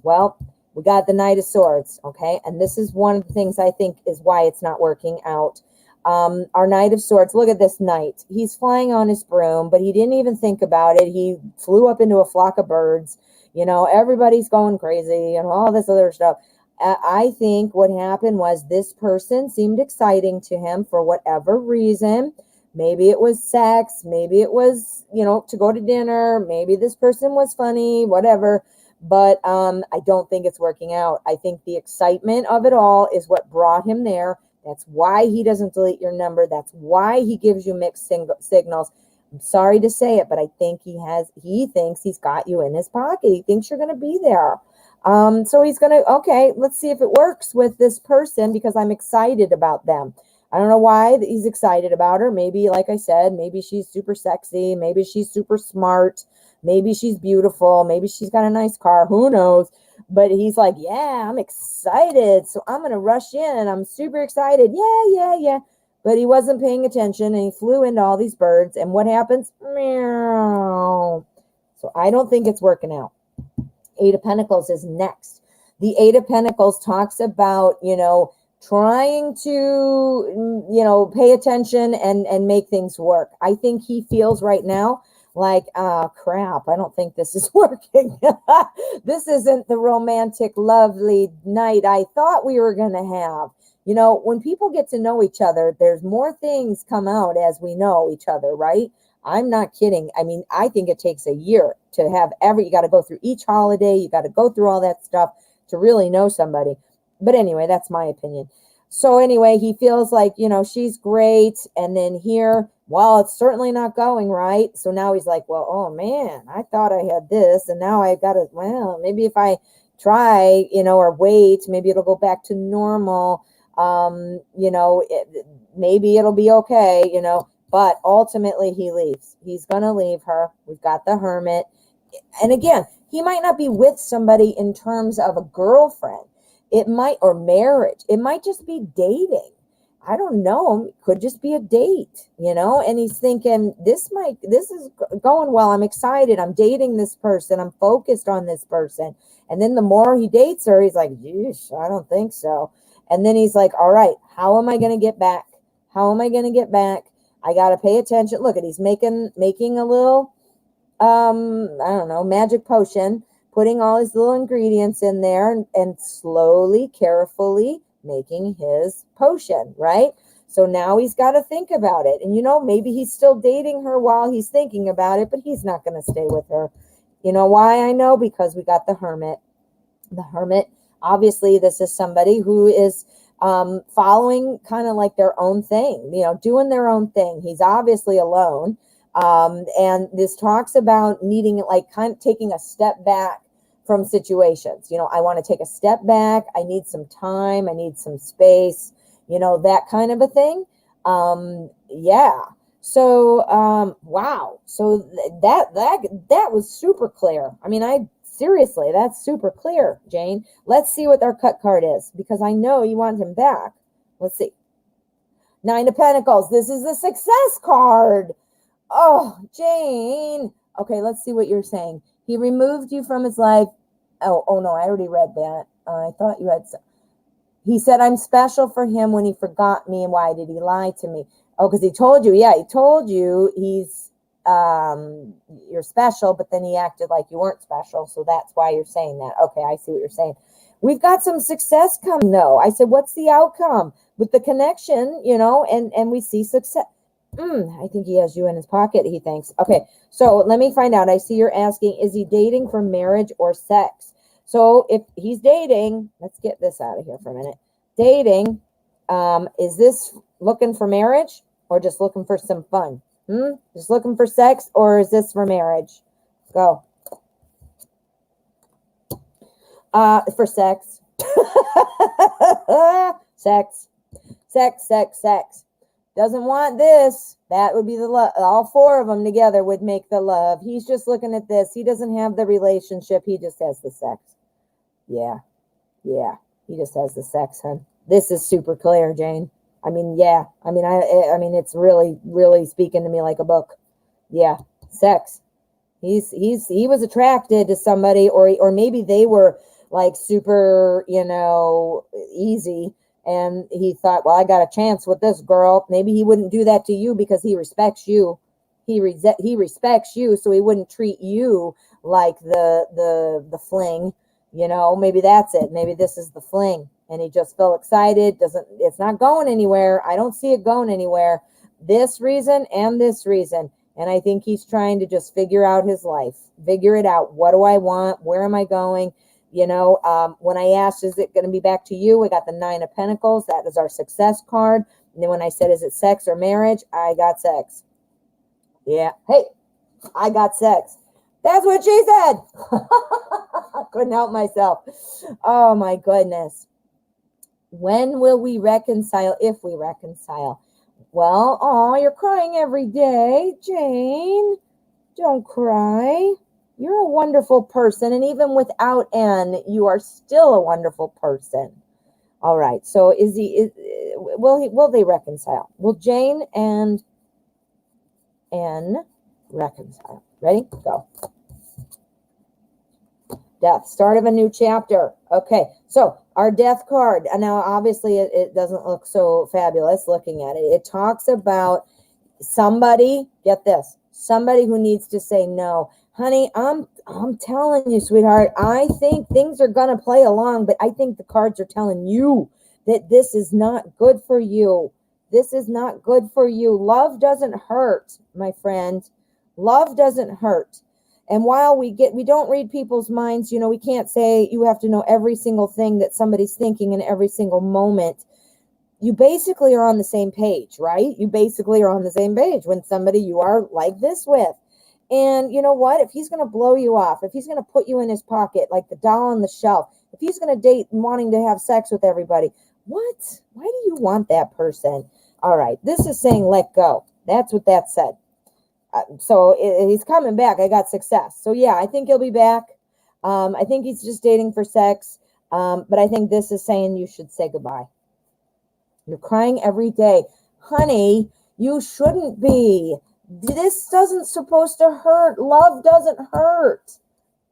Well, we got the Knight of Swords. Okay. And this is one of the things I think is why it's not working out. Our Knight of Swords, look at this knight. He's flying on his broom, but he didn't even think about it. He flew up into a flock of birds. Everybody's going crazy and all this other stuff. I think what happened was this person seemed exciting to him for whatever reason. Maybe it was sex. Maybe it was, to go to dinner. Maybe this person was funny, whatever. But I don't think it's working out. I think the excitement of it all is what brought him there. That's why he doesn't delete your number. That's why he gives you mixed signals. I'm sorry to say it, but I think he thinks he's got you in his pocket. He thinks you're going to be there. So he's going to, okay, let's see if it works with this person because I'm excited about them. I don't know why he's excited about her. Maybe, like I said, maybe she's super sexy. Maybe she's super smart. Maybe she's beautiful. Maybe she's got a nice car. Who knows? But he's like, yeah, I'm excited. So I'm going to rush in. I'm super excited. Yeah. But he wasn't paying attention and he flew into all these birds. And what happens? Meow. So I don't think it's working out. 8 of Pentacles is next. The 8 of Pentacles talks about, trying to, pay attention and make things work. I think he feels right now like, crap, I don't think this is working. This isn't the romantic, lovely night I thought we were going to have. When people get to know each other, there's more things come out as we know each other, right? I'm not kidding. I mean, I think it takes a year to have you got to go through each holiday. You got to go through all that stuff to really know somebody. But anyway, that's my opinion. So anyway, he feels like, she's great. And then here, well, it's certainly not going right. So now he's like, well, oh man, I thought I had this. And now I got to, well, maybe if I try, or wait, maybe it'll go back to normal. Maybe it'll be okay, but ultimately he leaves. He's going to leave her. We've got the hermit. And again, he might not be with somebody in terms of a girlfriend. It might, or marriage. It might just be dating. I don't know. It could just be a date, and he's thinking, this is going well. I'm excited. I'm dating this person. I'm focused on this person. And then the more he dates her, he's like, geez, I don't think so. And then he's like, all right, how am I going to get back? How am I going to get back? I got to pay attention. Look at, he's making a little, I don't know, magic potion, putting all his little ingredients in there and slowly, carefully making his potion, right? So now he's got to think about it. And, maybe he's still dating her while he's thinking about it, but he's not going to stay with her. You know why I know? Because we got the hermit. The hermit, obviously, this is somebody who is following kind of like their own thing, doing their own thing. He's obviously alone. And this talks about needing, like, kind of taking a step back from situations. I want to take a step back. I need some time. I need some space, that kind of a thing. Yeah. So, wow. So that was super clear. I mean, seriously, that's super clear, Jane. Let's see what our cut card is, because I know you want him back. Let's see. 9 of Pentacles. This is the success card. Oh, Jane. Okay, let's see what you're saying. He removed you from his life. Oh no, I already read that. I thought you had. He said, I'm special for him when he forgot me. And why did he lie to me? Oh, because he told you. Yeah, he told you he's you're special, but then he acted like you weren't special. So that's why you're saying that. Okay, I see what you're saying. We've got some success coming, though. I said, what's the outcome with the connection, and we see success. I think he has you in his pocket, he thinks. Okay, so let me find out. I see you're asking, is he dating for marriage or sex? So if he's dating, let's get this out of here for a minute. Dating, is this looking for marriage or just looking for some fun? Just looking for sex, or is this for marriage? Go. For sex. Sex. Doesn't want this. That would be the love. All 4 of them together would make the love. He's just looking at this. He doesn't have the relationship. He just has the sex. Yeah. He just has the sex, hon. This is super clear, Jane. I mean, yeah. I mean, it's really, really speaking to me like a book. Yeah. Sex. He was attracted to somebody, or maybe they were like super, easy. And he thought, well, I got a chance with this girl. Maybe he wouldn't do that to you because he respects you. He respects you, so he wouldn't treat you like the fling. Maybe that's it. Maybe this is the fling, and he just felt excited. It's not going anywhere. I don't see it going anywhere. This reason and this reason, and I think he's trying to just figure out his life, figure it out. What do I want? Where am I going? When I asked, is it going to be back to you? We got the 9 of Pentacles. That is our success card. And then when I said, is it sex or marriage? I got sex. Yeah. Hey, I got sex. That's what she said. I couldn't help myself. Oh, my goodness. When will we reconcile, if we reconcile? Well, you're crying every day, Jane. Don't cry. You're a wonderful person, and even without N, you are still a wonderful person. All right. So will they reconcile? Will Jane and N reconcile? Ready? Go. Death. Start of a new chapter. Okay. So our death card. And now, obviously, it doesn't look so fabulous looking at it. It talks about somebody, get this, somebody who needs to say no. Honey, I'm telling you, sweetheart, I think things are going to play along, but I think the cards are telling you that this is not good for you. This is not good for you. Love doesn't hurt, my friend. Love doesn't hurt. And while we don't read people's minds, you know, we can't say you have to know every single thing that somebody's thinking in every single moment. You basically are on the same page, right? You basically are on the same page when somebody you are like this with. And you know what? If he's going to blow you off, if he's going to put you in his pocket like the doll on the shelf, if he's going to date wanting to have sex with everybody, what? Why do you want that person? All right. This is saying let go. That's what that said. So he's coming back. I got success. So yeah, I think he'll be back. I think he's just dating for sex. But I think this is saying you should say goodbye. You're crying every day. Honey, you shouldn't be. This doesn't supposed to hurt. Love doesn't hurt.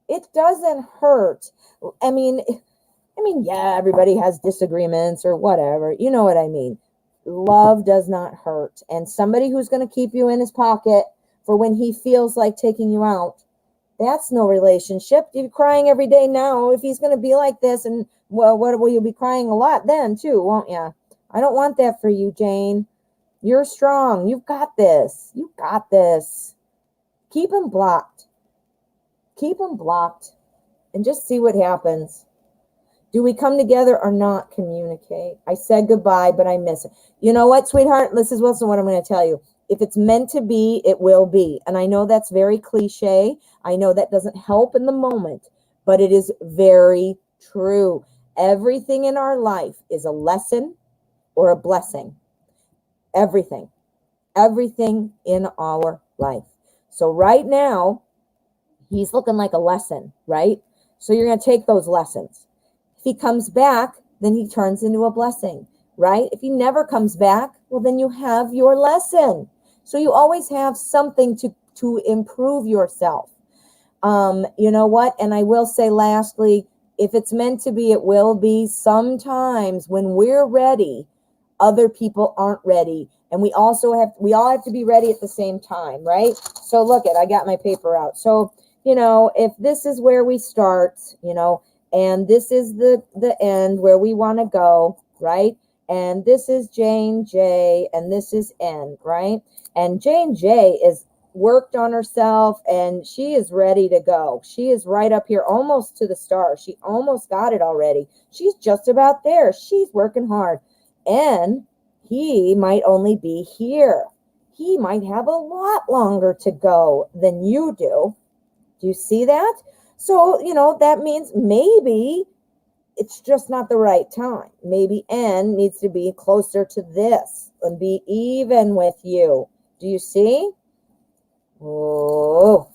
It doesn't hurt. I mean, yeah, everybody has disagreements or whatever. You know what I mean? Love does not hurt. And somebody who's going to keep you in his pocket for when he feels like taking you out, that's no relationship. You're crying every day now. If he's going to be like this, and well, what will you be crying a lot then too, won't you? I don't want that for you, Jane. You're strong. You've got this. You got this. Keep him blocked. Keep him blocked and just see what happens. Do we come together or not communicate? I said goodbye, but I miss it. You know what, sweetheart? This is Wilson, what I'm going to tell you. If it's meant to be, it will be. And I know that's very cliche. I know that doesn't help in the moment, but it is very true. Everything in our life is a lesson or a blessing. Everything in our life. So right now, he's looking like a lesson, right? So you're going to take those lessons. If he comes back, then he turns into a blessing, right? If he never comes back, well, then you have your lesson. So you always have something to improve yourself. You know what? And I will say lastly, if it's meant to be, it will be. Sometimes when we're ready, other people aren't ready. And we all have to be ready at the same time, right? So look I got my paper out. So, you know, if this is where we start, you know, and this is the end where we want to go, right? And this is Jane J, and this is N, right? And Jane J is worked on herself, and she is ready to go. She is right up here, almost to the stars. She almost got it already. She's just about there. She's working hard. And he might only be here. He might have a lot longer to go than you do. Do you see that? So, you know, that means maybe it's just not the right time. Maybe N needs to be closer to this and be even with you. Do you see? Oh,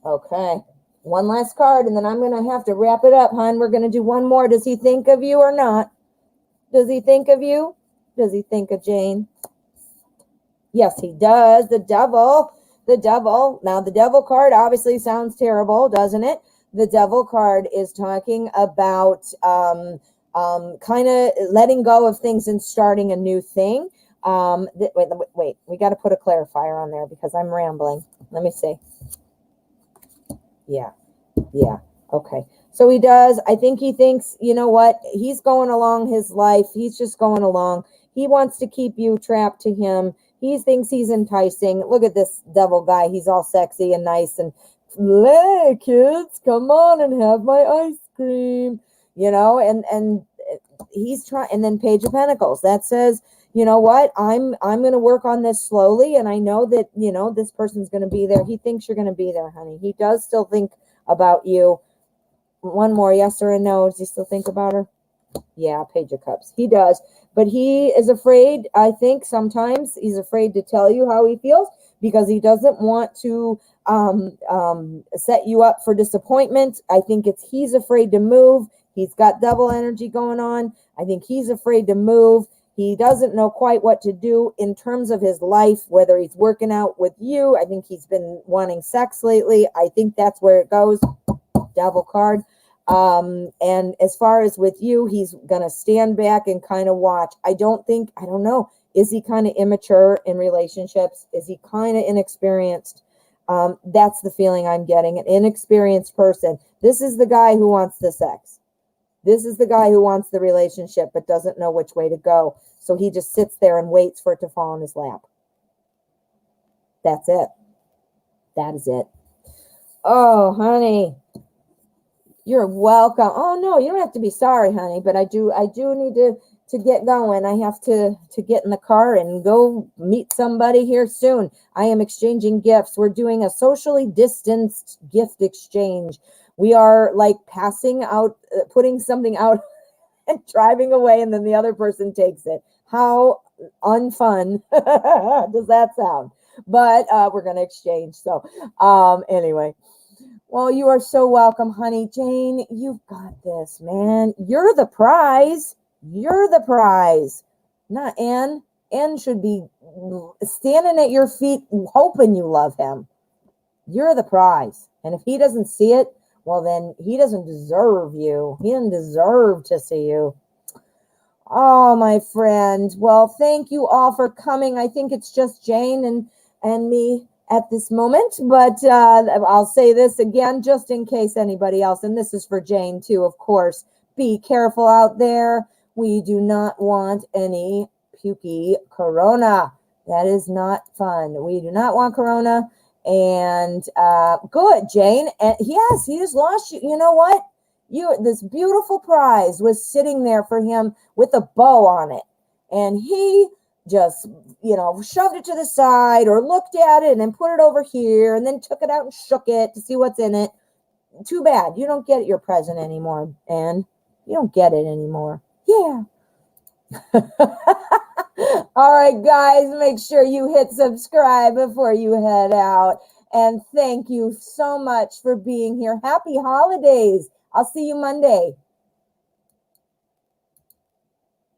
okay. One last card, and then I'm going to have to wrap it up, hon. We're going to do one more. Does he think of you or not? Does he think of you? Does he think of Jane? Yes, he does. The devil. The devil. Now, the devil card obviously sounds terrible, doesn't it? The devil card is talking about kind of letting go of things and starting a new thing. Wait. We got to put a clarifier on there because I'm rambling. Let me see. Yeah. Okay. So he does. I think he thinks, you know what? He's going along his life. He's just going along. He wants to keep you trapped to him. He thinks he's enticing. Look at this devil guy. He's all sexy and nice and, hey, kids, come on and have my ice cream. You know, and he's trying. And then Page of Pentacles. That says, you know what? I'm going to work on this slowly. And I know that, you know, this person's going to be there. He thinks you're going to be there, honey. He does still think about you. One more, yes or a no. Does he still think about her? Yeah, Page of Cups. He does. But he is afraid, I think sometimes he's afraid to tell you how he feels because he doesn't want to set you up for disappointment. I think he's afraid to move. He's got double energy going on. I think he's afraid to move. He doesn't know quite what to do in terms of his life, whether he's working out with you. I think he's been wanting sex lately. I think that's where it goes. Devil card. And as far as with you, he's going to stand back and kind of watch. I don't know. Is he kind of immature in relationships? Is he kind of inexperienced? That's the feeling I'm getting. An inexperienced person. This is the guy who wants the sex. This is the guy who wants the relationship but doesn't know which way to go. So he just sits there and waits for it to fall in his lap. That's it. That is it. Oh, honey. You're welcome. Oh no, you don't have to be sorry, honey, but I do need to get going. I have to get in the car and go meet somebody here soon. I am exchanging gifts. We're doing a socially distanced gift exchange. We are like passing out, putting something out and driving away, and then the other person takes it. How unfun does that sound? But we're going to exchange. So anyway. Well, you are so welcome, honey. Jane, you've got this, man. You're the prize. You're the prize. Not Ann. Ann should be standing at your feet hoping you love him. You're the prize. And if he doesn't see it, well, then he doesn't deserve you. He doesn't deserve to see you. Oh, my friend. Well, thank you all for coming. I think it's just Jane and me at this moment, but I'll say this again just in case anybody else, and this is for Jane too, of course. Be careful out there. We do not want any pukey corona. That is not fun. We do not want corona. And good, Jane. And yes, he has lost you. You know what? This beautiful prize was sitting there for him with a bow on it, and he just, shoved it to the side or looked at it and then put it over here and then took it out and shook it to see what's in it. Too bad. You don't get your present anymore, and you don't get it anymore. Yeah. All right, guys, make sure you hit subscribe before you head out. And thank you so much for being here. Happy holidays. I'll see you Monday.